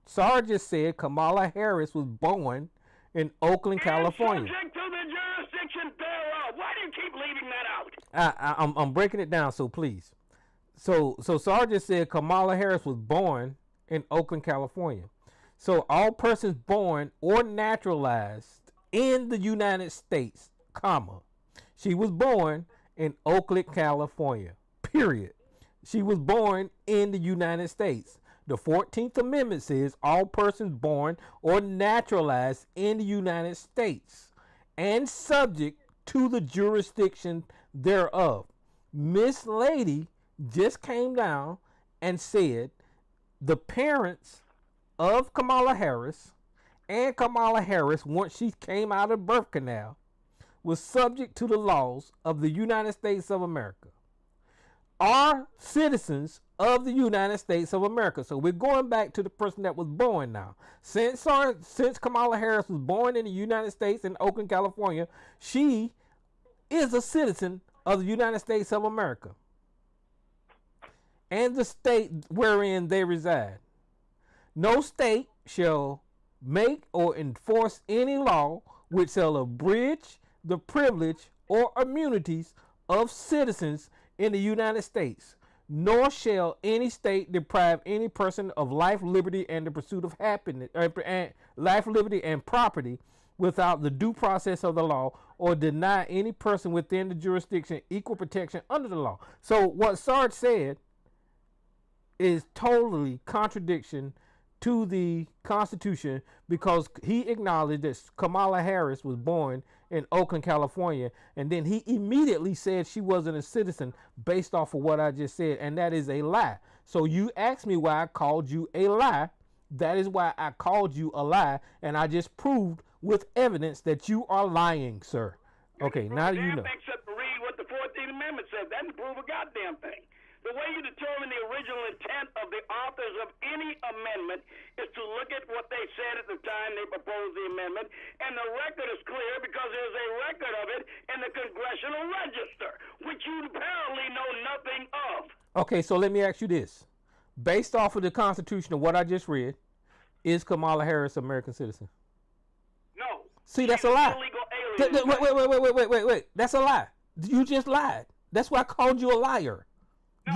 Sarge just said Kamala Harris was born in Oakland, California. Subject to the jurisdiction thereof. Why do you keep leaving that out? I'm breaking it down, so please. So Sarge just said Kamala Harris was born in Oakland, California. So all persons born or naturalized in the United States, comma. She was born in Oakland, California, period. She was born in the United States. The 14th Amendment says all persons born or naturalized in the United States and subject to the jurisdiction thereof. Miss Lady just came down and said the parents of Kamala Harris and Kamala Harris, once she came out of birth canal, was subject to the laws of the United States of America, are citizens of the United States of America. So we're going back to the person that was born now. Since Kamala Harris was born in the United States in Oakland, California, she is a citizen of the United States of America and the state wherein they reside. No state shall make or enforce any law which shall abridge the privilege or immunities of citizens in the United States, nor shall any state deprive any person of life, liberty, and the pursuit of happiness, life, liberty, and property without the due process of the law, or deny any person within the jurisdiction equal protection under the law. So what Sarge said is totally contradiction to the Constitution, because he acknowledged that Kamala Harris was born in Oakland, California, and then he immediately said she wasn't a citizen based off of what I just said, and that is a lie. So you asked me why I called you a lie. That is why I called you a lie, and I just proved with evidence that you are lying, sir. Okay, now you know. Except to read what the 14th Amendment says. That doesn't prove a goddamn thing. The way you determine the original intent of the authors of any amendment is to look at what they said at the time they proposed the amendment, and the record is clear because there's a record of it in the Congressional Register, which you apparently know nothing of. Okay, so let me ask you this. Based off of the Constitution of what I just read, is Kamala Harris an American citizen? No. See, that's a lie. Wait. That's a lie. You just lied. That's why I called you a liar.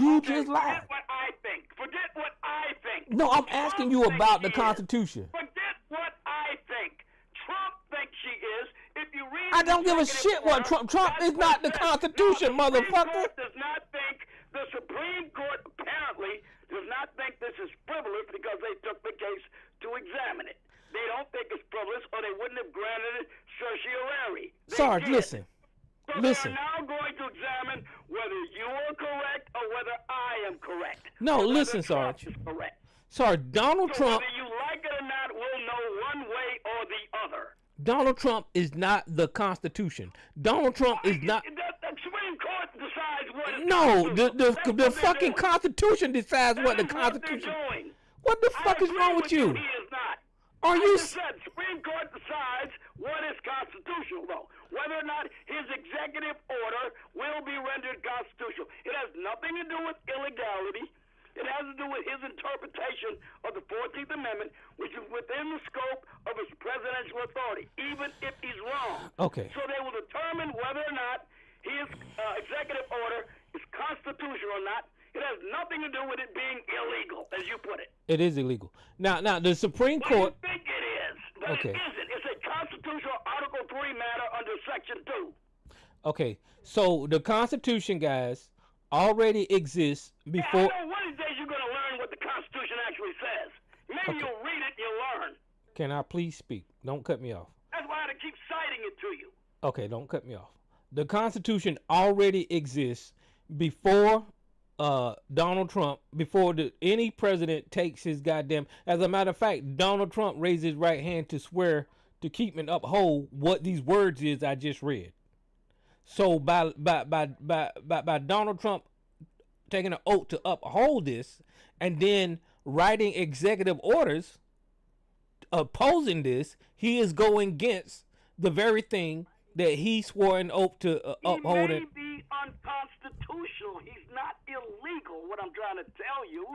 You just lied. Forget what I think. Forget what I think. No, I'm asking you about the Constitution. Forget what I think. Trump thinks she is. If you read, I don't give a shit what Trump is not the Constitution, motherfucker. Does not think the Supreme Court apparently does not think this is frivolous because they took the case to examine it. They don't think it's frivolous, or they wouldn't have granted it certiorari. Sarge, listen. So Listen. they are now going to examine whether you are correct or whether I am correct. No, listen, Sarge. Sarge, Donald Trump. Whether you like it or not, we'll know one way or the other. Donald Trump is not the Constitution. Donald Trump is not. The Supreme Court decides what is No, the fucking Constitution decides what the Constitution. What the fuck is wrong with you? He is not. Are you? Said Supreme Court decides what is constitutional, though. Whether or not his executive order will be rendered constitutional. It has nothing to do with illegality. It has to do with his interpretation of the 14th Amendment, which is within the scope of his presidential authority, even if he's wrong. Okay. So they will determine whether or not his executive order is constitutional or not. It has nothing to do with it being illegal, as you put it. It is illegal. Now, the Supreme Court. You think it is, but okay. It isn't. It's a constitutional Article 3 matter under Section 2. Okay, so the Constitution, guys, already exists before. I know one of these days you're going to learn what the Constitution actually says. Maybe you'll read it, you'll learn. Can I please speak? Don't cut me off. That's why I had to keep citing it to you. Okay, don't cut me off. The Constitution already exists before Donald Trump before any president takes his goddamn. As a matter of fact, Donald Trump raised his right hand to swear to keep and uphold what these words is I just read. So by Donald Trump taking an oath to uphold this and then writing executive orders opposing this, he is going against the very thing that he swore an oath to uphold. He may be unconstitutional. He's not illegal. What I'm trying to tell you.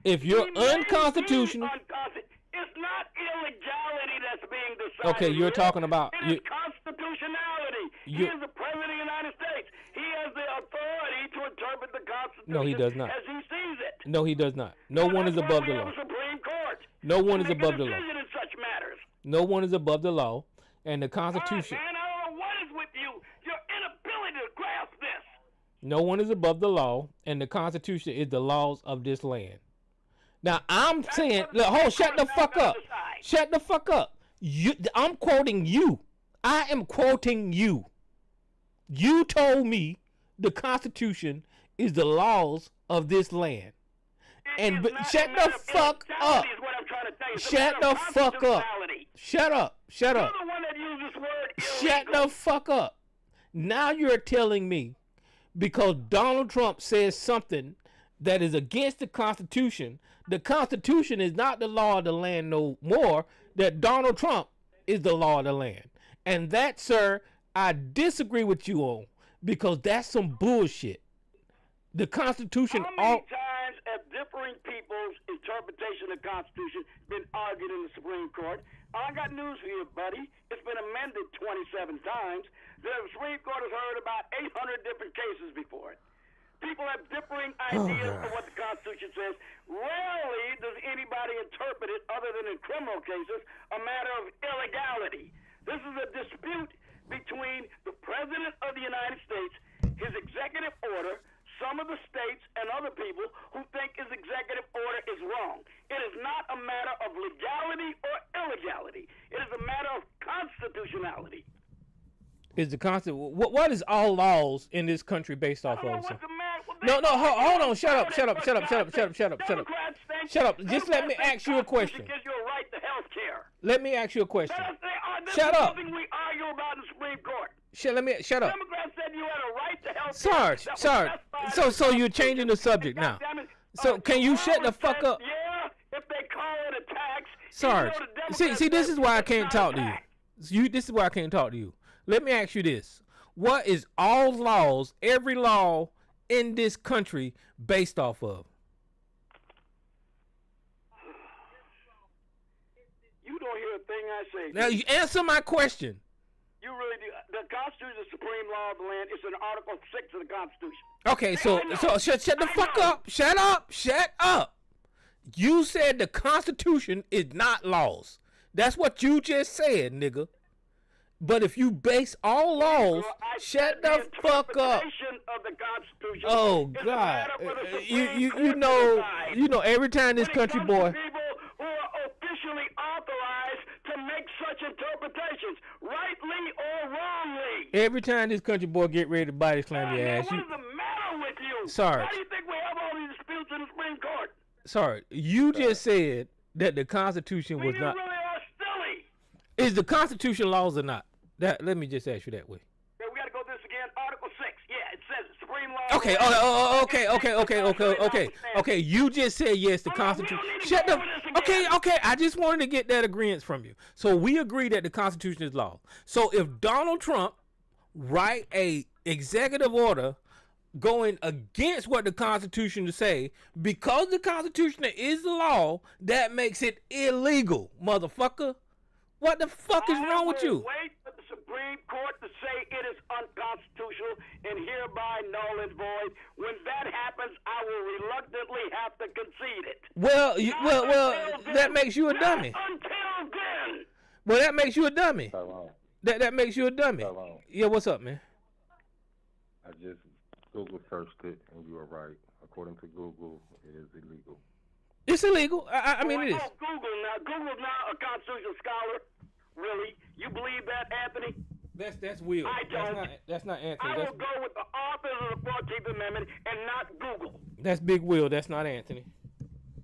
If you're unconstitutional, it's not illegality that's being decided. Okay, you're talking about it is constitutionality. He is the president of the United States. He has the authority to interpret the Constitution. No, he does not. As he sees it. No, he does not. No one is above the law. Supreme Court. No one is above the law. In such matters. No one is above the law, and the Constitution. All right, man, I don't know what is with you. Your inability to grasp this. No one is above the law, and the Constitution is the laws of this land. Now I'm saying, look, shut the fuck up. Shut the fuck up. I'm quoting you. I am quoting you. You told me the Constitution is the laws of this land. And shut the fuck up. Shut the fuck up. Shut up. Shut up. Shut the fuck up. Now you're telling me because Donald Trump says something that is against the Constitution is not the law of the land no more, that Donald Trump is the law of the land. And that, sir, I disagree with you on, because that's some bullshit. The Constitution... How many times have differing people's interpretation of the Constitution been argued in the Supreme Court? I got news for you, buddy. It's been amended 27 times. The Supreme Court has heard about 800 different cases before it. People have differing ideas of what the Constitution says. Rarely does anybody interpret it, other than in criminal cases, a matter of illegality. This is a dispute between the President of the United States, his executive order, some of the states, and other people who think his executive order is wrong. It is not a matter of legality or illegality. It is a matter of constitutionality. Is the what is all laws in this country based off of? No, hold on. Shut up. Just let me ask you a question. Gives you a right to health care. Let me ask you a question. Shut up. This is something we argue about in the Supreme Court. Shut up. Democrats said you had a right to health care. Sarge. So you're changing the subject now. So can you shut the fuck up? Yeah, if they call it a tax. Sarge. See, this is why I can't talk to you. This is why I can't talk to you. Let me ask you this. What is all laws, every law in this country based off of? You don't hear a thing I say. Now, you answer my question. You really do. The Constitution is the supreme law of the land. It's in Article 6 of the Constitution. Okay, so shut the fuck up. Shut up. You said the Constitution is not laws. That's what you just said, nigga. But if you base all laws, shut the fuck up. Of the Constitution oh God, you know every time this country boy. People who are officially authorized to make such interpretations, rightly or wrongly. Every time this country boy get ready to body slam your ass. What is the matter with you? Sorry. Why do you think we have all these disputes in the Supreme Court? Sorry, you just said that the Constitution was not. You really are silly. Is the Constitution laws or not? Let me just ask you that way. Yeah, we got to go this again. Article 6. Yeah, it says supreme law. Okay. You just said yes. The Constitution. Shut up. Okay. I just wanted to get that agreement from you. So we agree that the Constitution is law. So if Donald Trump write a executive order going against what the Constitution say, because the Constitution is the law, that makes it illegal, motherfucker. What the fuck is wrong with you? Wait for the Supreme Court to say it is unconstitutional and hereby null and void. When that happens, I will reluctantly have to concede it. Well, that makes you a dummy. Until then. Well, that makes you a dummy. That makes you a dummy. Yeah, what's up, man? I just Google searched it, and you are right. According to Google, it is illegal. It's illegal. I mean, it is. Google's not a constitutional scholar. Really? You believe that, Anthony? That's Will. I don't. That's not Anthony. I will go with the authors of the 14th Amendment and not Google. That's Big Will. That's not Anthony.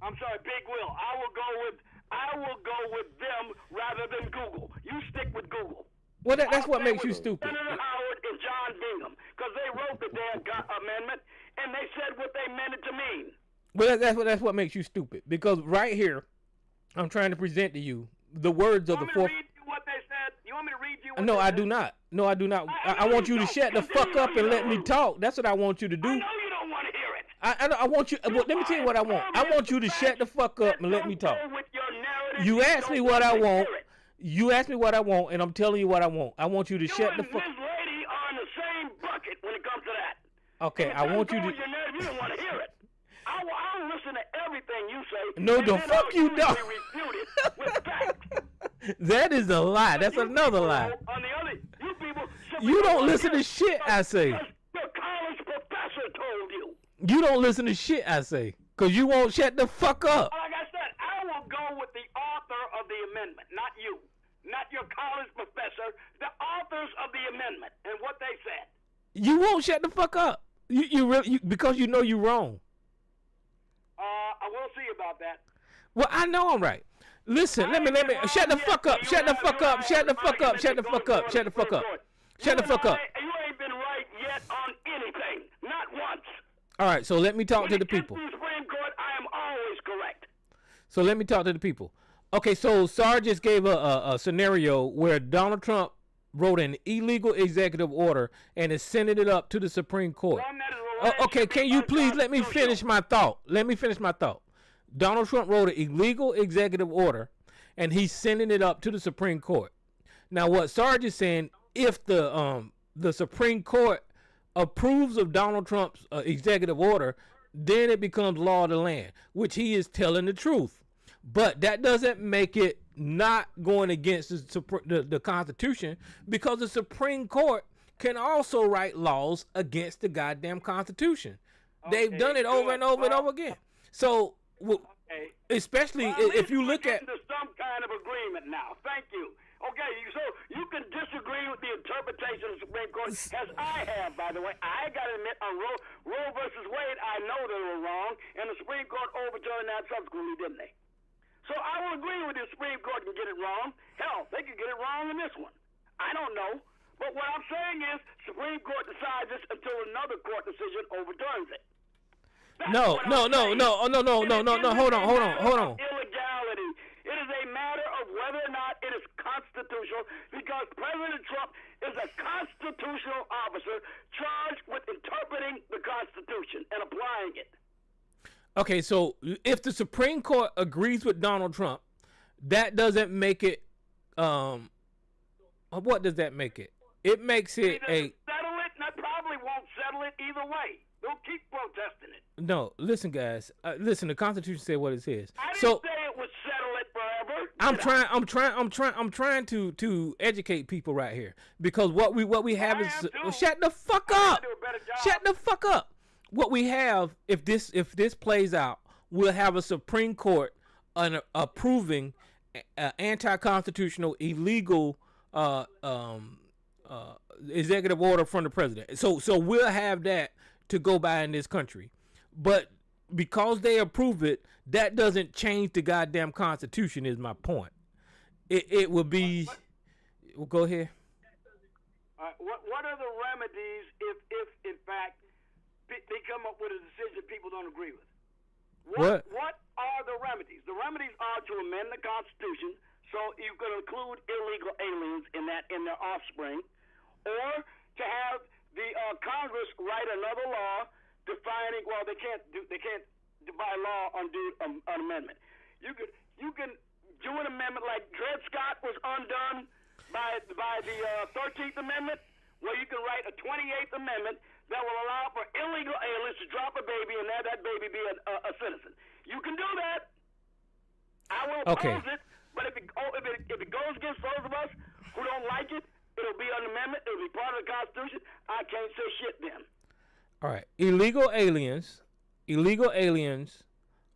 I'm sorry, Big Will. I will go with them rather than Google. You stick with Google. Well, that's what makes you stupid. Senator Howard and John Bingham, because they wrote the damn amendment and they said what they meant it to mean. Well, that's what makes you stupid. Because right here, I'm trying to present to you the words of the fourth. You want me to read you what they said? You want me to read you what No, they I said? do not. No, I do not. I want you to shut the fuck up and let me talk. That's what I want you to do. I know you don't want to hear it. I want you. Well, let me tell you what I want. I want you to shut the fuck up and let me talk. You asked me what I want. You asked me what I want, and I'm telling you what I want. I want you to shut the fuck. You and this lady are in the same bucket when it comes to that. Okay, I want you to. You don't want to hear it. I'll listen to everything you say. No, the fuck you don't. Refute it with facts. That is a lie. That's another lie. On the other, you people. You don't listen to shit I say. The college professor told you. You don't listen to shit I say, cause you won't shut the fuck up. Like I said, I will go with the author of the amendment, not you, not your college professor. The authors of the amendment and what they said. You won't shut the fuck up. You really because you know you're wrong. I will see about that. Well, I know I'm right. Listen, let me shut the fuck up. Shut the fuck up. Shut the fuck up. Shut the fuck up. Shut the fuck up. Shut the fuck up. You ain't been right yet on anything, not once. All right, so let me talk to the people. In the Supreme Court, I am always correct. So let me talk to the people. Okay, so Sarge just gave a scenario where Donald Trump wrote an illegal executive order and is sending it up to the Supreme Court. Okay, can you please let me finish my thought? Let me finish my thought. Donald Trump wrote an illegal executive order and he's sending it up to the Supreme Court. Now, what Sarge is saying, if the Supreme Court approves of Donald Trump's executive order, then it becomes law of the land, which he is telling the truth. But that doesn't make it not going against the Constitution, because the Supreme Court can also write laws against the goddamn Constitution. Okay, they've done it over and over and over again. So, especially if you look at some kind of agreement now. Thank you. Okay, so you can disagree with the interpretation of the Supreme Court, as I have, by the way. I got to admit, on Roe versus Wade, I know they were wrong, and the Supreme Court overturned that subsequently, didn't they? So I will agree with the Supreme Court can get it wrong. Hell, they could get it wrong in this one. I don't know. But what I'm saying is, Supreme Court decides this until another court decision overturns it. No. Hold on. Illegality. It is a matter of whether or not it is constitutional, because President Trump is a constitutional officer charged with interpreting the Constitution and applying it. Okay, so if the Supreme Court agrees with Donald Trump, that doesn't make it. What does that make it? It makes it a. Settle it, and I probably won't settle it either way. They'll keep protesting it. No, listen, guys. Listen, the Constitution said what it says. I didn't say it would settle it forever. I'm trying to educate people right here, because what we have is shut the fuck up. Shut the fuck up. What we have, if this plays out, we'll have a Supreme Court approving anti-constitutional, illegal executive order from the president. So we'll have that to go by in this country. But because they approve it, that doesn't change the goddamn Constitution, is my point. It will be. Well, go ahead. What are the remedies if in fact they come up with a decision people don't agree with? What are the remedies? The remedies are to amend the Constitution so you can include illegal aliens in their offspring, or to have the Congress write another law defining. Well, they can't by law undo an amendment. You can do an amendment like Dred Scott was undone by the 13th Amendment, where you can write a 28th Amendment that will allow for illegal aliens to drop a baby and have that baby be a citizen. You can do that. I will oppose it, but if it goes against those of us who don't like it, it'll be an amendment. It'll be part of the Constitution. I can't say shit then. All right. Illegal aliens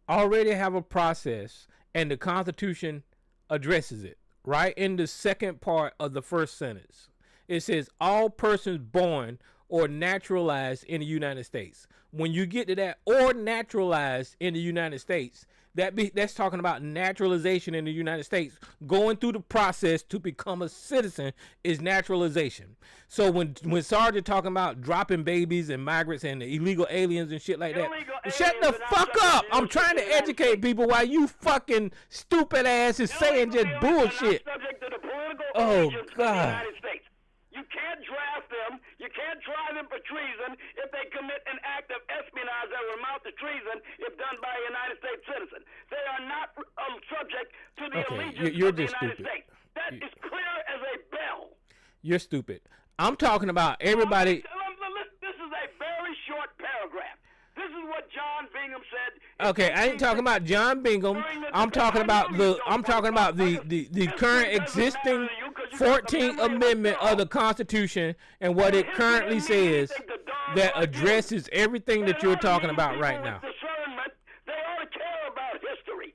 already have a process, and the Constitution addresses it. Right in the second part of the first sentence, it says all persons born or naturalized in the United States. When you get to that or naturalized in the United States, that's talking about naturalization in the United States. Going through the process to become a citizen is naturalization. So when Sergeant talking about dropping babies and migrants and illegal aliens and shit like that, shut the fuck up. I'm trying to educate people while you fucking stupid ass is saying just bullshit. Oh God. You can't draft them. You can't try them for treason if they commit an act of espionage that will amount to treason if done by a United States citizen. They are not subject to the allegiance of the United States. That is clear as a bell. You're stupid. I'm talking about everybody. This is a very short paragraph. This is what John Bingham said. Okay, I ain't talking about John Bingham. I'm talking about the current existing 14th Amendment of the Constitution and what it currently says that addresses everything that you're talking about right now. They ought to care about history.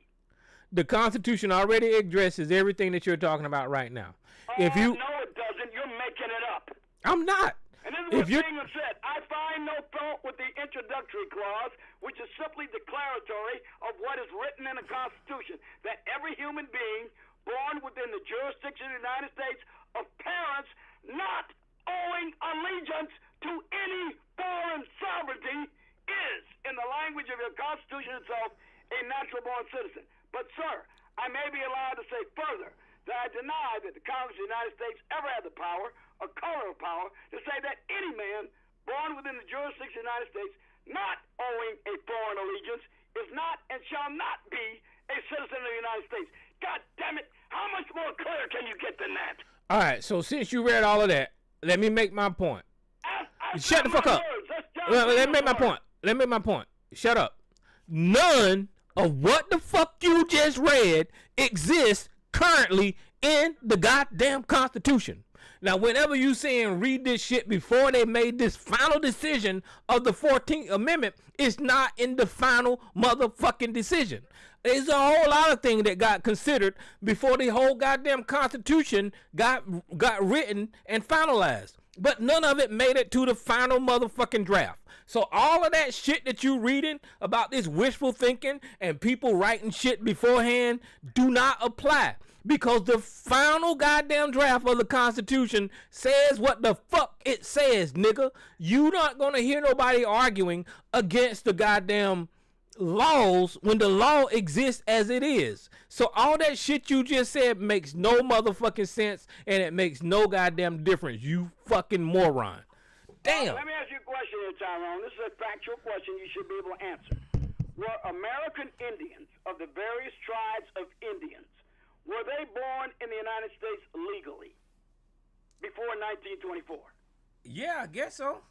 The Constitution already addresses everything that you're talking about right now. No, it doesn't. You're making it up. I'm not. And this is what Bingham said. I find no fault with the introductory clause, which is simply declaratory of what is written in the Constitution, that every human being born within the jurisdiction of the United States of parents not owing allegiance to any foreign sovereignty is, in the language of your Constitution itself, a natural-born citizen. But, sir, I may be allowed to say further that I deny that the Congress of the United States ever had the power or color of power to say that any man born within the jurisdiction of the United States not owing a foreign allegiance is not and shall not be a citizen of the United States. God damn it, how much more clear can you get than that? All right, so since you read all of that, let me make my point. Shut the fuck up. Let me make my point. Let me make my point. Shut up. None of what the fuck you just read exists currently in the goddamn Constitution. Now, whenever you saying read this shit before they made this final decision of the 14th Amendment, it's not in the final motherfucking decision. There's a whole lot of things that got considered before the whole goddamn Constitution got written and finalized. But none of it made it to the final motherfucking draft. So all of that shit that you reading about this wishful thinking and people writing shit beforehand do not apply. Because the final goddamn draft of the Constitution says what the fuck it says, nigga. You not gonna hear nobody arguing against the goddamn laws when the law exists as it is. So all that shit you just said makes no motherfucking sense, and it makes no goddamn difference. You fucking moron. Damn. Let me ask you a question here, Tyrone. This is a factual question you should be able to answer. Were American Indians of the various tribes of Indians, were they born in the United States legally before 1924? Yeah, I guess so.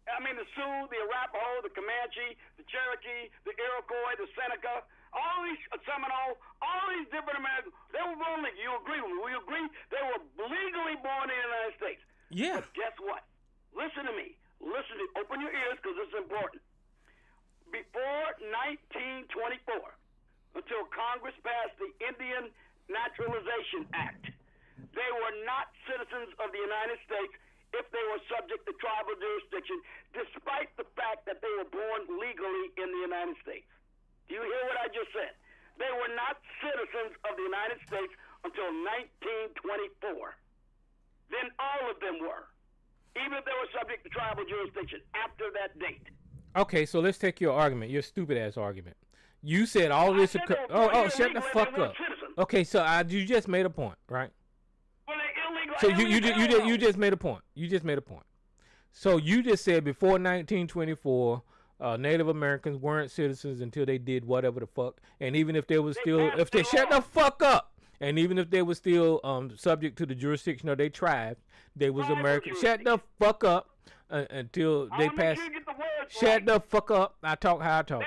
I mean, the Sioux, the Arapaho, the Comanche, the Cherokee, the Iroquois, the Seneca, all these Seminole, all these different Americans, they were born legally. You agree with me? We agree they were legally born in the United States. Yeah. But guess what? Listen to me. Open your ears because this is important. Before 1924, until Congress passed the Indian Naturalization Act, they were not citizens of the United States if they were subject to tribal jurisdiction, despite the fact that they were born legally in the United States. Do you hear what I just said? They were not citizens of the United States until 1924. Then all of them were, even if they were subject to tribal jurisdiction after that date. Okay, so let's take your argument, your stupid ass argument. You said all this. Shut the fuck up. Okay, so you just made a point, right? Well, illegal. So you just made a point. You just made a point. So you just said before 1924, Native Americans weren't citizens until they did whatever the fuck, and even if they were still, if they shut the fuck up, and even if they were still subject to the jurisdiction of their tribe, they was American. Shut the fuck up until they passed. Shut the fuck up. I talk how I talk.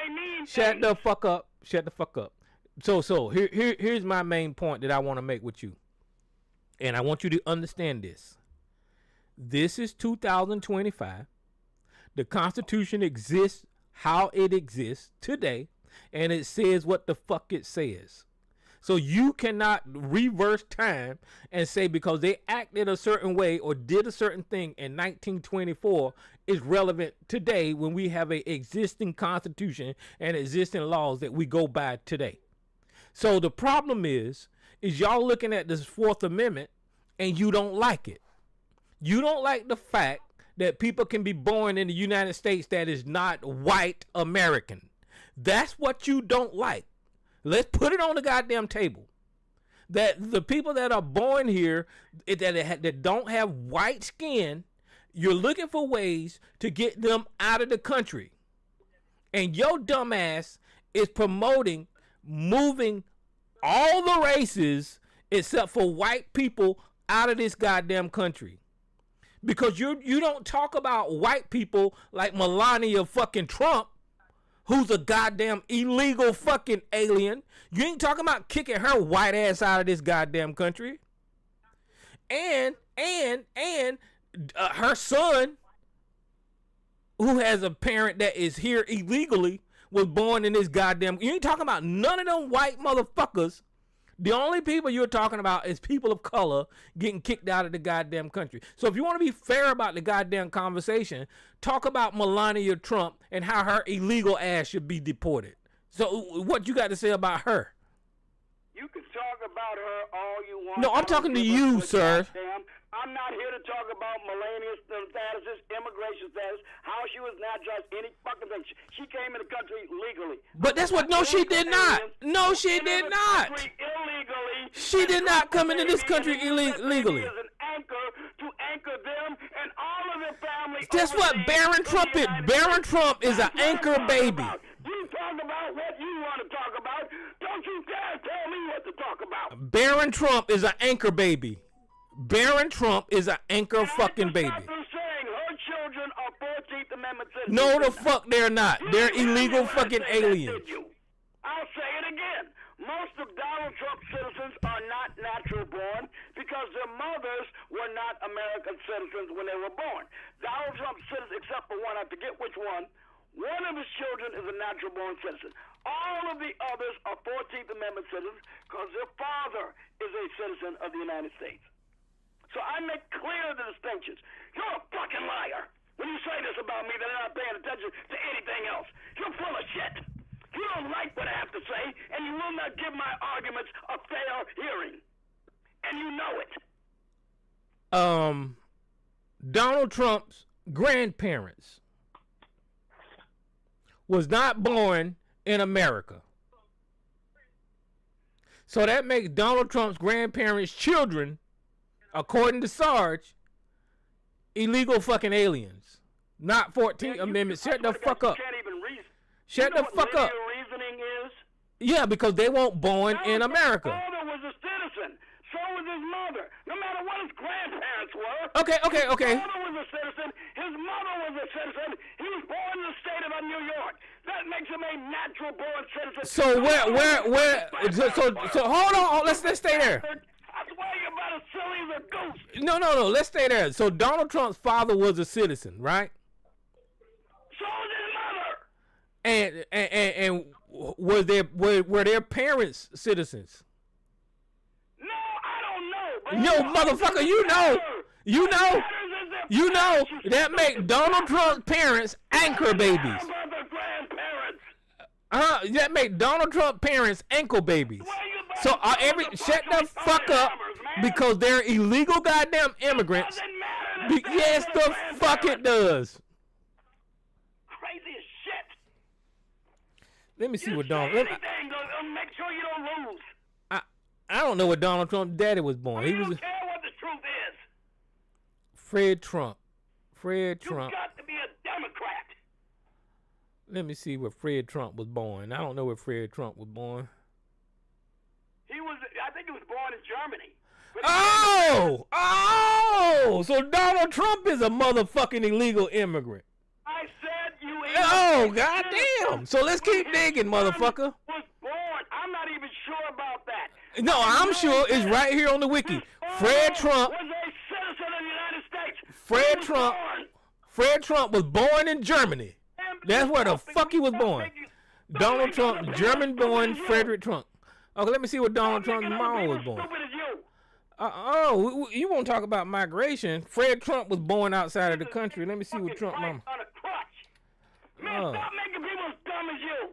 Shut the fuck up. Shut the fuck up. So here's my main point that I want to make with you. And I want you to understand this. This is 2025. The Constitution exists how it exists today, and it says what the fuck it says. So you cannot reverse time and say because they acted a certain way or did a certain thing in 1924 is relevant today when we have a existing constitution and existing laws that we go by today. So the problem is y'all looking at this Fourth Amendment and you don't like it. You don't like the fact that people can be born in the United States that is not white American. That's what you don't like. Let's put it on the goddamn table. That the people that are born here that don't have white skin, you're looking for ways to get them out of the country. And your dumb ass is promoting moving all the races except for white people out of this goddamn country. Because you don't talk about white people like Melania fucking Trump, who's a goddamn illegal fucking alien. You ain't talking about kicking her white ass out of this goddamn country. And her son, who has a parent that is here illegally, was born in this goddamn. You ain't talking about none of them white motherfuckers. The only people you're talking about is people of color getting kicked out of the goddamn country. So if you want to be fair about the goddamn conversation, talk about Melania Trump and how her illegal ass should be deported. So what you got to say about her? You can talk about her all you want. No, I'm talking to you, sir. I'm not here to talk about Melania's status, immigration status, how she was naturalized, any fucking thing. She came in the country legally. But that's what, no, she did not. No, she did not. Illegally. She did not come into this country illegally. As an anchor to anchor them and all of their families. That's what Barron Trump is. Barron Trump is an anchor baby. You talk about what you want to talk about. Don't you dare tell me what to talk about. Barron Trump is an anchor baby. Barron Trump is an anchor fucking baby. Saying her children are 14th Amendment citizens. No, the fuck they're not. They're illegal fucking aliens. I'll say it again. Most of Donald Trump's citizens are not natural born because their mothers were not American citizens when they were born. Donald Trump's citizens, except for one, I forget which one of his children is a natural born citizen. All of the others are 14th Amendment citizens because their father is a citizen of the United States. So I make clear the distinctions. You're a fucking liar when you say this about me that I'm not paying attention to anything else. You're full of shit. You don't like what I have to say, and you will not give my arguments a fair hearing. And you know it. Donald Trump's grandparents was not born in America. So that makes Donald Trump's grandparents' children, according to Sarge, illegal fucking aliens. Not 14th Amendment. Shut the fuck up. Shut the fuck up. Reasoning is? Yeah, because they weren't born in America. His father was a citizen. So was his mother. No matter what his grandparents were. Okay. His father was a citizen. His mother was a citizen. He was born in the state of New York. That makes him a natural born citizen. So so hold on. Let's stay there. That's why you're about as silly as a goose. No. Let's stay there. So Donald Trump's father was a citizen, right? So was his mother. And were their parents citizens? No, I don't know. Yo, motherfucker, you know that make Donald Trump's parents anchor babies. That make Donald Trump parents ankle babies. So shut the fuck up because they're illegal goddamn immigrants. Yes, the fuck it does. Crazy as shit. Let me see what Donald. Make sure you don't lose. I don't know what Donald Trump's daddy was born. He was. Don't care what the truth is. Fred Trump. You got to be a Democrat. Let me see where Fred Trump was born. I don't know where Fred Trump was born. I think he was born in Germany. So Donald Trump is a motherfucking illegal immigrant. I said you. Goddamn! So let's keep digging, motherfucker. Was born. I'm not even sure about that. No, I'm sure it's right here on the wiki. Fred Trump was a citizen of the United States. Fred Trump was born in Germany. That's where the fuck he was born. Donald Trump, German-born Frederick Trump. Okay, let me see what Donald Trump's mama was born. Stupid as you. You won't talk about migration. Fred Trump was born outside of the country. Let me see what Trump mama. On a crutch. Man, stop making people as dumb as you.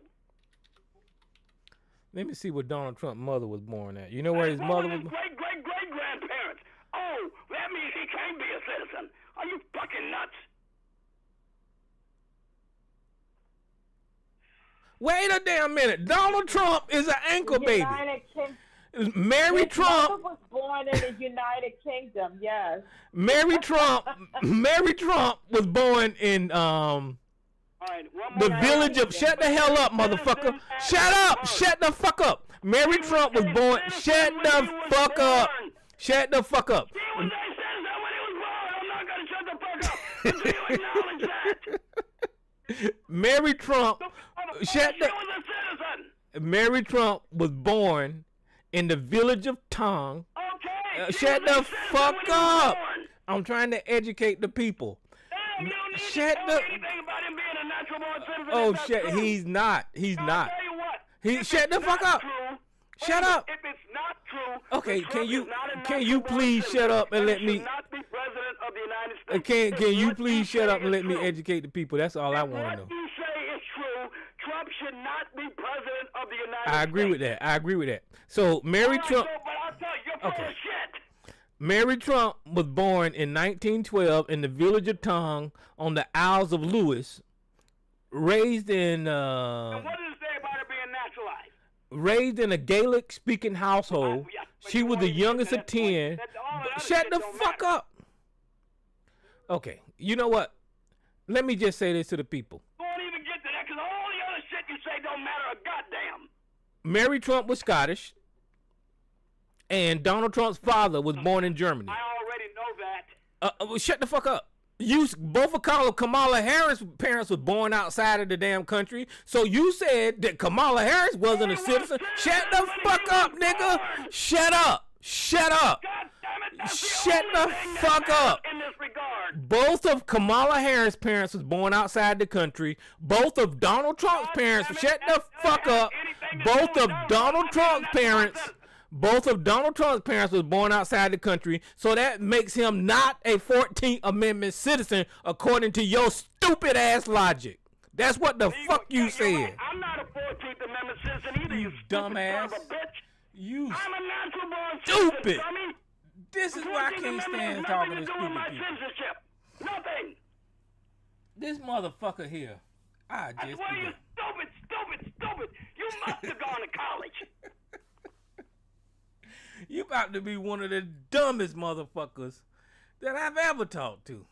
Let me see what Donald Trump's mother was born at. You know where his mother was born? Great grandparents. Oh, that means he can't be a citizen. Are you fucking nuts? Wait a damn minute. Donald Trump is an anchor baby. Mary His Trump mother was born in the United Kingdom. Yes. Mary Trump was born in the village of. Shut the hell up, motherfucker. Shut up. Shut the fuck up. Mary Trump was born. Shut the fuck up. Shut the fuck up. He was a citizen when he was born. I'm not gonna shut the fuck up until you acknowledge that. Mary Trump. Shut the. She was a citizen. Mary Trump was born in the village of Tong. Okay. Shut the fuck up. I'm trying to educate the people. Damn, you don't need Shut to the. know anything about him being a natural born citizen. Oh That's shit, true. he's not. He's I'll not. tell you what. He shut the fuck up. Shut up. If it's not true, Okay, Trump can is you not a can natural you born please citizen, shut up and let he me should not be president of the United States. can you What please shut say up and let is me true. educate the people? That's all I want to know. What you say is true. Trump should not be president of the United States. I agree with that. I agree with that. So Mary Trump. But I'll tell you, you're full of shit. Mary Trump was born in 1912 in the village of Tong on the Isles of Lewis. Raised in And what does it say about her being naturalized? raised in a Gaelic speaking household. She was the youngest of 10. Shut the fuck up. Okay, you know what? Let me just say this to the people. Don't even get to that because all the other shit you say don't matter a goddamn. Mary Trump was Scottish, and Donald Trump's father was born in Germany. I already know that. Well, shut the fuck up. Both of Kamala Harris' parents was born outside of the damn country. So you said that Kamala Harris wasn't a citizen. Shut the fuck up, nigga. Shut up. Shut up. Shut the fuck up. In this regard. Both of Kamala Harris' parents was born outside the country. Both of Donald Trump's parents. Shut the fuck up. Both of Donald Trump's parents. Both of Donald Trump's parents was born outside the country, so that makes him not a 14th Amendment citizen according to your stupid ass logic. That's what the fuck you said. Right. I'm not a 14th Amendment citizen either, you dumbass. Son of a bitch. You I'm a natural born stupid. citizen, dummy. This is why I can't stand talking to stupid people. Citizenship. Nothing. This motherfucker here. I just. I swear you stupid. You must have gone to college. You about to be one of the dumbest motherfuckers that I've ever talked to.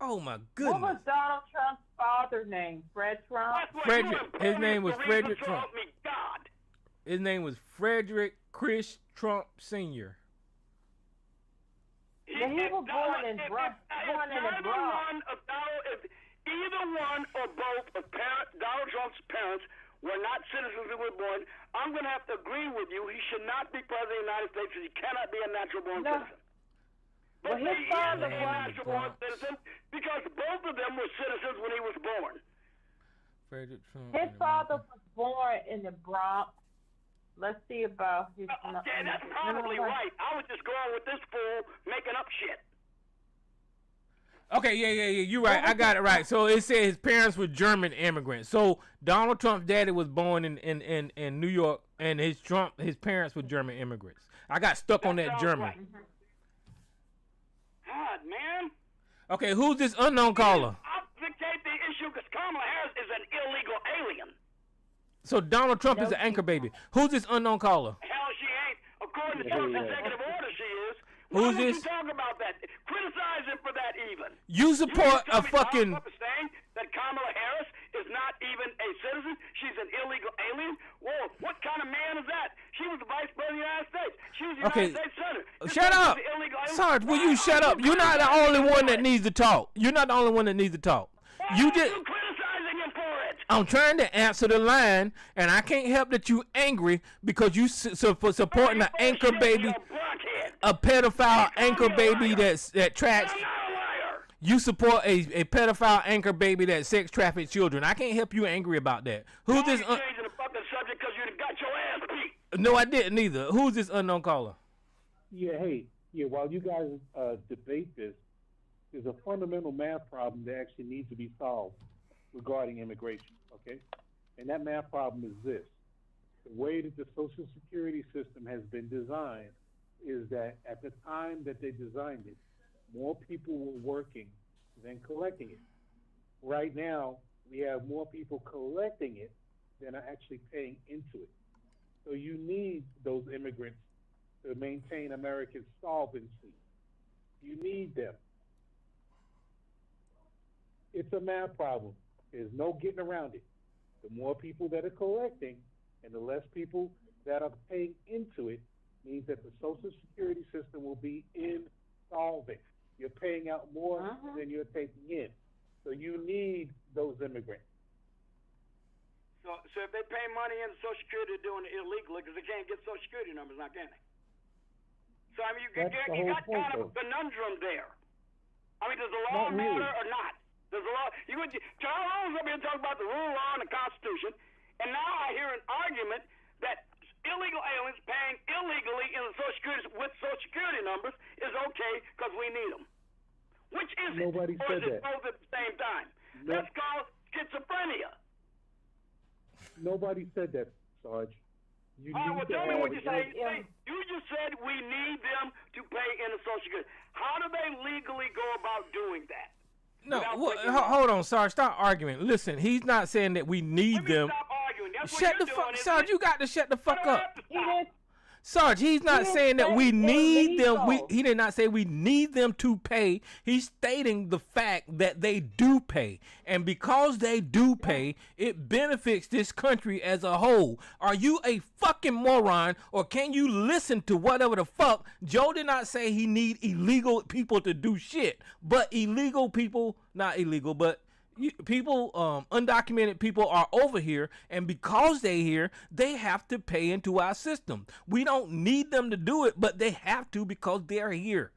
Oh my goodness. What was Donald Trump's father's name? Fred Trump? Frederick. His name was Frederick Trump. Me God. His name was Frederick Chris Trump Sr. He was born in Bronx. If either one or both of Donald Trump's parents were not citizens who were born, I'm going to have to agree with you. He should not be president of the United States because he cannot be a natural born citizen. But his father was a natural born citizen because both of them were citizens when he was born. Frederick Trump. His father was born in the Bronx. Let's see about his. Yeah, that's probably right. I was just going with this fool making up shit. Okay, yeah. You're right. I got it right. So it said his parents were German immigrants. So Donald Trump's daddy was born in New York, and his parents were German immigrants. I got stuck on that German. Right. God, man. Okay, who's this unknown caller? I'll dictate the issue because Kamala Harris is an illegal alien. So Donald Trump is an anchor baby. Who's this unknown caller? Hell, she ain't. According to Trump's executive order, she is. Who's Why this? would you talk about that? Criticize him for that even. You support a fucking. Saying that Kamala Harris is not even a citizen. She's an illegal alien. Whoa, what kind of man is that? She was the vice president of the United States. She was the United States senator. Shut up, Sarge. Will you shut up? You're not the only one that needs to talk. You're not the only one that needs to talk. You just. Criticizing him for it. I'm trying to answer the line, and I can't help that you angry because you for supporting an anchor baby, a pedophile anchor baby that tracks. You support a pedophile anchor baby that sex traffics children. I can't help you angry about that. Who's this? Changing the fucking subject because you got your ass beat. No, I didn't either. Who's this unknown caller? Yeah, hey, yeah. While you guys debate this, there's a fundamental math problem that actually needs to be solved regarding immigration. Okay, and that math problem is this: the way that the Social Security system has been designed is that at the time that they designed it, more people were working than collecting it. Right now, we have more people collecting it than are actually paying into it. So you need those immigrants to maintain America's solvency. You need them. It's a math problem. There's no getting around it. The more people that are collecting and the less people that are paying into it means that the Social Security system will be insolvent. You're paying out more than you're taking in. So you need those immigrants. So if they pay money into Social Security, they're doing it illegally because they can't get Social Security numbers now, can they? So, I mean, you got kind of a conundrum there. I mean, does the law matter or not? Does the law... Charles up here talking about the rule of law and the Constitution, and now I hear an argument that illegal aliens paying illegally in the Social Security with Social Security numbers is okay because we need them. Which is Nobody it? Or said is it that. both at the same time? That's called schizophrenia. Nobody said that, Sarge. You All right, well, need to tell me have what you say. You just said we need them to pay into Social Security. How do they legally go about doing that? No, hold on, Sarge. Stop arguing. Listen, he's not saying that we need them. Stop arguing. That's Shut what the you're fuck, doing, Sarge. You got to shut the fuck up. Stop. Sarge, he's not saying that we need them. He did not say we need them to pay. He's stating the fact that they do pay. And because they do pay, it benefits this country as a whole. Are you a fucking moron, or can you listen to whatever the fuck? Joe did not say he need illegal people to do shit. But illegal people, not illegal, but people, undocumented people are over here, and because they're here, they have to pay into our system. We don't need them to do it, but they have to because they're here.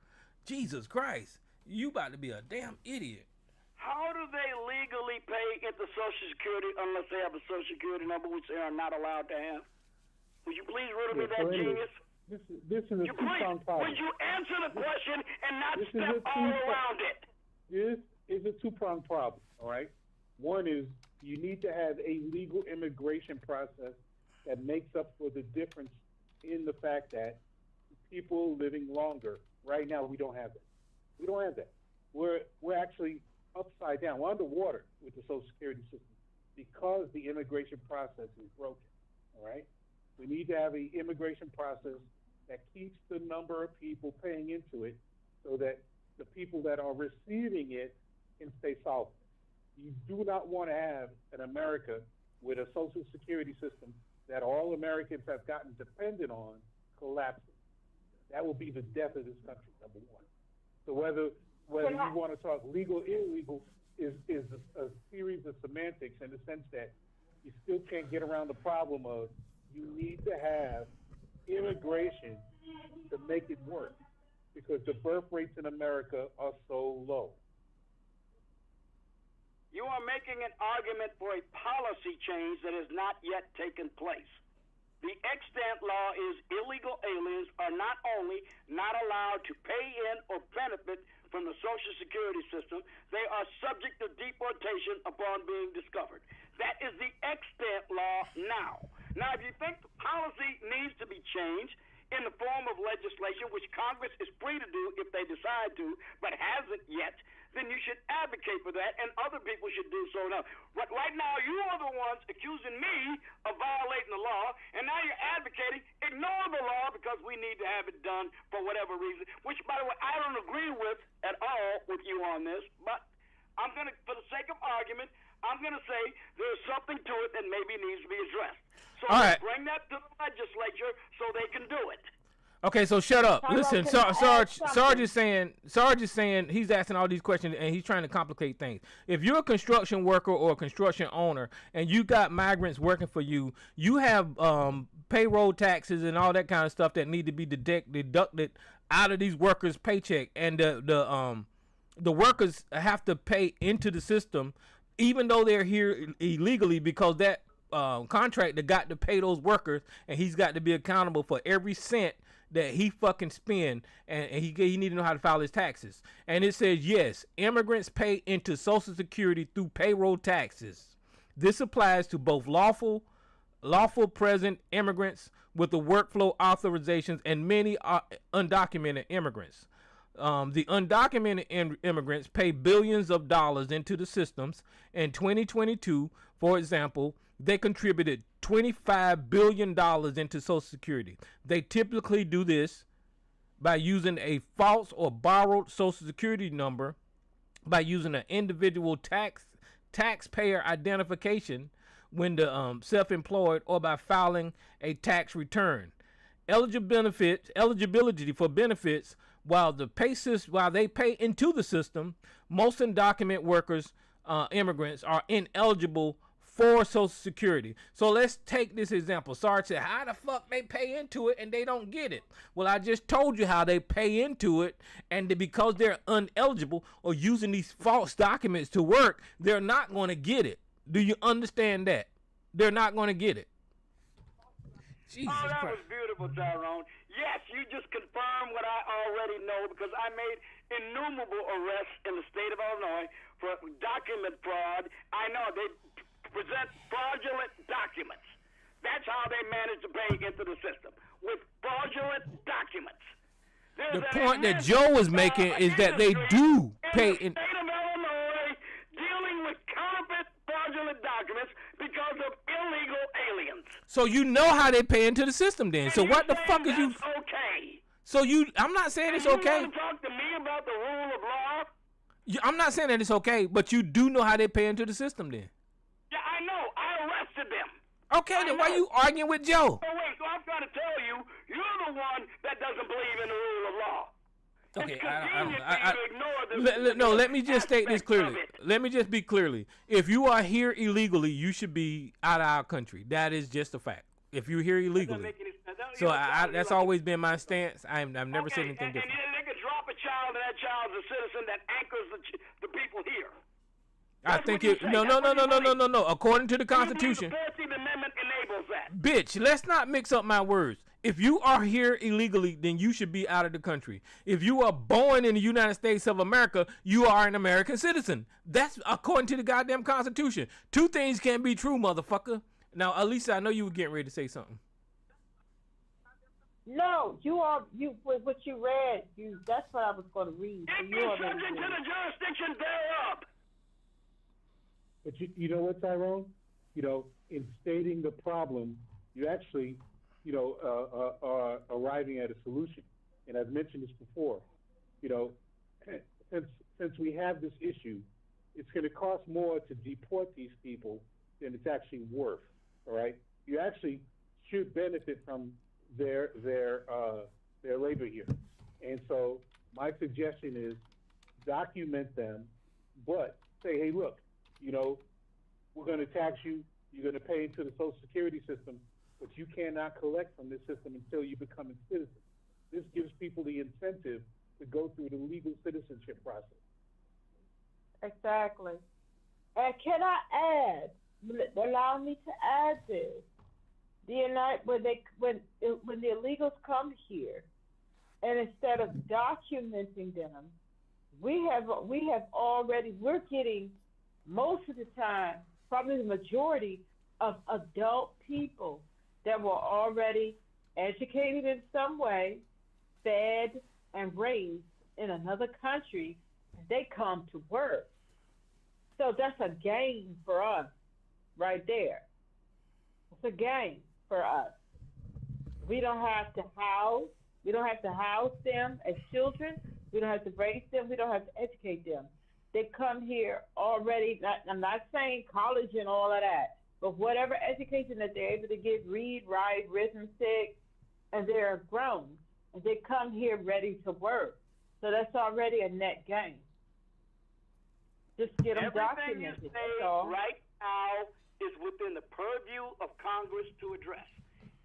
Jesus Christ, you about to be a damn idiot. How do they legally pay into Social Security unless they have a Social Security number, which they are not allowed to have? Would you please riddle me that, genius? This is a two-pronged problem. Would you answer the question and not step all around it? This is a two-pronged problem, all right? One is you need to have a legal immigration process that makes up for the difference in the fact that people living longer, right now we don't have that. We don't have that. We're actually upside down. We're underwater with the Social Security system because the immigration process is broken, all right? We need to have an immigration process that keeps the number of people paying into it so that the people that are receiving it can stay solvent. You do not want to have an America with a Social Security system that all Americans have gotten dependent on collapsing. That will be the death of this country, number one. So whether you want to talk legal, illegal, is a series of semantics in the sense that you still can't get around the problem of you need to have immigration to make it work because the birth rates in America are so low. You are making an argument for a policy change that has not yet taken place. The extant law is illegal aliens are not only not allowed to pay in or benefit from the Social Security system, they are subject to deportation upon being discovered. That is the extant law now. Now, if you think the policy needs to be changed in the form of legislation, which Congress is free to do if they decide to, but hasn't yet, then you should advocate for that, and other people should do so now. But right now, you are the ones accusing me of violating the law, and now you're advocating ignore the law because we need to have it done for whatever reason, which, by the way, I don't agree with at all with you on this, but I'm going to, for the sake of argument, I'm going to say there's something to it that maybe needs to be addressed. So bring that to the legislature so they can do it. Okay, so shut up. Listen, Sarge is saying he's asking all these questions and he's trying to complicate things. If you're a construction worker or a construction owner and you got migrants working for you, you have payroll taxes and all that kind of stuff that need to be deducted out of these workers' paycheck, and the workers have to pay into the system even though they're here illegally because that contractor got to pay those workers, and he's got to be accountable for every cent that he fucking spend, and he need to know how to file his taxes. And it says, yes, immigrants pay into Social Security through payroll taxes. This applies to both lawful present immigrants with the workflow authorizations and many undocumented immigrants. The undocumented immigrants pay billions of dollars into the systems. In 2022, for example, they contributed $25 billion into Social Security. They typically do this by using a false or borrowed Social Security number, by using an individual taxpayer identification when the self-employed, or by filing a tax return. Eligibility for benefits. While they pay into the system, most undocumented workers, immigrants, are ineligible for Social Security. So let's take this example. Sarge said, how the fuck they pay into it and they don't get it? Well, I just told you how they pay into it, and because they're ineligible or using these false documents to work, they're not going to get it. Do you understand that? They're not going to get it. Jesus that Christ. was beautiful, Tyrone. Yes, you just confirmed what I already know, because I made innumerable arrests in the state of Illinois for document fraud. I know they present fraudulent documents. That's how they manage to pay into the system, with fraudulent documents. The point that Joe was making is that they do pay in the state of Illinois dealing with counterfeit fraudulent documents because of illegal aliens. So you know how they pay into the system then. So what the fuck is you? Okay. So I'm not saying it's okay. You want to talk to me about the rule of law? I'm not saying that it's okay, but you do know how they pay into the system then. Yeah, I know. I arrested them. Okay, then why you arguing with Joe? Oh, wait, so I'm trying to tell you, you're the one that doesn't believe in the rule of law. Okay, no, let me just state this clearly. Let me just be clearly. If you are here illegally, you should be out of our country. That is just a fact. If you're here illegally. So that's always been my stance. I've never said anything different. And they could drop a child, and that child's a citizen that anchors the people here. I think it. No. According to the Constitution. The 14th Amendment enables that. Bitch, let's not mix up my words. If you are here illegally, then you should be out of the country. If you are born in the United States of America, you are an American citizen. That's according to the goddamn Constitution. Two things can't be true, motherfucker. Now, Elisa, I know you were getting ready to say something. No, what you read. That's what I was going to read. It is subject to the jurisdiction thereof. But you know what, Tyrone? In stating the problem, you actually, are arriving at a solution. And I've mentioned this before. Since we have this issue, it's going to cost more to deport these people than it's actually worth. All right, you actually should benefit from their labor here. And so my suggestion is document them, but say, hey, look, we're going to tax you. You're going to pay into the Social Security system, but you cannot collect from this system until you become a citizen. This gives people the incentive to go through the legal citizenship process. Exactly. And can I add? Allow me to add this. When the illegals come here, and instead of documenting them, we're getting most of the time, probably the majority of adult people that were already educated in some way, fed and raised in another country, they come to work. So that's a gain for us right there. It's a gain for us. We don't have to house them as children. We don't have to raise them. We don't have to educate them. They come here already. I'm not saying college and all of that, but whatever education that they're able to get, read, write, arithmetic, and they're grown, and they come here ready to work. So that's already a net gain. Just get them documented. Everything you say right now is within the purview of Congress to address.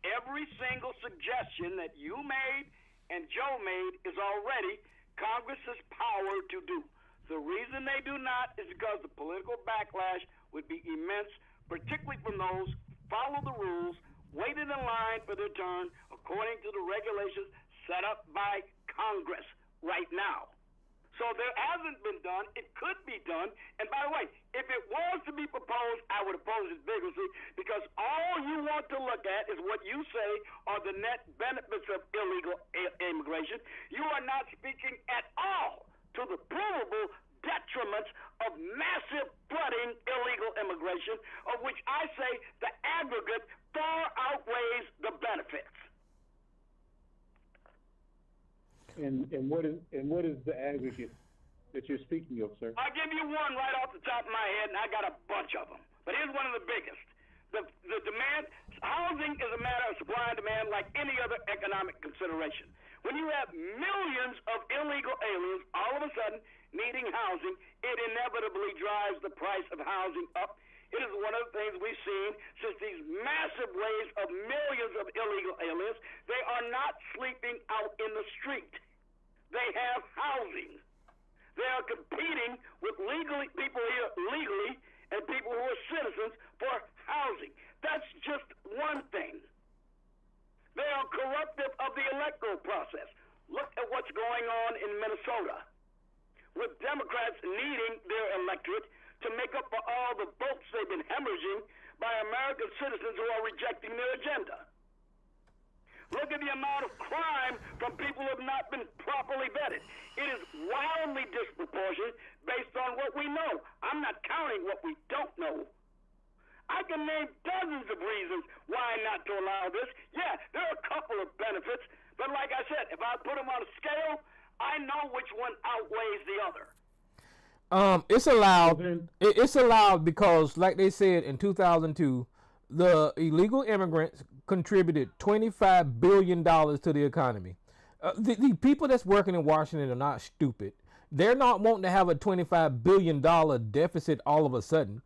Every single suggestion that you made and Joe made is already Congress's power to do. The reason they do not is because the political backlash would be immense, particularly from those follow the rules, waited in line for their turn according to the regulations set up by Congress right now. So there hasn't been done. It could be done. And by the way, if it was to be proposed, I would oppose it vigorously because all you want to look at is what you say are the net benefits of illegal immigration. You are not speaking at all to the provable detriments of massive flooding illegal immigration, of which I say the aggregate far outweighs the benefits. And what is the aggregate that you're speaking of, sir? I'll give you one right off the top of my head, and I got a bunch of them. But here's one of the biggest. The demand, housing is a matter of supply and demand like any other economic consideration. When you have millions of illegal aliens all of a sudden needing housing, it inevitably drives the price of housing up. It is one of the things we've seen since these massive waves of millions of illegal aliens. They are not sleeping out in the street. They have housing. They are competing with people here legally and people who are citizens for housing. That's just one thing. They are corruptive of the electoral process. Look at what's going on in Minnesota with Democrats needing their electorate to make up for all the votes they've been hemorrhaging by American citizens who are rejecting their agenda. Look at the amount of crime from people who have not been properly vetted. It is wildly disproportionate based on what we know. I'm not counting what we don't know. I can name dozens of reasons why not to allow this. Yeah, there are a couple of benefits, but like I said, if I put them on a scale, I know which one outweighs the other. It's allowed. It's allowed because, like they said in 2002, the illegal immigrants contributed $25 billion to the economy. The people that's working in Washington are not stupid. They're not wanting to have a $25 billion deficit all of a sudden.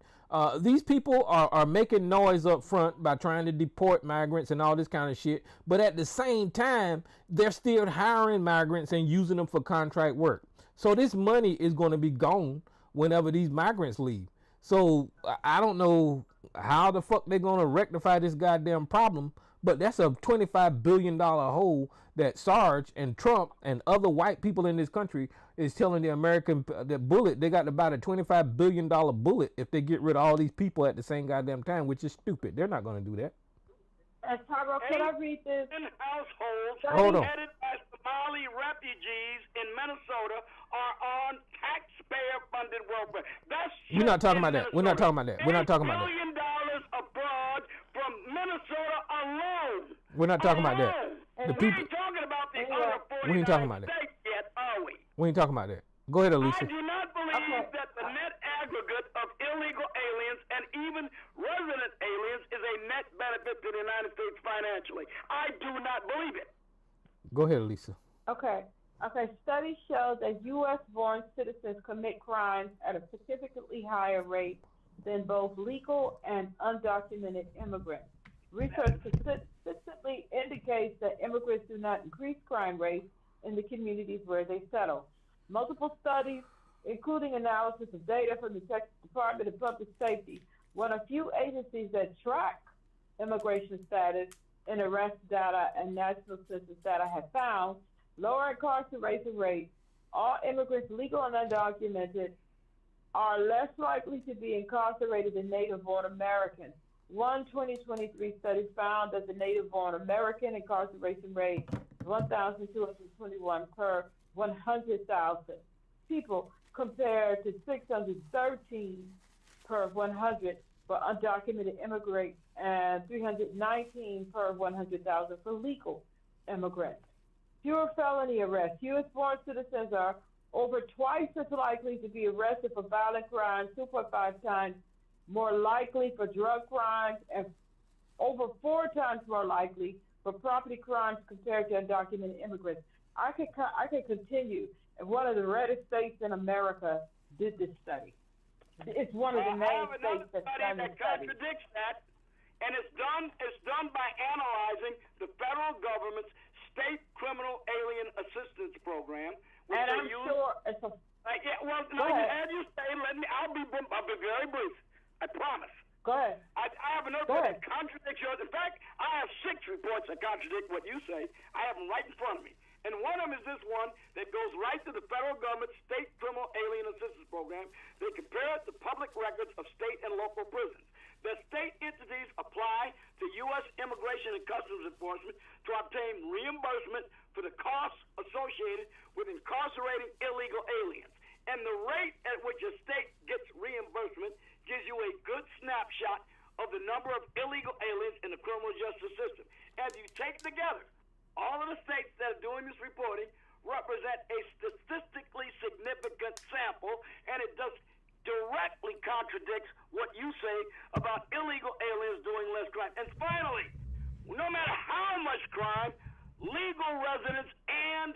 These people are making noise up front by trying to deport migrants and all this kind of shit. But at the same time, they're still hiring migrants and using them for contract work. So this money is going to be gone whenever these migrants leave. So I don't know how the fuck they're going to rectify this goddamn problem, but that's a $25 billion hole that Sarge and Trump and other white people in this country is telling the American that bullet, they got to buy a $25 billion bullet if they get rid of all these people at the same goddamn time, which is stupid. They're not going to do that. Tyrell, can I read this? Households headed by Somali refugees in Minnesota are on taxpayer-funded welfare. That's We're not talking about that. We're not talking about that. We're not talking about that. $1 billion abroad from Minnesota alone. We're not talking about that. The We people. ain't talking about the other 49 We ain't talking about that. states yet, are we? We ain't talking about that. Go ahead, Alicia. I do not believe that the net aggregate of illegal aliens and even resident aliens is a net benefit to the United States financially. I do not believe it. Go ahead, Lisa. Okay. Studies show that U.S.-born citizens commit crimes at a significantly higher rate than both legal and undocumented immigrants. Research consistently indicates that immigrants do not increase crime rates in the communities where they settle. Multiple studies, including analysis of data from the Texas Department of Public Safety, one of few agencies that track immigration status and arrest data and national census data, have found lower incarceration rates. All immigrants, legal and undocumented, are less likely to be incarcerated than native-born Americans. One 2023 study found that the native-born American incarceration rate is 1,221 per 100,000 people, compared to 613 per 100 for undocumented immigrants and 319 per 100,000 for legal immigrants. Fewer felony arrests. U.S.-born citizens are over twice as likely to be arrested for violent crimes, 2.5 times more likely for drug crimes, and over 4 times more likely for property crimes compared to undocumented immigrants. I could continue. And one of the reddest states in America did this study. It's one of the main states that's done this study. Contradicts that, and it's done by analyzing the federal government's state criminal alien assistance program, which And they I'm use. sure it's a. As you say, I'll be very brief. I promise. Go ahead. I have another Go one ahead. that contradicts yours. In fact, I have 6 reports that contradict what you say. I have them right in front of me. And one of them is this one that goes right to the federal government state criminal alien assistance program. They compare it to public records of state and local prisons. The state entities apply to U.S. Immigration and Customs Enforcement to obtain reimbursement for the costs associated with incarcerating illegal aliens. And the rate at which a state gets reimbursement gives you a good snapshot of the number of illegal aliens in the criminal justice system. As you take together, all of the states that are doing this reporting represent a statistically significant sample, and it does directly contradicts what you say about illegal aliens doing less crime. And finally, no matter how much crime legal residents and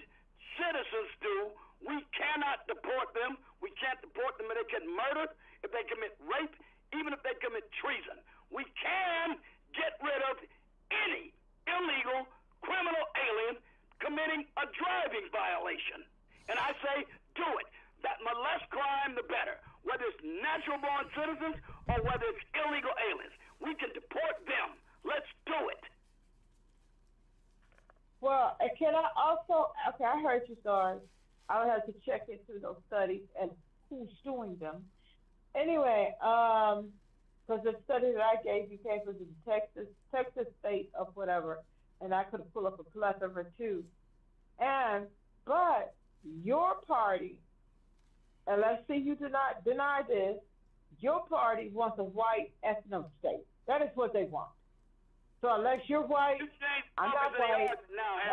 citizens do, we cannot deport them. We can't deport them if they commit murder, if they commit rape, even if they commit treason. We can get rid of any illegal criminal alien committing a driving violation. And I say, do it. The less crime, the better. Whether it's natural-born citizens or whether it's illegal aliens. We can deport them. Let's do it. Well, and can I also, okay, I heard you, sorry. I would have to check into those studies and who's doing them. Anyway, because the study that I gave you came from the Texas state of whatever, and I could pull up a plethora too. But your party, and let's see you do not deny this, your party wants a white ethno state. That is what they want. So unless you're white, I'm not white,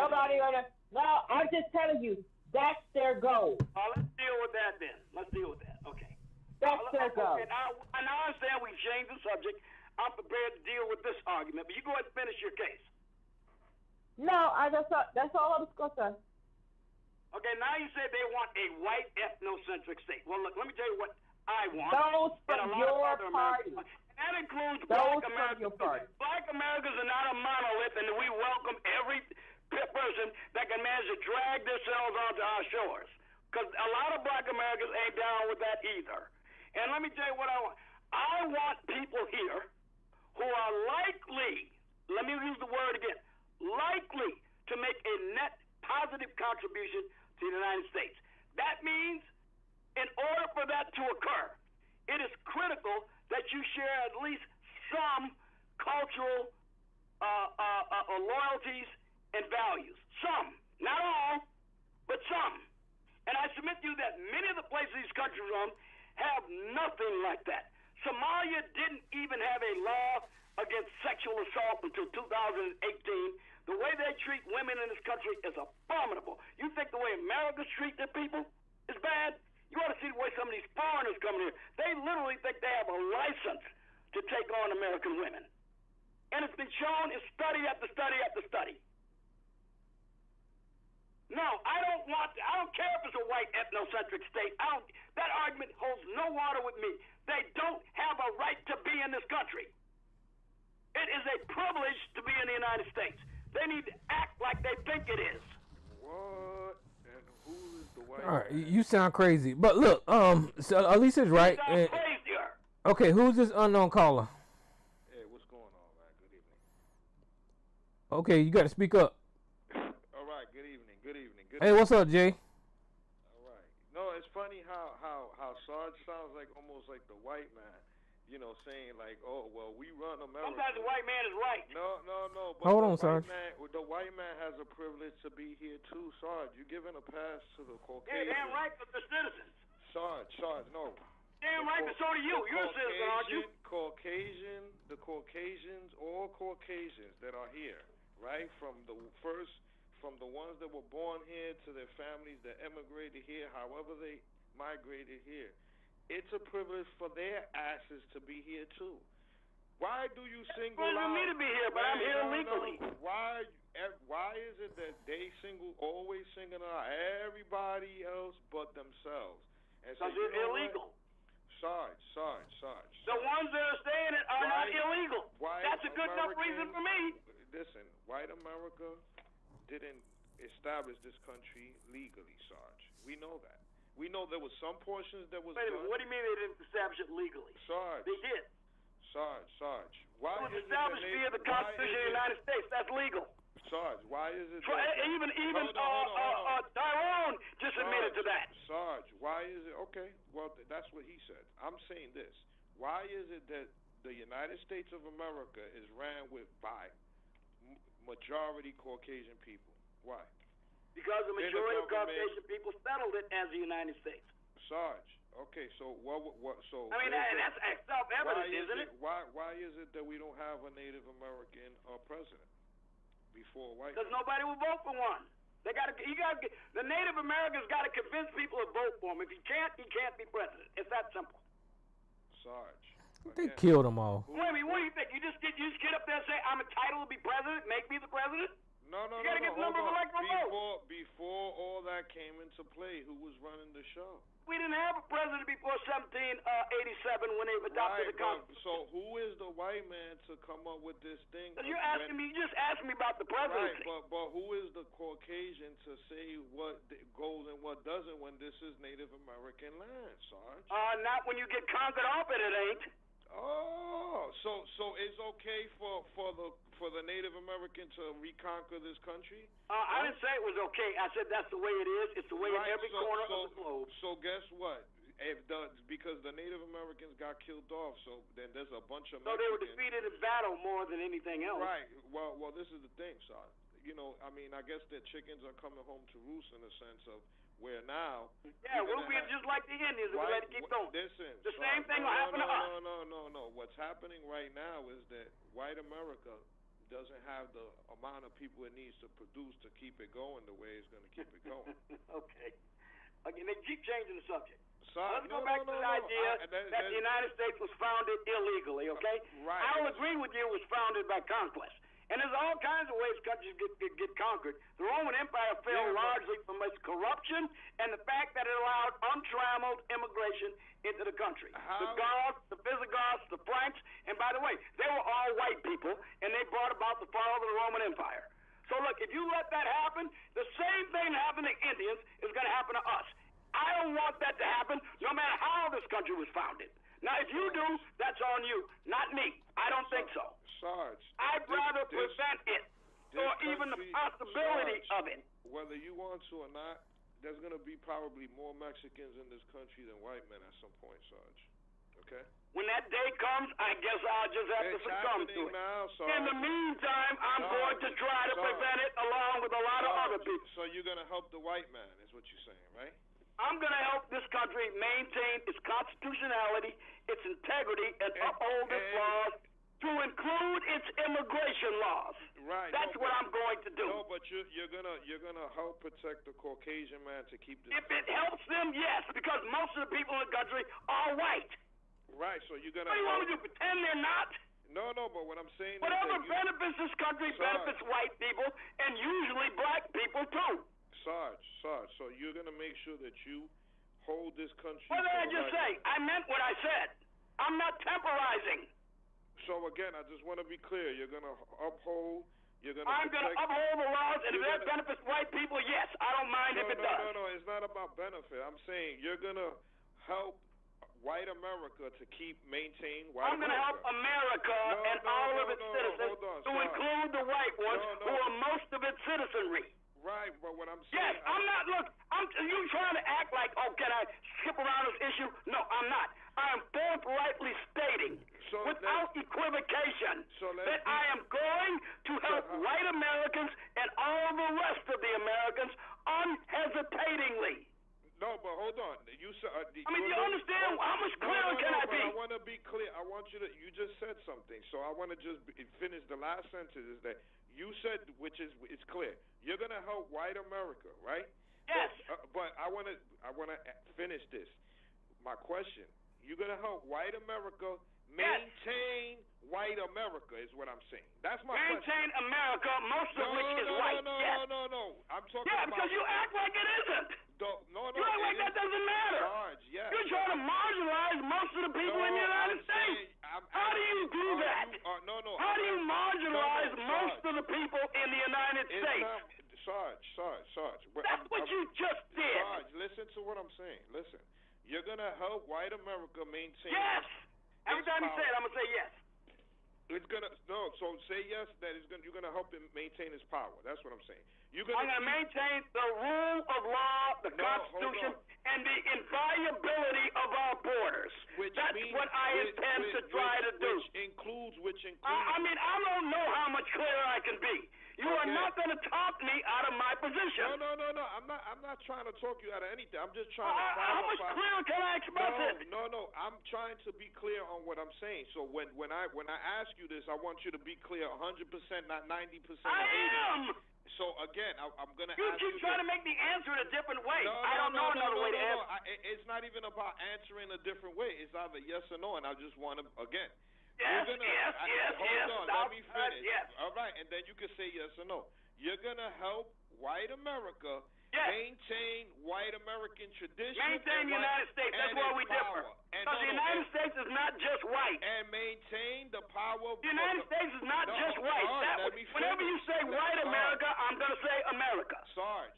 nobody gonna, no, I'm just telling you, that's their goal. Let's deal with that then. Let's deal with that. Okay. That's their goal. And I understand we've changed the subject. I'm prepared to deal with this argument, but you go ahead and finish your case. No, that's all I was going to say. Okay, now you say they want a white ethnocentric state. Well, look, let me tell you what I want. Those from your party. And that includes Those black from Americans. your party. Black Americans are not a monolith, and we welcome every person that can manage to drag themselves onto our shores. Because a lot of black Americans ain't down with that either. And let me tell you what I want. I want people here who are likely, let me use the word again, likely to make a net positive contribution to the United States. That means in order for that to occur, it is critical that you share at least some cultural loyalties and values. Some, not all, but some. And I submit to you that many of the places these countries are on have nothing like that. Somalia didn't even have a law against sexual assault until 2018. The way they treat women in this country is abominable. You think the way Americans treat their people is bad? You ought to see the way some of these foreigners come here. They literally think they have a license to take on American women. And it's been shown in study after study after study. No, I don't care if it's a white ethnocentric state. That argument holds no water with me. They don't have a right to be in this country. It is a privilege to be in the United States. They need to act like they think it is. What? And who is the white All right, man? you sound crazy, but look, so Elisa's right. You sound crazier. Okay, who's this unknown caller? Hey, what's going on, man? Good evening. Okay, you got to speak up. All right, good evening. Good evening. Good Hey, evening. what's up, Jay? All right. No, it's funny how Sarge sounds like almost like the white man. You know, saying like, oh, well, we run America. Sometimes the white man is right. No. But Hold on, Sarge. The white man has a privilege to be here too, Sarge. You giving a pass to the Caucasian? Yeah, damn right for the citizens. Sarge, no. Damn right, but so do you. You're a citizen, aren't you? The Caucasians, all Caucasians that are here, right? From the ones that were born here to their families that emigrated here, however they migrated here. It's a privilege for their asses to be here too. Why do you single out? It's for me to be here, but I'm here legally. Why is it that they always single out everybody else but themselves? Because they're illegal. Sarge. The ones that are saying it are not illegal. That's a good enough reason for me. Listen, white America didn't establish this country legally, Sarge. We know that. We know there was some portions that was. Wait a minute, what do you mean they didn't establish it legally? Sarge. They did. Sarge, why It was is it established via the Constitution of the United States. That's legal. Sarge, why is it Even hold on. Tyrone just admitted to that. Sarge, why is it okay? Well, that's what he said. I'm saying this. Why is it that the United States of America is ran by majority Caucasian people? Why? Because the majority of Caucasian people settled it as the United States. Sarge, okay, so what? So I mean, that's self-evident, isn't it? Why is it that we don't have a Native American president before white? Because nobody will vote for one. The Native Americans got to convince people to vote for him. If he can't be president. It's that simple. Sarge, they killed them all. Wait a minute, what do you think? You just get up there and say, I'm entitled to be president, make me the president? No. You got to get the number of electoral votes. Before all that came into play, who was running the show? We didn't have a president before 1787 when they adopted the Constitution. So who is the white man to come up with this thing? You just asked me about the presidency. Right, but who is the Caucasian to say what goes and what doesn't when this is Native American land, Sarge? Not when you get conquered off it ain't. Oh, so it's okay for the Native American to reconquer this country? I didn't say it was okay. I said that's the way it is. It's the way in every corner of the globe. So guess what? Because the Native Americans got killed off, so then there's a bunch of Mexicans. So they were defeated in battle more than anything else. Right. Well, this is the thing, son. I mean, I guess the chickens are coming home to roost in the sense of where now. Yeah, we'll be just like the Indians if we let it keep going. Listen, the same thing will happen to us. No. What's happening right now is that white America doesn't have the amount of people it needs to produce to keep it going the way it's going to keep it going. Okay. Again, they keep changing the subject. Let's go back to the idea that the United States was founded illegally, okay? Right. I will agree with you it was founded by conquest. And there's all kinds of ways countries get conquered. The Roman Empire failed largely from its corruption and the fact that it allowed untrammeled immigration into the country. The Gauls, the Visigoths, the Franks, and by the way, they were all white people, and they brought about the fall of the Roman Empire. So look, if you let that happen, the same thing that happened to Indians is going to happen to us. I don't want that to happen, no matter how this country was founded. Now, if you do, that's on you, not me. I don't think so. Sarge, I'd rather prevent it, or even the possibility of it. Whether you want to or not, there's going to be probably more Mexicans in this country than white men at some point, Sarge. Okay? When that day comes, I guess I'll just have to succumb to it. Now, in the meantime, I'm going to try to prevent it along with a lot of other people. So you're going to help the white man, is what you're saying, right? I'm going to help this country maintain its constitutionality, its integrity, and uphold its laws to include its immigration laws. Right. That's what I'm going to do. No, but you're gonna help protect the Caucasian man to keep this. If it helps them, yes, because most of the people in the country are white. Right. So you're gonna. What do you want me to do? Pretend they're not? No, but what I'm saying whatever is benefits this country benefits white people and usually black people too. Sarge, so you're going to make sure that you hold this country. What did I just say? I meant what I said. I'm not temporizing. So again, I just want to be clear. You're going to uphold. I'm going to uphold the laws, and if that benefits white people, yes, I don't mind if it does. No, it's not about benefit. I'm saying you're going to help white America to maintain white America. I'm going to help America and all of its citizens to include the white ones who are most of its citizenry. Right, but what I'm saying... Yes, I'm not, look, you trying to act like, can I skip around this issue? No, I'm not. I am forthrightly stating, without equivocation, that I am going to help white Americans and all the rest of the Americans unhesitatingly. No, but hold on. You understand? How much clearer can I be? I want to be clear. I want you to... You just said something, so I want to just finish the last sentence is that you said, which is it's clear, you're going to help white America, right? Yes. But I want to finish this. My question, you're going to help white America maintain white America is what I'm saying. That's my question. Maintain America, most of which is white. No. I'm talking about... Yeah, because you act like it isn't. No. You act like that doesn't matter. Sarge, yes. You're trying to marginalize most of the people in the United States. How do you do that? How do you marginalize most of the people in the United States? Sarge. That's what you just did. Sarge, listen to what I'm saying. Listen. You're going to help white America maintain... Yes. Every time you say it, I'm going to say yes. It's gonna no. So say yes that you're gonna help him maintain his power. That's what I'm saying. I'm gonna maintain the rule of law, the Constitution, and the inviolability of our borders. That's what I intend to try to do. Which includes. I mean, I don't know how much clearer I can be. You are not going to talk me out of my position. No. I'm not trying to talk you out of anything. I'm just trying to how much clearer can I express it? No. I'm trying to be clear on what I'm saying. So when I ask you this, I want you to be clear 100%, not 90%. I am. So again, I'm gonna. You keep trying to make me answer it a different way. I don't know another way to answer. It's not even about answering a different way. It's either yes or no, and I just want to again. Yes. Hold on, let me finish. Yes. All right, and then you can say yes or no. You're gonna help white America maintain white American tradition. Maintain the United States. That's where we differ. Because the United States is not just white. And maintain the power. The United States is not just white. Whenever you say white America, I'm gonna say America. Sarge.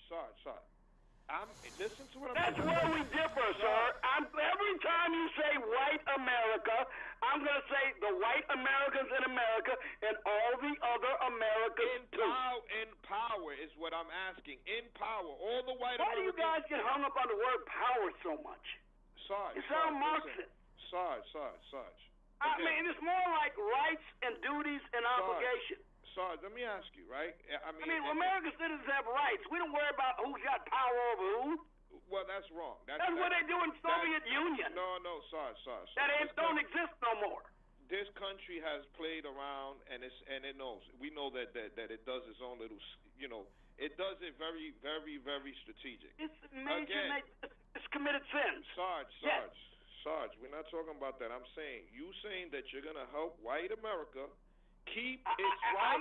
Listen to what I'm saying. That's where we differ, sir. Every time you say white America, I'm going to say the white Americans in America and all the other Americans too. In power is what I'm asking. In power. All the white Americans. Why do you guys get hung up on the word power so much? Sarge. You sound Marxist. Sarge. I mean, it's more like rights and duties and obligations. Sarge, let me ask you, right? I mean American citizens have rights. We don't worry about who's got power over who. Well, that's wrong. That's what they do in Soviet Union. No, Sarge. That don't exist no more. This country has played around, and it knows. We know that it does its own little, it does it very, very, very strategic. It's it's committed sins. Sarge, we're not talking about that. I'm saying that you're gonna help white America keep its right.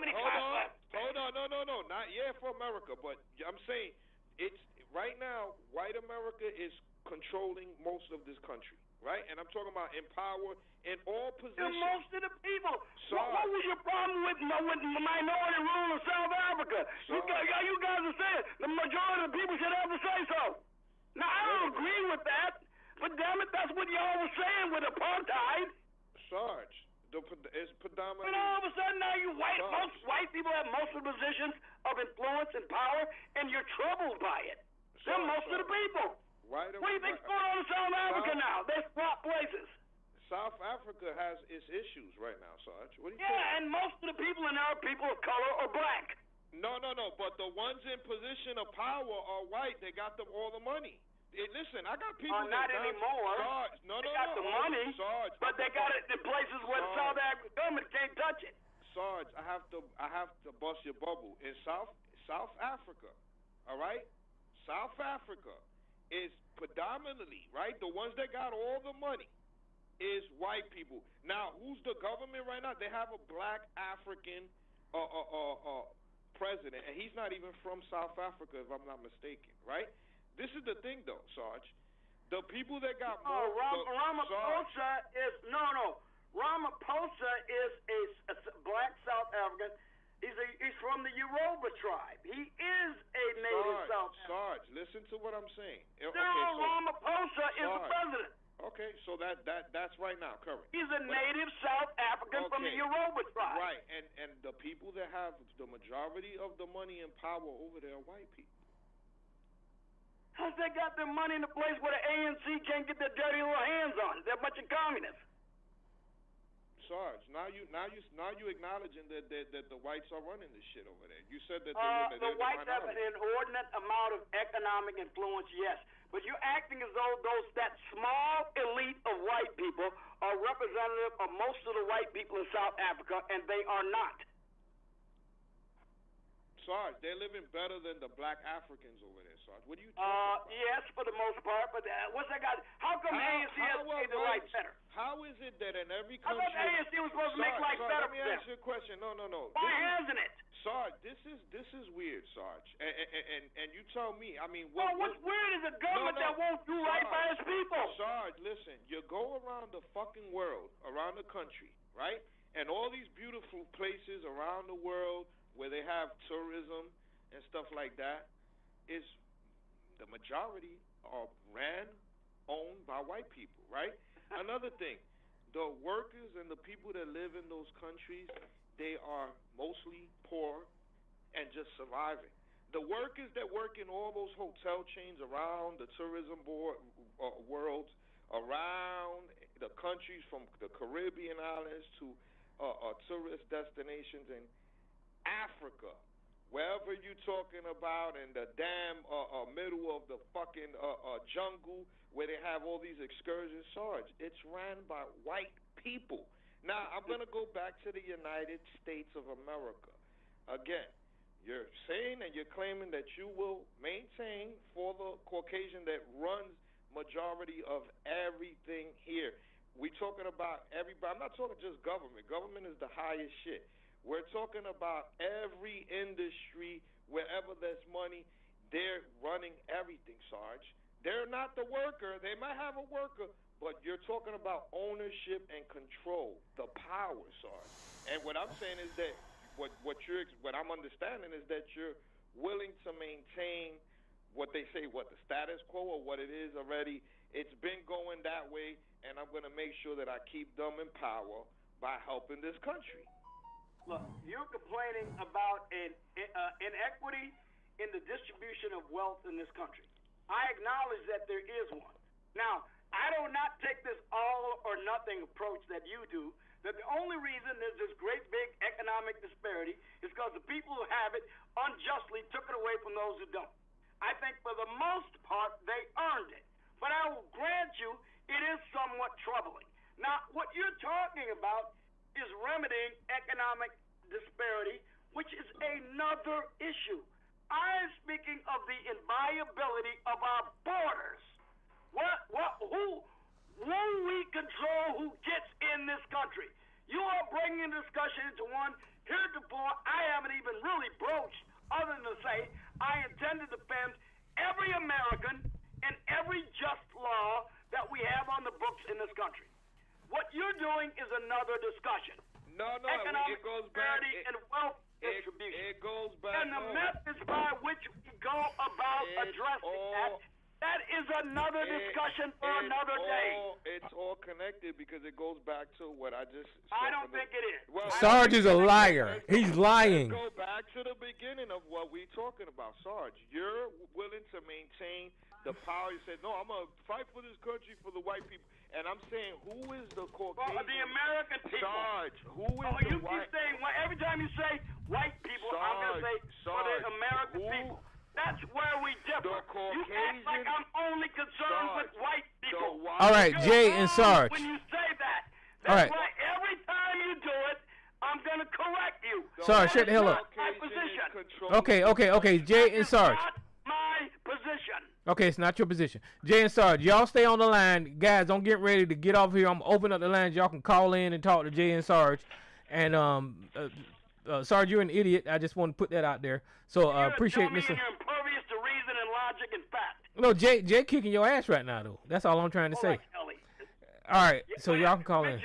Hold on. No, not yet for America, but I'm saying it's right now. White America is controlling most of this country, right? And I'm talking about in power in all positions. Most of the people. What was your problem with the minority rule of South Africa? You guys are saying the majority of the people should have to say so. Now I don't agree with that, but damn it, that's what y'all were saying with apartheid. Sarge. It's predominantly. And all of a sudden now most white people have most of the positions of influence and power, and you're troubled by it. They're most of the people. What do you think's going on in South Africa now? They swap places. South Africa has its issues right now, Sarge. What do you think? Yeah, and most of the people in there are people of color or black. No. But the ones in position of power are white. They got all the money. Listen, I got people. Not anymore. Sarge, no. They got the money, Sarge, but they got it in places where the South African government can't touch it. Sarge, I have to bust your bubble. In South Africa, all right. South Africa is predominantly right. The ones that got all the money is white people. Now, who's the government right now? They have a black African president, and he's not even from South Africa, if I'm not mistaken, right? This is the thing, though, Sarge. The people that got more. Ramaphosa is Ramaphosa is a black South African. He's from the Yoruba tribe. He is a native South African. Sarge, listen to what I'm saying. Ramaphosa is the president. Okay, so that's right now, current. He's a native South African from the Yoruba tribe. Right, and the people that have the majority of the money and power over there are white people. How's they got their money in a place where the ANC can't get their dirty little hands on it? They're a bunch of communists. Sarge, now you acknowledging that the whites are running this shit over there. You said that the whites have an inordinate amount of economic influence, yes, but you're acting as though that small elite of white people are representative of most of the white people in South Africa, and they are not. Sarge, they're living better than the black Africans over there, Sarge. What are you talking about? Yes, for the most part, but what's that got? How come ANC has made the whites better? How is it that in every country... I thought ANC was supposed to make life better for them. Let me ask you a question. No. Why hasn't it? Sarge, this is weird, Sarge. And you tell me, I mean... what's weird is a government that won't do right by its people. Sarge, listen, you go around the fucking world, around the country, right? And all these beautiful places around the world where they have tourism and stuff like that, is the majority are owned by white people, right? Another thing, the workers and the people that live in those countries, they are mostly poor and just surviving. The workers that work in all those hotel chains around the tourism world, around the countries from the Caribbean islands to tourist destinations in Africa, wherever you're talking about, in the damn middle of the fucking jungle where they have all these excursions, Sarge, it's ran by white people. Now, I'm going to go back to the United States of America. Again, you're saying and you're claiming that you will maintain for the Caucasian that runs majority of everything here. We're talking about everybody. I'm not talking just government. Government is the highest shit. We're talking about every industry, wherever there's money, they're running everything, Sarge. They're not the worker. They might have a worker, but you're talking about ownership and control, the power, Sarge. And what I'm saying is that what I'm understanding is that you're willing to maintain what they say, what the status quo or what it is already. It's been going that way, and I'm going to make sure that I keep them in power by helping this country. Look, you're complaining about an inequity in the distribution of wealth in this country. I acknowledge that there is one. Now, I do not take this all or nothing approach that you do, that the only reason there's this great big economic disparity is because the people who have it unjustly took it away from those who don't. I think for the most part, they earned it. But I will grant you, it is somewhat troubling. Now, what you're talking about is remedying economic disparity, which is another issue. I'm speaking of the inviolability of our borders. Who we control who gets in this country. You are bringing discussion into one heretofore I haven't even really broached, other than to say I intend to defend every American and every just law that we have on the books in this country. What you're doing is another discussion. No, economic it goes disparity back. and wealth distribution. It goes back. And the methods by which we go about addressing that is another discussion for another day. It's all connected because it goes back to what I just said. I don't think it is. Well, Sarge is a liar. He's lying. Let's go back to the beginning of what we're talking about, Sarge. You're willing to maintain the power. You said, no, I'm going to fight for this country for the white people. And I'm saying, who is the Caucasian? Well, the American people. Sarge, who is the you white? Keep saying, every time you say white people, I'm going to say for the American people. That's where we differ. You act like I'm only concerned with white people. All right, Jay and Sarge. When you say that, that's all right. why every time you do it, I'm going to correct you. Sarge, shut the hell up. My position. Okay, Jay and Sarge. Not my position. Okay, it's not your position. Jay and Sarge, y'all stay on the line. Guys, don't get ready to get off here. I'm open up the lines. Y'all can call in and talk to Jay and Sarge. And Sarge, you're an idiot. I just want to put that out there. So appreciate Mr. You're impervious to reason and logic and fact. No, Jay kicking your ass right now, though. That's all I'm trying to say. Kelly. All right, so y'all can call in.